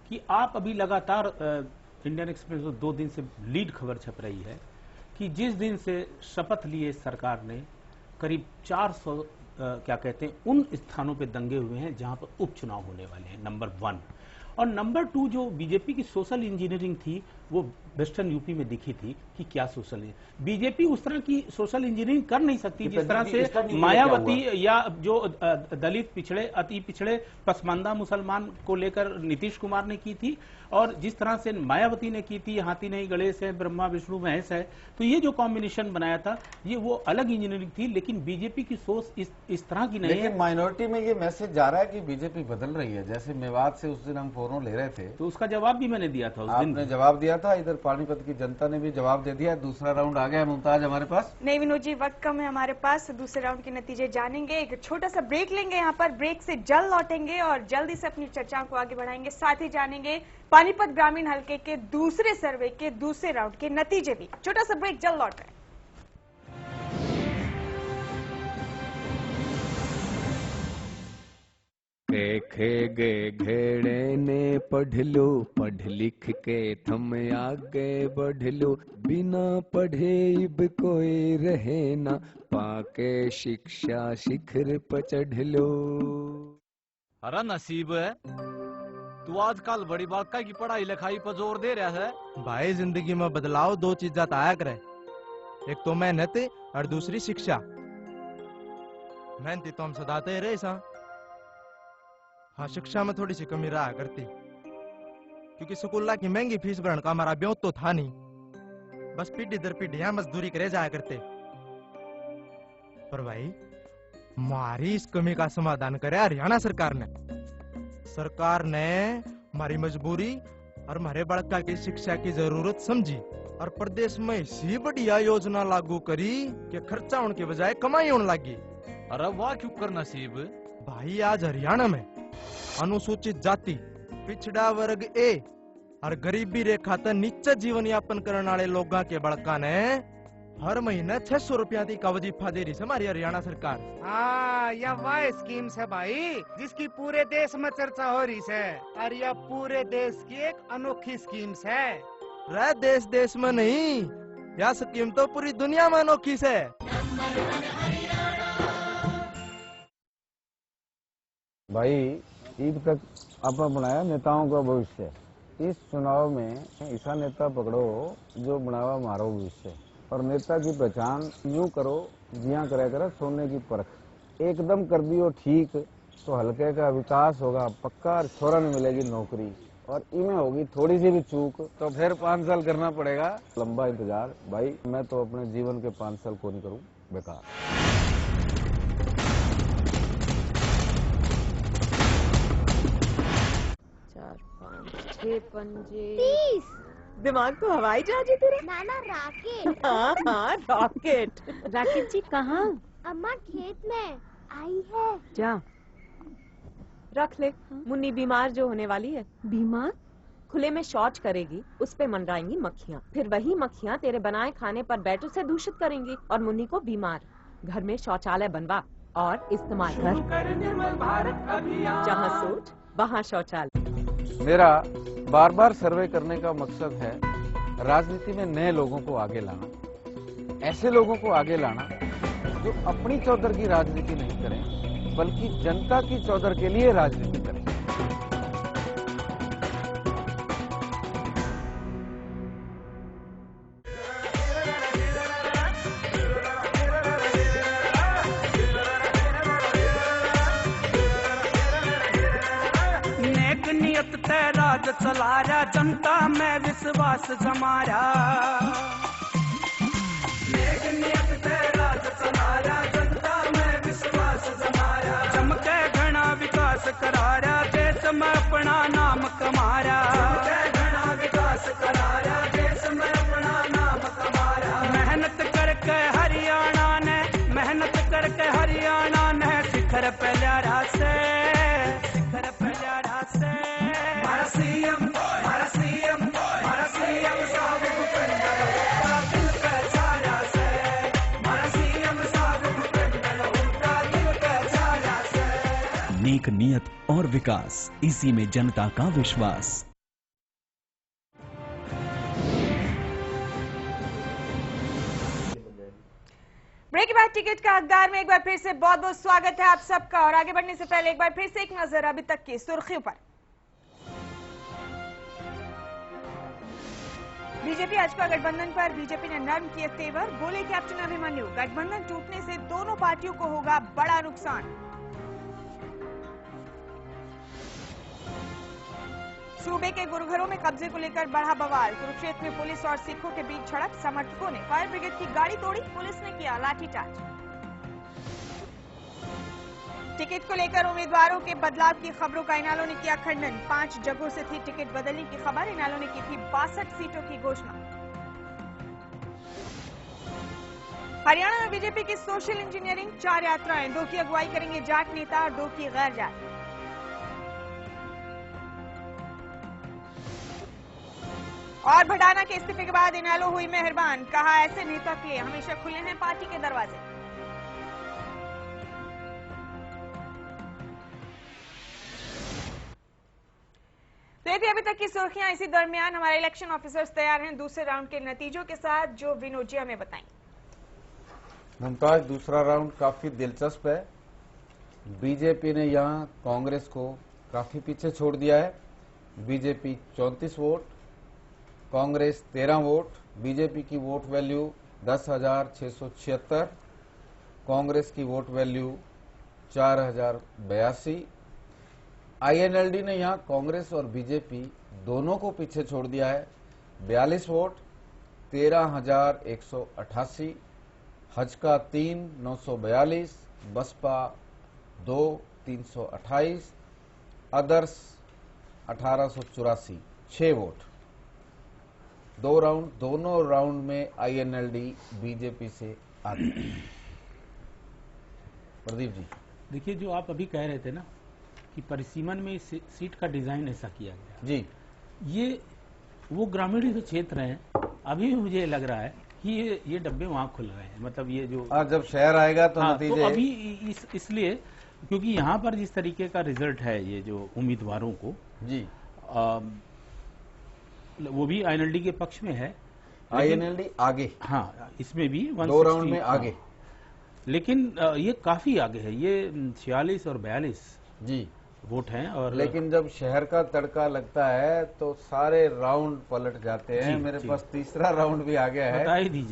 Speaker 5: कि आप अभी लगातार इंडियन एक्सप्रेस में 2 दिन से लीड खबर छप रही है कि जिस दिन से शपथ लिए सरकार ने, करीब 400 क्या कहते हैं उन स्थानों पे दंगे हुए हैं जहां पर उपचुनाव होने वाले हैं, नंबर 1। और नंबर 2 जो बीजेपी की सोशल इंजीनियरिंग थी वो वेस्टर्न यूपी में दिखी थी कि क्या सोशल, बीजेपी उस तरह की सोशल इंजीनियरिंग कर नहीं सकती जिस तरह से मायावती या जो दलित पिछड़े, अति पिछड़े, पसमानदा मुसलमान को लेकर नीतीश कुमार ने की थी, और जिस तरह से मायावती ने की थी, हाथी नहीं गणेश है, ब्रह्मा विष्णु महेश है। तो ये जो कॉम्बिनेशन बनाया था ये वो अलग इंजीनियरिंग थी। लेकिन बीजेपी की सोच इस तरह की नहीं है।
Speaker 2: लेकिन माइनॉरिटी में ये मैसेज जा रहा है कि बीजेपी बदल रही है। जैसे मेवात से उस दिन हम फोन ले रहे थे
Speaker 5: तो उसका जवाब भी मैंने दिया था। उस दिन
Speaker 2: आपने जवाब दिया था, इधर पानीपत की जनता ने भी जवाब दे दिया। दूसरा राउंड आ गया मुमताज हमारे पास।
Speaker 1: नहीं विनोद जी, वक्त कम है हमारे पास। दूसरे राउंड के नतीजे जानेंगे, एक छोटा सा ब्रेक लेंगे। यहाँ पर ब्रेक से जल्द लौटेंगे और जल्दी से अपनी चर्चाओं को आगे बढ़ाएंगे। साथ ही जानेंगे पानीपत ग्रामीण हलके के दूसरे सर्वे के दूसरे राउंड के नतीजे भी। छोटा सा ब्रेक, जल्द लौट रहे हैं।
Speaker 15: देखे गे घेड़े ने पढ़ लो, पढ़ लिख के थम आगे बढ़ लो, बिना पढ़े इब कोई रहे ना, पाके शिक्षा शिखर पर चढ़ लो।
Speaker 16: अरे नसीब है, तू आजकल बड़ी बाका की पढ़ाई लिखाई पर जोर दे रहा है।
Speaker 17: भाई जिंदगी में बदलाव 2 चीजें आया करे, एक तो मेहनत और दूसरी शिक्षा। मेहनती तो हम सदाते रहे सा, हाँ शिक्षा में थोड़ी सी कमी रहा करती, क्योंकि स्कूल की महंगी फीस भरने का हमारा ब्योत तो था नहीं, बस पीढ़ी दर पीढ़ी यहाँ मजदूरी करे जाया करते। पर भाई हमारी इस कमी का समाधान करे हरियाणा सरकार ने। सरकार ने हमारी मजबूरी और हमारे बड़का की शिक्षा की जरूरत समझी और प्रदेश में इसी बढ़िया योजना लागू करी कि खर्चा होने के बजाय कमाई होने लगी।
Speaker 16: अरे वाह क्यों कर नसीब
Speaker 17: भाई, आज हरियाणा में अनुसूचित जाति, पिछड़ा वर्ग ए और गरीबी रेखा तक नीचे जीवन यापन करने वाले लोगों के बड़का ने हर महीने 600 रुपया का वजीफा दे रही है हमारी हरियाणा सरकार।
Speaker 10: हाँ, यह वह स्कीम है भाई जिसकी पूरे देश में चर्चा हो रही है, और यह पूरे देश की एक अनोखी स्कीम है।
Speaker 17: रह देश देश में नहीं, यह स्कीम तो पूरी दुनिया में अनोखी है।
Speaker 18: भाई ईद तक आपने बनाया नेताओं का भविष्य, इस चुनाव में ऐसा नेता पकड़ो जो बनावा मारो भविष्य। और नेता की पहचान यूं करो जिया करे करे सोने की परख, एकदम कर दियो ठीक तो हल्के का विकास होगा पक्का, और छोरा ने मिलेगी नौकरी, और इनमें होगी थोड़ी सी भी चूक तो फिर 5 साल करना पड़ेगा लंबा इंतजार। भाई मैं तो अपने जीवन के 5 साल को नहीं करूं बेकार।
Speaker 11: 4 5 6 पंजे 30। दिमाग तो हवाई जहाज है तेरा।
Speaker 12: नाना रॉकेट।
Speaker 11: हाँ रॉकेट।
Speaker 12: राकेट जी कहाँ? अम्मा खेत में आई है।
Speaker 11: जा रख ले। मुन्नी बीमार जो होने वाली है।
Speaker 12: बीमार?
Speaker 11: खुले में शौच करेगी, उस पे मंडराएंगी मक्खियाँ, फिर वही मक्खियाँ तेरे बनाए खाने पर बैठो से दूषित करेंगी और मुन्नी को बीमार। घर में शौचालय बनवा और इस्तेमाल कर। जहाँ सोच वहाँ शौचालय।
Speaker 2: मेरा बार बार सर्वे करने का मकसद है
Speaker 18: राजनीति में नए लोगों को आगे लाना, ऐसे लोगों को आगे लाना जो अपनी चौधर की राजनीति नहीं करें बल्कि जनता की चौधर के लिए राजनीति करें।
Speaker 19: नेक नियत ते राज चला रहा, जनता में विश्वास जमा रहा। नेक नियत ते राज चला रहा, जनता में विश्वास जमा रहा। चमके घना विकास करा रहा, देश में अपना नाम कमा रहा। चमके घना विकास करा रहा, देश में अपना नाम कमा रहा। मेहनत करके हरियाणा ने, मेहनत करके हरियाणा ने शिखर पे ल्यारा से, शिखर पे ल्यारा से। हमारा सीएम, हमारा सीएम, हमारा सीएम साहब भूपेंद्र हुड्डा दिल पे छाया से। हमारा सीएम साहब भूपेंद्र हुड्डा दिल पे छाया से।
Speaker 14: नेक नियत और विकास, इसी में जनता का विश्वास।
Speaker 1: ब्रेक के बाद टिकट का हकदार में एक बार फिर से बहुत बहुत स्वागत है आप सबका। और आगे बढ़ने से पहले एक बार फिर से एक नजर अभी तक की सुर्खियों पर। बीजेपी भाजपा गठबंधन पर बीजेपी ने नर्म किए तेवर, बोले कैप्टन अभिमन्यु गठबंधन टूटने से दोनों पार्टियों को होगा बड़ा नुकसान। सूबे के गुरुघरों में कब्जे को लेकर बढ़ा बवाल, कुरुक्षेत्र में पुलिस और सिखों के बीच झड़प, समर्थकों ने फायर ब्रिगेड की गाड़ी तोड़ी, पुलिस ने किया लाठीचार्ज। टिकट को लेकर उम्मीदवारों के बदलाव की खबरों का इनेलो ने किया खंडन, 5 जगहों से थी टिकट बदलने की खबर, इनेलो ने की थी 62 सीटों की घोषणा। हरियाणा में बीजेपी की सोशल इंजीनियरिंग, 4 यात्राएं, 2 की अगुवाई करेंगे जाट नेता और 2 की गैर जाट। और भडाना के इस्तीफे के बाद इनेलो हुई मेहरबान, कहा ऐसे नेता के लिए हमेशा खुले हैं पार्टी के दरवाजे। तो ये थी अभी तक की सुर्खियां। इसी दरमियान हमारे इलेक्शन ऑफिसर्स तैयार हैं दूसरे राउंड के नतीजों के साथ, जो विनोद जी हमें बताएंगे।
Speaker 2: मुमताज, दूसरा राउंड काफी दिलचस्प है। बीजेपी ने यहां कांग्रेस को काफी पीछे छोड़ दिया है। BJP 34 vote, Congress 13 vote. BJP की वोट वैल्यू 10,676, कांग्रेस की वोट वैल्यू 4,082। आईएनएलडी ने यहां कांग्रेस और बीजेपी दोनों को पीछे छोड़ दिया है, 42 vote, 13,188। Hajka 3, 942, Baspa 2, 328, others 1884, 6 vote. दोनों राउंड में आईएनएलडी बीजेपी से आगे। प्रदीप जी,
Speaker 5: देखिए जो आप अभी कह रहे थे ना कि परिसीमन में इस सीट का डिजाइन ऐसा किया गया
Speaker 2: जी,
Speaker 5: ये वो ग्रामीण जो क्षेत्र हैं, अभी मुझे लग रहा है कि ये डब्बे वहां खुल रहे हैं। मतलब ये जो
Speaker 2: जब शहर आएगा तो नतीजे
Speaker 5: तो अभी इसलिए क्योंकि यहाँ पर जिस तरीके का रिजल्ट है, ये जो उम्मीदवारों को
Speaker 2: जी
Speaker 5: वो भी आईएनएलडी के पक्ष में है।
Speaker 2: आईएनएलडी आगे,
Speaker 5: हाँ, इसमें भी
Speaker 2: 2 राउंड में आगे,
Speaker 5: लेकिन ये काफी आगे है। ये 46 और 42
Speaker 2: जी
Speaker 5: वोट हैं। और
Speaker 2: लेकिन जब शहर का तड़का लगता है तो सारे राउंड पलट जाते हैं। मेरे पास तीसरा राउंड भी आ गया है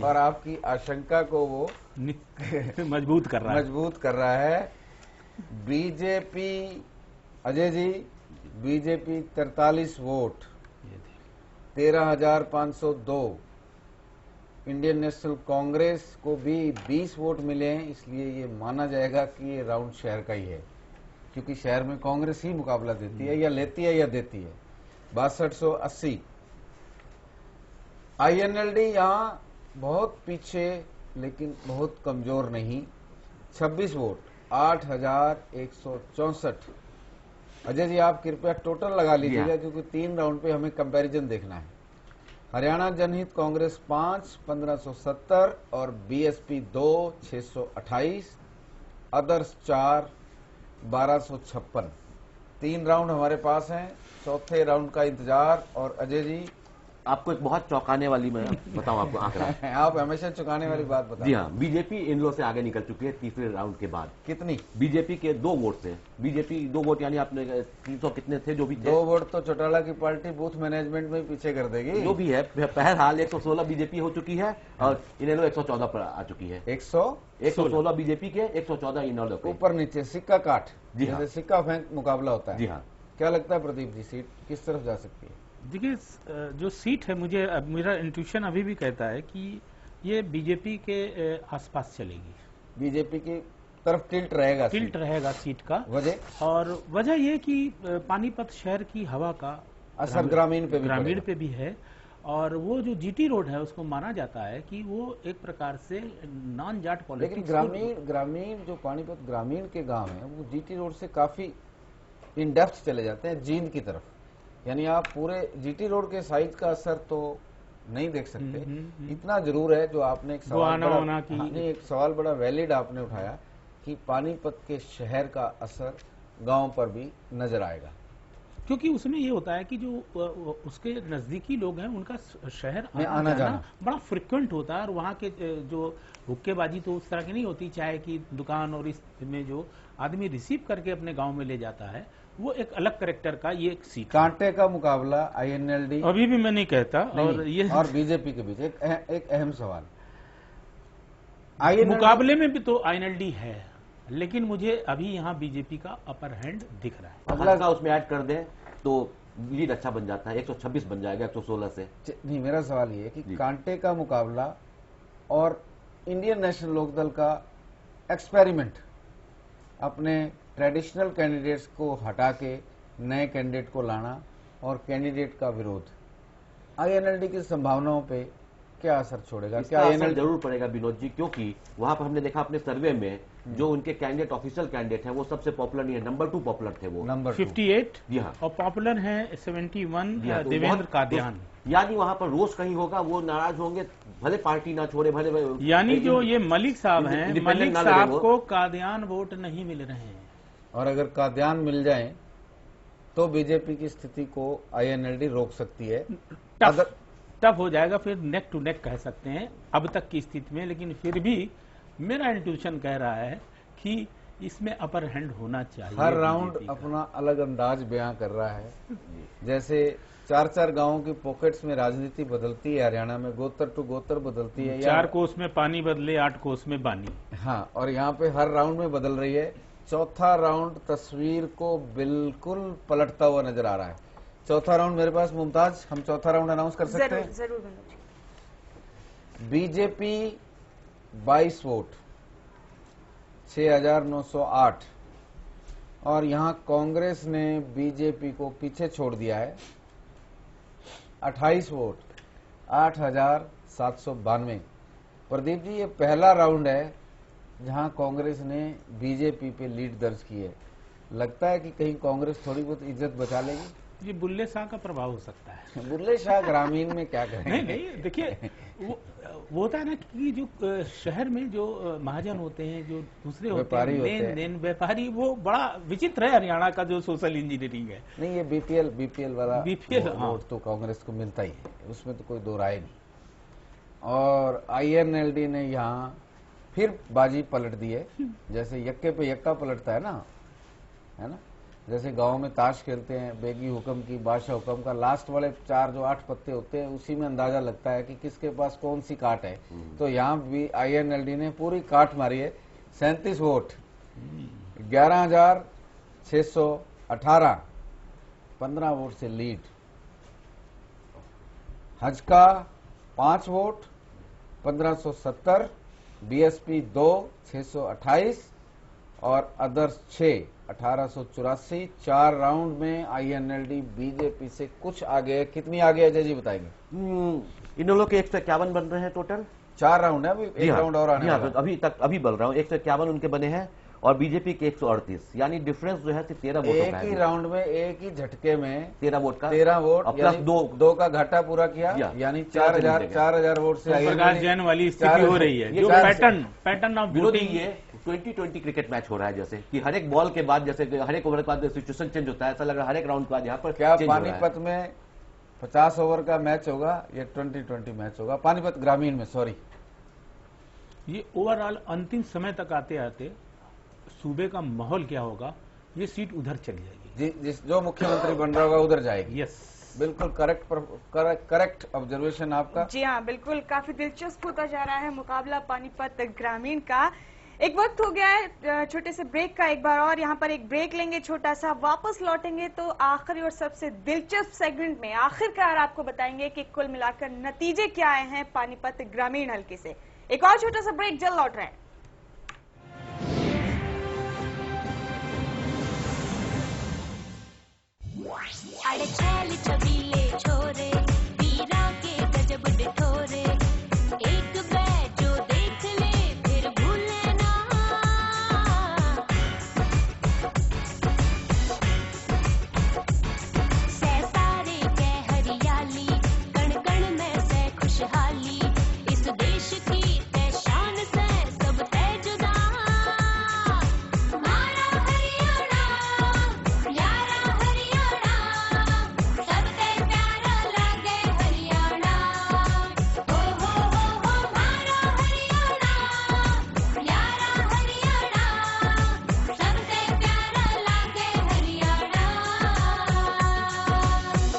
Speaker 2: और आपकी आशंका को वो
Speaker 5: मजबूत
Speaker 2: कर रहा है। BJP, Ajay ji, BJP 43 vote, 13,502। Indian National Congress को भी 20 वोट मिले हैं, इसलिए ये माना जाएगा कि ये राउंड शहर का ही है, क्योंकि शहर में कांग्रेस ही मुकाबला देती है, या लेती है या देती है। 6280। आईएनएलडी यहां बहुत पीछे लेकिन बहुत कमजोर नहीं, 26 वोट, 8,164। अजय जी आप कृपया टोटल लगा लीजिएगा, क्योंकि 3 राउंड पे हमें कंपैरिजन देखना है। हरियाणा जनहित कांग्रेस 5, 1570 और बीएसपी 2, 628, अदर्स 4, 1256। 3 राउंड हमारे पास हैं, चौथे राउंड का इंतजार। और अजय जी
Speaker 6: आपको एक बहुत चौंकाने वाली मैं बताऊं आपको आंकड़ा।
Speaker 2: आप हमेशा चौंकाने वाली बात बताते।
Speaker 6: जी हाँ, बीजेपी इन लोगों से आगे निकल चुकी है तीसरे राउंड के बाद।
Speaker 2: कितनी?
Speaker 6: बीजेपी के 2 वोट से, बीजेपी 2 वोट यानी आपने 300 कितने थे जो भी थे।
Speaker 2: 2 वोट तो चौटाला की पार्टी बूथ मैनेजमेंट में पीछे कर देगी।
Speaker 6: जो भी है, बहरहाल 116 बीजेपी हो चुकी है और इनेलो 114 पर आ चुकी है। 116 बीजेपी के, 114 इनेलो के।
Speaker 2: ऊपर नीचे सिक्का काट,
Speaker 6: जी हाँ,
Speaker 2: जैसे सिक्का फेंक मुकाबला होता है।
Speaker 6: जी हाँ।
Speaker 2: क्या लगता है प्रदीप जी, सीट किस तरफ जा सकती है?
Speaker 5: देखिए, जो सीट है, मेरा इंट्यूशन अभी भी कहता है कि ये बीजेपी के आसपास चलेगी।
Speaker 2: बीजेपी की तरफ टिल्ट रहेगा
Speaker 5: सीट का।
Speaker 2: वजह?
Speaker 5: और वजह ये कि पानीपत शहर की हवा का
Speaker 2: असर ग्रामीण
Speaker 5: पे भी है। और वो जो जीटी रोड है उसको माना जाता है कि वो एक प्रकार से नॉन जाट पॉलिटिक्स।
Speaker 2: लेकिन ग्रामीण जो पानीपत ग्रामीण के गांव हैं वो जीटी रोड से काफी इन डेप्थ चले जाते हैं जींद की तरफ, यानी आप पूरे जीटी रोड के साइड का असर तो नहीं देख सकते। इतना जरूर है जो आपने एक सवाल बड़ा वैलिड आपने उठाया कि पानीपत के शहर का असर गांव पर भी नजर आएगा,
Speaker 5: क्योंकि उसमें ये होता है कि जो उसके नजदीकी लोग हैं उनका शहर
Speaker 2: आना जाना
Speaker 5: बड़ा फ्रिक्वेंट होता है। और वहाँ के जो हुक्केबाजी तो उस तरह की नहीं होती, चाय की दुकान और इसमें जो आदमी रिसीव करके अपने गांव में ले जाता है वो एक अलग कैरेक्टर का ये एक सीट।
Speaker 2: कांटे का मुकाबला आईएनएलडी
Speaker 5: अभी भी मैं नहीं कहता
Speaker 2: और बीजेपी के बीच एक अहम सवाल।
Speaker 5: मुकाबले में भी तो आईएनएलडी है, लेकिन मुझे अभी यहाँ बीजेपी का अपर हैंड दिख रहा है।
Speaker 6: अगला का उसमें ऐड कर दें तो लीड अच्छा बन जाता है, 126 बन जाएगा 116 से।
Speaker 2: नहीं, मेरा सवाल ये है कि कांटे का मुकाबला और इंडियन नेशनल लोकदल का एक्सपेरिमेंट, अपने ट्रेडिशनल कैंडिडेट्स को हटा के नए कैंडिडेट को लाना और कैंडिडेट का विरोध, आईएनएलडी की संभावनाओं पे क्या असर छोड़ेगा?
Speaker 6: क्या असर जरूर पड़ेगा विनोद जी, क्योंकि वहां पर हमने देखा अपने सर्वे में जो उनके कैंडिडेट ऑफिशियल कैंडिडेट हैं वो सबसे पॉपुलर नहीं है, नंबर 2 पॉपुलर थे वो,
Speaker 2: नंबर
Speaker 5: 58।
Speaker 6: जी हाँ,
Speaker 5: और पॉपुलर है 71 देवेंद्र कादियान।
Speaker 6: यानी वहां पर रोष कहीं होगा, वो नाराज होंगे, भले पार्टी ना छोड़े, भले
Speaker 5: यानी जो ये मलिक साहब हैं, मलिक साहब को कादियान वोट नहीं मिल रहे हैं।
Speaker 2: और अगर कादियान मिल जाए तो बीजेपी की स्थिति को आईएनएलडी रोक सकती है।
Speaker 5: टफ हो जाएगा, फिर नेक टू नेक कह सकते हैं अब तक की स्थिति में। लेकिन फिर भी मेरा इंट्यूशन कह रहा है कि इसमें अपर हैंड होना चाहिए।
Speaker 2: हर राउंड अपना अलग अंदाज बयां कर रहा है। जैसे 4-4 गांवों की पॉकेट्स में राजनीति बदलती है, हरियाणा में गोत्र टू गोत्र बदलती है।
Speaker 5: 4 कोस में पानी बदले, 8 कोस में बानी।
Speaker 2: हाँ, और यहाँ पे हर राउंड में बदल रही है। चौथा राउंड तस्वीर को बिल्कुल पलटता हुआ नजर आ रहा है। चौथा राउंड मेरे पास, मुमताज, हम चौथा राउंड अनाउंस कर सकते हैं?
Speaker 1: जरूर।
Speaker 2: बीजेपी 22 वोट, 6908, और यहां कांग्रेस ने बीजेपी को पीछे छोड़ दिया है, 28 वोट, 8792। प्रदीप जी, ये पहला राउंड है जहां कांग्रेस ने बीजेपी पे लीड दर्ज की है। लगता है कि कहीं कांग्रेस थोड़ी बहुत इज्जत बचा लेगी?
Speaker 5: ये बुल्ले शाह का प्रभाव हो सकता है।
Speaker 2: बुल्ले शाह ग्रामीण में क्या करेंगे?
Speaker 5: नहीं, देखिए वो होता है ना कि जो शहर में जो महाजन होते हैं, जो दूसरे होते हैं, लेन देन व्यापारी, वो बड़ा विचित्र है हरियाणा का जो सोशल इंजीनियरिंग है।
Speaker 2: नहीं, ये बीपीएल वाला वोट तो कांग्रेस को मिलता ही है, उसमें तो कोई दो राय नहीं। और आईएनएलडी ने यहाँ फिर बाजी पलट दी है, जैसे यक्के पे यक्का पलटता है ना, जैसे गांव में ताश खेलते हैं, बेगी हुक्म की, बादशाह हुक्म का, लास्ट वाले 4 जो 8 पत्ते होते हैं उसी में अंदाजा लगता है कि किसके पास कौन सी काट है। तो यहाँ भी आईएनएलडी ने पूरी काट मारी है, 37 वोट, 11618, 15 वोट से लीड। हजका 5 वोट, 1570, बीएसपी 2, 628, और अदर्स 6, 1884। 4 राउंड में आईएनएलडी बीजेपी से कुछ आगे है। कितनी आगे है अजय जी बताएंगे?
Speaker 6: इन लोगों के 151 बन रहे हैं टोटल।
Speaker 2: 4 राउंड है, अभी एक राउंड और आने वाला।
Speaker 6: अभी बल रहा हूँ, 151 उनके बने हैं और बीजेपी के 138, यानी डिफरेंस जो है सिर्फ 13 वोट का है।
Speaker 2: एक ही राउंड में, एक ही झटके में
Speaker 6: 13 वोट का,
Speaker 2: 13 वोट
Speaker 6: प्लस
Speaker 2: 2 का घाटा पूरा किया, यानी 4000 वोट से
Speaker 5: प्रकाश जैन वाली स्थिति हो रही है। जो पैटर्न ऑफ वोटिंग,
Speaker 6: ये 2020 क्रिकेट मैच हो रहा है, जैसे कि हर एक बॉल के बाद, जैसे हर एक ओवर के बाद सिचुएशन चेंज होता है, ऐसा लग रहा है हर एक राउंड के बाद यहाँ पर
Speaker 2: क्या पानीपत में 50 ओवर का मैच होगा, ये 20-20 मैच होगा पानीपत ग्रामीण में। सॉरी,
Speaker 5: ये ओवरऑल अंतिम समय तक आते आते सूबे का माहौल क्या होगा, ये सीट उधर चली जाएगी।
Speaker 2: जी, जो मुख्यमंत्री बन रहा होगा उधर जाएगी।
Speaker 5: यस,
Speaker 2: बिल्कुल करेक्ट ऑब्जर्वेशन आपका।
Speaker 1: जी हाँ, बिल्कुल काफी दिलचस्प होता जा रहा है मुकाबला पानीपत ग्रामीण का। एक वक्त हो गया है छोटे से ब्रेक का, एक बार और यहाँ पर एक ब्रेक लेंगे छोटा सा, वापस लौटेंगे तो आखिरी और सबसे दिलचस्प सेगमेंट में आखिरकार आपको बताएंगे कि कुल मिलाकर नतीजे क्या आए हैं पानीपत ग्रामीण हल्के से। एक और छोटा सा ब्रेक, जल्द लौट रहे हैं।
Speaker 20: अड़े छैल छबीले छोरे वीरा के गजब डिठोरे, एक बैजो देख ले फिर भूले ना। सै सारे के हरियाली कण कण में से खुशहाली, इस देश की तय शान से सब तय जुदा। मारा हरियाणा यारा हरियाणा, सबसे प्यारा लागे हरियाणा। हो मारा हरियाणा यारा हरियाणा, सबसे प्यारा लागे हरियाणा।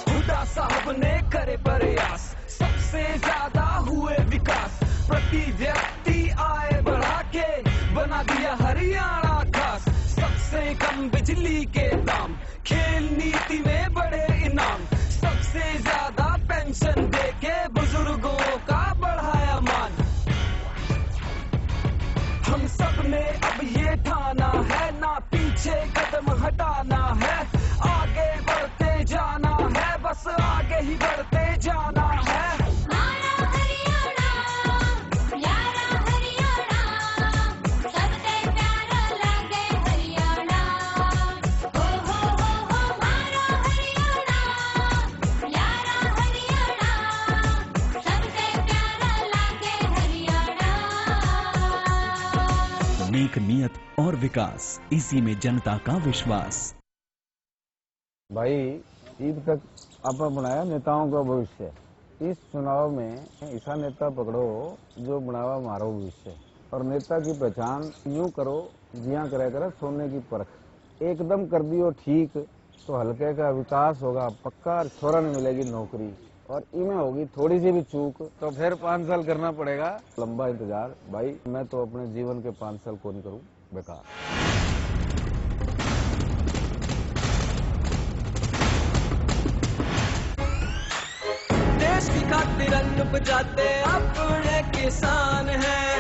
Speaker 9: हुडा साहब ने करे प्रयास, सबसे ज्यादा हुए विकास, प्रति व्यक्ति आय बढ़ा के बना दिया हरियाणा खास। सबसे कम बिजली के दाम, खेल नीति में बड़े इनाम, सबसे ज्यादा पेंशन देके बुजुर्गों का बढ़ाया मान। हम सब ने अब ये ठाना है, ना पीछे कदम हटाना है, आगे बढ़ते जाना है, बस आगे ही बढ़ते जाना है।
Speaker 20: मारा हरियाणा यारा हरियाणा, सबसे प्यारा लागे हरियाणा। हो मारा हरियाणा यारा हरियाणा, सबसे प्यारा लागे हरियाणा।
Speaker 14: नेक नियत और विकास, इसी में जनता का विश्वास।
Speaker 18: भाई ईद तक आपा बनाया नेताओं का भविष्य, इस चुनाव में ऐसा नेता पकड़ो जो बनावा मारो भविष्य। और नेता की पहचान यूं करो जिया करे करे सोने की परख, एकदम कर दियो ठीक तो हल्के का विकास होगा पक्का, छोरा ने मिलेगी नौकरी। और इनमें होगी थोड़ी सी भी चूक तो फिर 5 साल करना पड़ेगा लंबा इंतजार। भाई मैं तो अपने जीवन के 5 साल कौन करूं बेकार।
Speaker 9: देश की खातिर अन्न उपजाते अपने किसान हैं,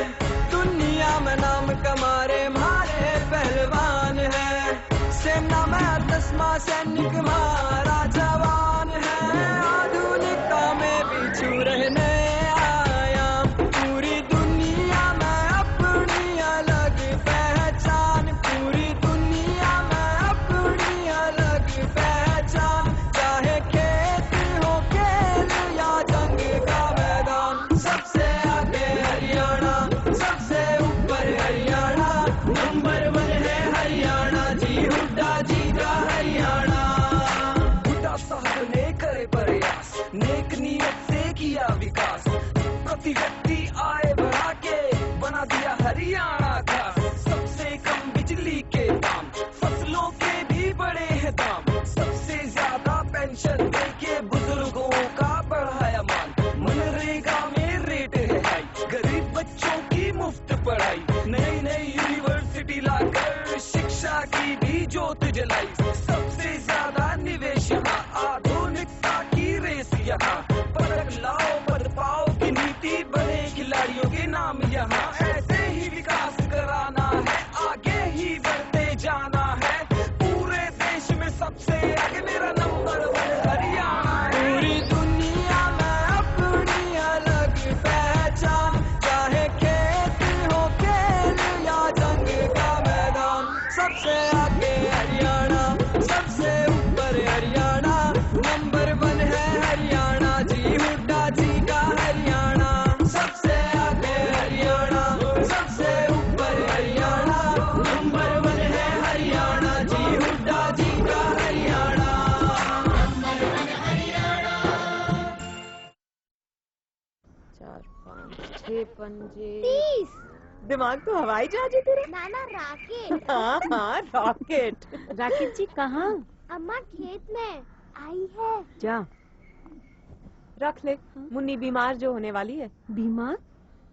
Speaker 9: दुनिया में नाम कमारे हमारे पहलवान हैं। सेना में 10वां सैनिक हमारा जवान है, आधुनिकता में पीछू रहने आया, पूरी दुनिया में अपनी अलग पहचान, पूरी दुनिया में अपनी अलग पहचान। चाहे खेत हो खेल या जंग का मैदान, सबसे आगे हरियाणा, सबसे ऊपर हरियाणा, नंबर 1 है हरियाणा जी, हुड्डा जी का हरियाणा। हुड्डा साहब ने करे प्रयास, नेक नियत से किया विकास, प्रति व्यक्ति आय बढ़ा के बना दिया हरियाणा खास। सबसे कम बिजली के दाम, फसलों के भी बड़े हैं दाम, सबसे ज्यादा पेंशन देके बुजुर्गों का बढ़ाया मान। मनरेगा में रेट है हाई, गरीब बच्चों की मुफ्त पढ़ाई, नई नई यूनिवर्सिटी लाकर शिक्षा की भी ज्योत जलाई। सबसे ज्यादा निवेश यहाँ, आधुनिकता की रेस यहाँ, परख लाओ बदलाव की नीति बने
Speaker 11: पंजे
Speaker 12: 30।
Speaker 11: दिमाग तो हवाई जहाज है तेरा।
Speaker 12: नाना राकेट।
Speaker 11: हाँ हाँ रॉकेट।
Speaker 12: राकेट जी कहाँ? अम्मा खेत में आई है।
Speaker 11: जा रख ले। मुन्नी बीमार जो होने वाली है।
Speaker 12: बीमार?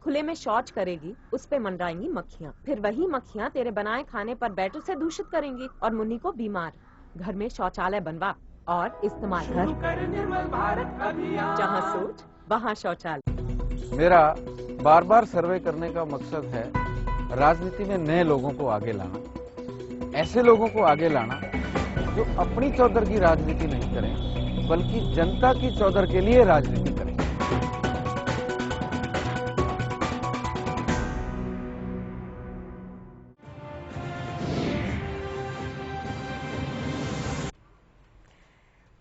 Speaker 11: खुले में शौच करेगी, उस पे मंडराएंगी मक्खियाँ, फिर वही मक्खियाँ तेरे बनाए खाने पर बैटू से दूषित करेंगी और मुन्नी को बीमार। घर में शौचालय बनवा और इस्तेमाल कर। जहाँ सोच वहाँ शौचालय।
Speaker 2: मेरा बार बार सर्वे करने का मकसद है राजनीति में नए लोगों को आगे लाना, ऐसे लोगों को आगे लाना जो अपनी चौधर की राजनीति नहीं करें बल्कि जनता की चौधर के लिए राजनीति करें।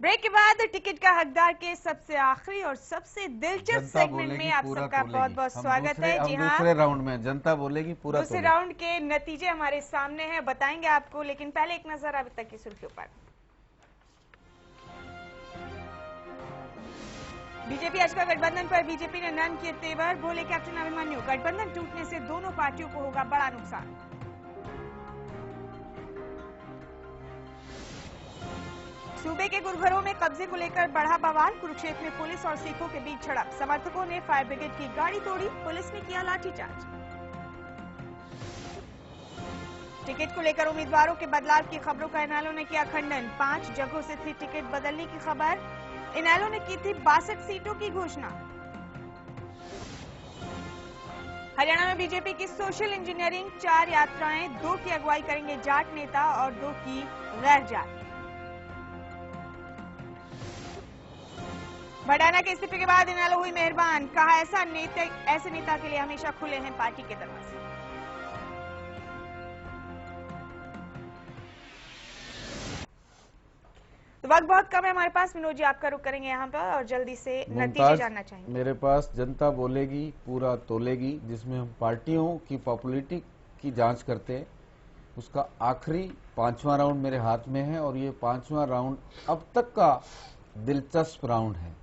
Speaker 1: ब्रेक के बाद टिकट का हकदार के सबसे आखिरी और सबसे दिलचस्प सेगमेंट में आप सबका बहुत बहुत स्वागत है। जी हाँ,
Speaker 2: दूसरे राउंड में जनता बोलेगी पूरा।
Speaker 1: दूसरे राउंड के नतीजे हमारे सामने हैं, बताएंगे आपको, लेकिन पहले एक नजर अभी तक की सुर्खियों पर। बीजेपी आज का गठबंधन पर बीजेपी ने नरम किए तेवर, बोले कैप्टन अभिमन्यु गठबंधन टूटने से दोनों पार्टियों को होगा बड़ा नुकसान। सूबे के गुरुघरों में कब्जे को लेकर बढ़ा बवाल, कुरुक्षेत्र में पुलिस और सिखों के बीच झड़प, समर्थकों ने फायर ब्रिगेड की गाड़ी तोड़ी, पुलिस ने किया लाठीचार्ज। टिकट को लेकर उम्मीदवारों के बदलाव की खबरों का इनेलो ने किया खंडन, 5 जगहों से थी टिकट बदलने की खबर, इनेलो ने की थी 62 सीटों की घोषणा। हरियाणा में बीजेपी की सोशल इंजीनियरिंग, 4 यात्राएं, 2 की अगुवाई करेंगे जाट नेता और 2 की गैर जाट। भडाना के इस्तीफे के बाद इनेलो हुई मेहरबान, कहा ऐसे नेता के लिए हमेशा खुले हैं पार्टी के दरवाजे। तो वक्त बहुत कम है हमारे पास, विनोद जी आपका रुख करेंगे यहाँ पर और जल्दी से नतीजे जानना चाहेंगे।
Speaker 2: मेरे पास जनता बोलेगी पूरा तोलेगी, जिसमें हम पार्टियों की पॉपुलैरिटी की जांच करते हैं, उसका आखिरी 5वां राउंड मेरे हाथ में है और ये 5वां राउंड अब तक का दिलचस्प राउंड है।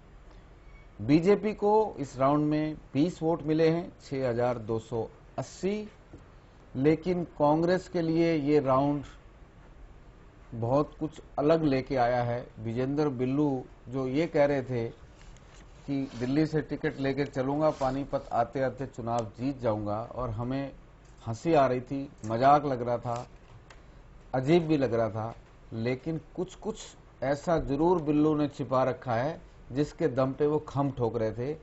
Speaker 2: बीजेपी को इस राउंड में 20 वोट मिले हैं, 6280, लेकिन कांग्रेस के लिए ये राउंड बहुत कुछ अलग लेके आया है। विजेंद्र बिल्लू जो ये कह रहे थे कि दिल्ली से टिकट लेकर चलूंगा, पानीपत आते आते चुनाव जीत जाऊंगा, और हमें हंसी आ रही थी, मजाक लग रहा था, अजीब भी लग रहा था, लेकिन कुछ कुछ ऐसा जरूर बिल्लू ने छिपा रखा है जिसके दम पे वो खम ठोक रहे थे।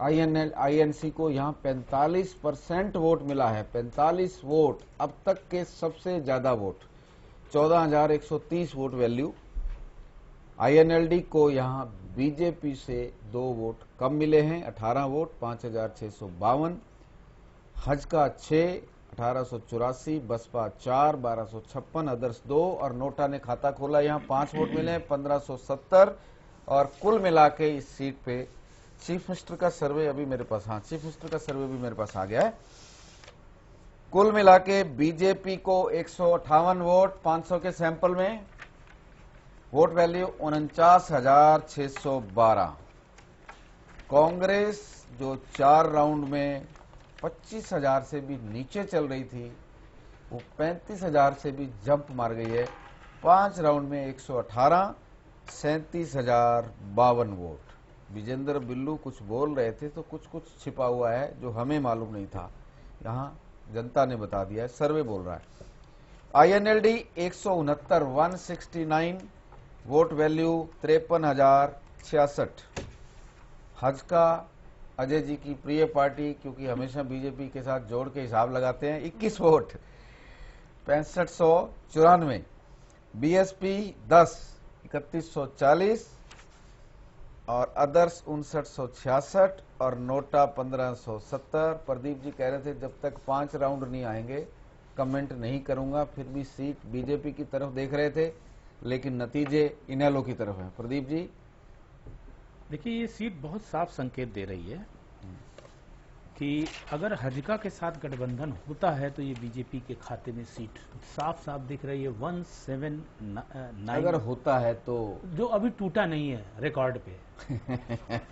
Speaker 2: आईएनसी को यहाँ 45% वोट मिला है, 45 वोट, अब तक के सबसे ज्यादा वोट, 14,130 वोट वैल्यू। आईएनएलडी को यहाँ बीजेपी से 2 वोट कम मिले हैं, 18 वोट, 5,652। हज का 6, 1884, बसपा 4, 1256, अदर्स 2 और नोटा ने खाता खोला, यहाँ 5 वोट मिले हैं, 1570। और कुल मिला के इस सीट पे चीफ मिनिस्टर का सर्वे अभी मेरे पास, हाँ चीफ मिनिस्टर का सर्वे भी मेरे पास आ गया है। कुल मिला के बीजेपी को 158 वोट 500 के सैंपल में, वोट वैल्यू 49,612। कांग्रेस जो 4 राउंड में 25,000 से भी नीचे चल रही थी, वो 35,000 से भी जंप मार गई है, 5 राउंड में 118, 37,052 वोट। विजेंद्र बिल्लू कुछ बोल रहे थे तो कुछ कुछ छिपा हुआ है जो हमें मालूम नहीं था, यहाँ जनता ने बता दिया है, सर्वे बोल रहा है। INLD 169, 169, vote value 53,066। हज का अजय जी की प्रिय पार्टी, क्योंकि हमेशा बीजेपी के साथ जोड़ के हिसाब लगाते हैं, 21 वोट, 6594। बीएसपी 10, 3140 और अदर्स 5966 और नोटा 1570। प्रदीप जी कह रहे थे जब तक 5 राउंड नहीं आएंगे कमेंट नहीं करूंगा, फिर भी सीट बीजेपी की तरफ देख रहे थे, लेकिन नतीजे इनेलो की तरफ है। प्रदीप जी
Speaker 5: देखिए, ये सीट बहुत साफ संकेत दे रही है कि अगर हजका के साथ गठबंधन होता है तो ये बीजेपी के खाते में सीट साफ साफ दिख रही है 179।
Speaker 2: अगर होता है तो
Speaker 5: जो अभी टूटा नहीं है रिकॉर्ड पे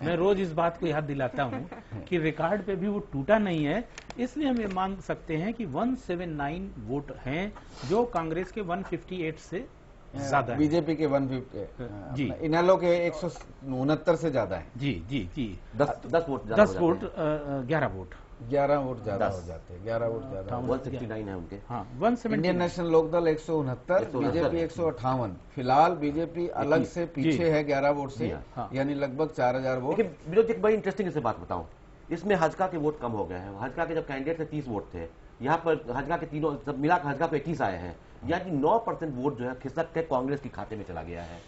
Speaker 5: मैं रोज इस बात को याद दिलाता हूं कि रिकॉर्ड पे भी वो टूटा नहीं है, इसलिए हम ये मान सकते हैं कि 179 वोट हैं जो कांग्रेस के 158 से ज्यादा है।
Speaker 2: बीजेपी के 150
Speaker 5: जी,
Speaker 2: इनेलो के 169 से ज्यादा है।
Speaker 5: जी जी जी
Speaker 6: 10 वोट
Speaker 5: 11 वोट
Speaker 2: 11 वोट ज्यादा हो जाते हैं, 11 वोट ज्यादा।
Speaker 6: 169 है उनके।
Speaker 5: हाँ 170।
Speaker 2: Indian National Lokdal 169, BJP 158। फिलहाल बीजेपी अलग से पीछे है 11 वोट से, यानी लगभग 4000 वोट।
Speaker 6: लेकिन विनोद जी एक बड़ी इंटरेस्टिंग से बात बताऊं, इसमें हजका के वोट कम हो गए हैं। हजका के जब कैंडिडेट थे 30 वोट थे, यहाँ पर हजका के तीनों सब मिला हजका पे 21 आए हैं, यानी 9% वोट जो है खिसक के कांग्रेस के खाते में चला गया है।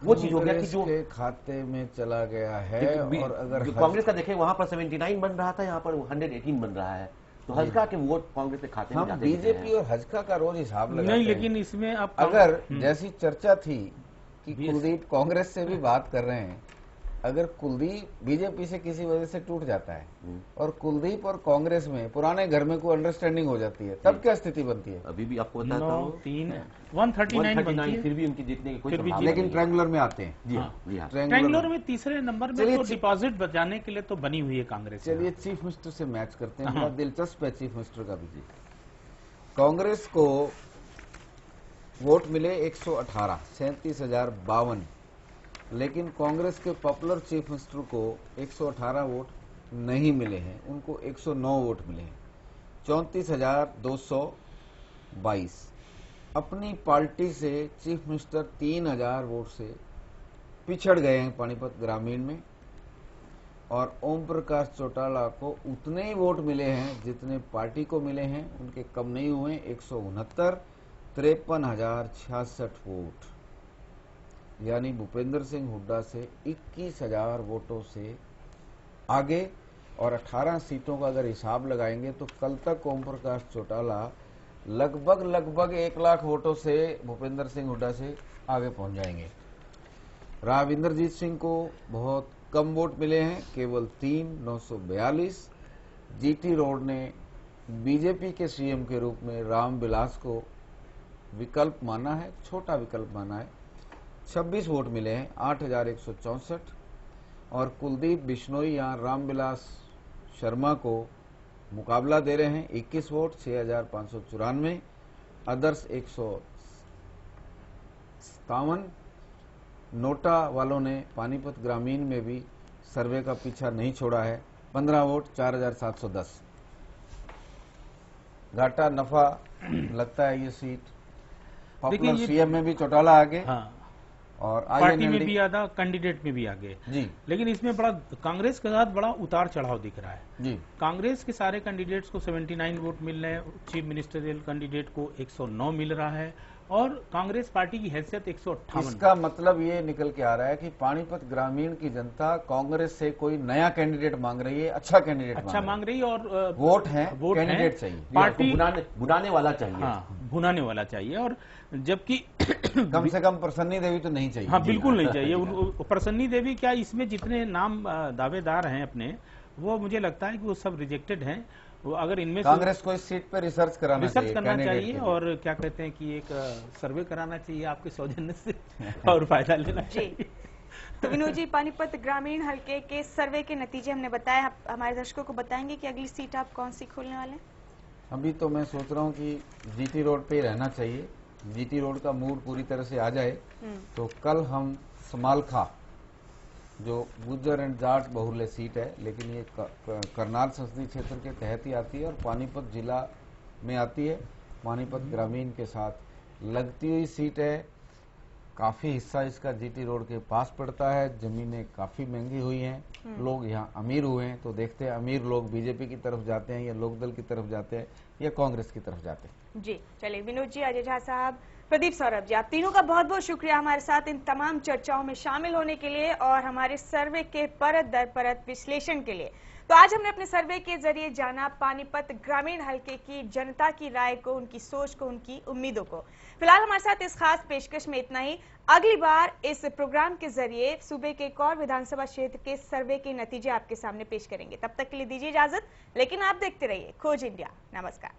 Speaker 6: वो चीज हो गया कि जो
Speaker 2: के खाते में चला गया है। और अगर
Speaker 6: कांग्रेस का देखें वहां पर 79 बन रहा था, यहाँ पर 118 बन रहा है, तो हजका के वोट कांग्रेस के खाते में जाते हैं।
Speaker 2: बीजेपी और हजका का रोज हिसाब लगाते
Speaker 5: नहीं, लेकिन इसमें आप
Speaker 2: अगर जैसी चर्चा थी कि कुलदीप कांग्रेस से भी बात कर रहे हैं, अगर कुलदीप बीजेपी से किसी वजह से टूट जाता है और कुलदीप और कांग्रेस में पुराने घर में कोई अंडरस्टैंडिंग हो जाती है, तब क्या स्थिति बनती है?
Speaker 6: अभी भी आपको बताता हूं
Speaker 5: 139
Speaker 6: फिर भी उनकी जीतने की कोई संभावना,
Speaker 2: लेकिन ट्रायंगुलर में आते हैं।
Speaker 6: जी हाँ,
Speaker 5: ट्रायंगुलर में तीसरे नंबर में तो डिपॉजिट बचाने के लिए तो बनी हुई है कांग्रेस।
Speaker 2: चलिए चीफ मिनिस्टर से मैच करते हैं, बड़ा दिलचस्प है चीफ मिनिस्टर का भी। जी, कांग्रेस को वोट मिले 118, 37,052, लेकिन कांग्रेस के पॉपुलर चीफ मिनिस्टर को 118 वोट नहीं मिले हैं, उनको 109 वोट मिले हैं, 34,222। अपनी पार्टी से चीफ मिनिस्टर 3000 वोट से पिछड़ गए हैं पानीपत ग्रामीण में, और ओम प्रकाश चौटाला को उतने ही वोट मिले हैं जितने पार्टी को मिले हैं, उनके कम नहीं हुए, 169, 53,066 वोट, यानी भूपेंद्र सिंह हुड्डा से 21,000 वोटों से आगे। और 18 सीटों का अगर हिसाब लगाएंगे तो कल तक ओम प्रकाश चौटाला लगभग 1 लाख वोटों से भूपेंद्र सिंह हुड्डा से आगे पहुंच जाएंगे। राव इंद्रजीत सिंह को बहुत कम वोट मिले हैं, केवल 3,942। जीटी रोड ने बीजेपी के सीएम के रूप में राम विलास को विकल्प माना है, छोटा विकल्प माना है। 26 वोट मिले हैं, 8,164। और कुलदीप बिश्नोई यहाँ रामविलास शर्मा को मुकाबला दे रहे हैं, 21 वोट, 6,594। अदर्स 157। नोटा वालों ने पानीपत ग्रामीण में भी सर्वे का पीछा नहीं छोड़ा है, 15 वोट, 4,710। घाटा नफा लगता है ये सीट। पॉपुलर सीएम में भी चौटाला आगे, और
Speaker 5: पार्टी में भी आधा, कैंडिडेट में भी आगे
Speaker 2: जी।
Speaker 5: लेकिन इसमें बड़ा कांग्रेस के साथ बड़ा उतार चढ़ाव दिख रहा है
Speaker 2: जी।
Speaker 5: कांग्रेस के सारे कैंडिडेट्स को 79 वोट मिल रहे हैं, चीफ मिनिस्टरियल कैंडिडेट को 109 मिल रहा है, और कांग्रेस पार्टी की हैसियत 158।
Speaker 2: इसका मतलब ये निकल के आ रहा है कि पानीपत ग्रामीण की जनता कांग्रेस से कोई नया कैंडिडेट मांग रही है, अच्छा कैंडिडेट
Speaker 5: मांग रही है, और
Speaker 2: वोट है, कैंडिडेट चाहिए,
Speaker 6: पार्टी भुनाने वाला चाहिए।
Speaker 5: हाँ, भुनाने वाला चाहिए। और जबकि
Speaker 2: कम से कम प्रसन्नी देवी तो नहीं चाहिए।
Speaker 5: हाँ, बिल्कुल नहीं चाहिए। प्रसन्नी देवी क्या, इसमें जितने नाम दावेदार हैं अपने, वो मुझे लगता है कि वो सब रिजेक्टेड हैं। वो अगर इनमें
Speaker 2: कांग्रेस को इस सीट पर रिसर्च करना
Speaker 5: चाहिए और क्या कहते हैं कि एक सर्वे कराना चाहिए आपके सौजन्य से और फायदा लेना चाहिए।
Speaker 1: तो विनोद जी, पानीपत ग्रामीण हल्के के सर्वे के नतीजे हमने बताए, हमारे दर्शकों को बताएंगे कि अगली सीट आप कौन सी खोलने वाले हैं?
Speaker 2: अभी तो मैं सोच रहा हूँ कि जीटी रोड पे ही रहना चाहिए। जीटी रोड का मूड पूरी तरह से आ जाए तो कल हम समालखा, जो गुज्जर एंड जाट बहुल्य सीट है, लेकिन ये करनाल संसदीय क्षेत्र के तहत ही आती है और पानीपत जिला में आती है, पानीपत ग्रामीण के साथ लगती हुई सीट है। काफी हिस्सा इसका जीटी रोड के पास पड़ता है, जमीनें काफी महंगी हुई हैं, लोग यहाँ अमीर हुए हैं, तो देखते हैं अमीर लोग बीजेपी की तरफ जाते हैं या लोकदल की तरफ जाते हैं। या कांग्रेस की तरफ जाते हैं।
Speaker 1: जी चलिए, विनोद जी, अजय झा साहब, प्रदीप सौरभ जी, आप तीनों का बहुत बहुत शुक्रिया हमारे साथ इन तमाम चर्चाओं में शामिल होने के लिए और हमारे सर्वे के परत दर परत विश्लेषण के लिए। तो आज हमने अपने सर्वे के जरिए जाना पानीपत ग्रामीण हलके की जनता की राय को, उनकी सोच को, उनकी उम्मीदों को। फिलहाल हमारे साथ इस खास पेशकश में इतना ही। अगली बार इस प्रोग्राम के जरिए सूबे के एक और विधानसभा क्षेत्र के सर्वे के नतीजे आपके सामने पेश करेंगे। तब तक के लिए दीजिए इजाजत, लेकिन आप देखते रहिए खोज इंडिया। नमस्कार।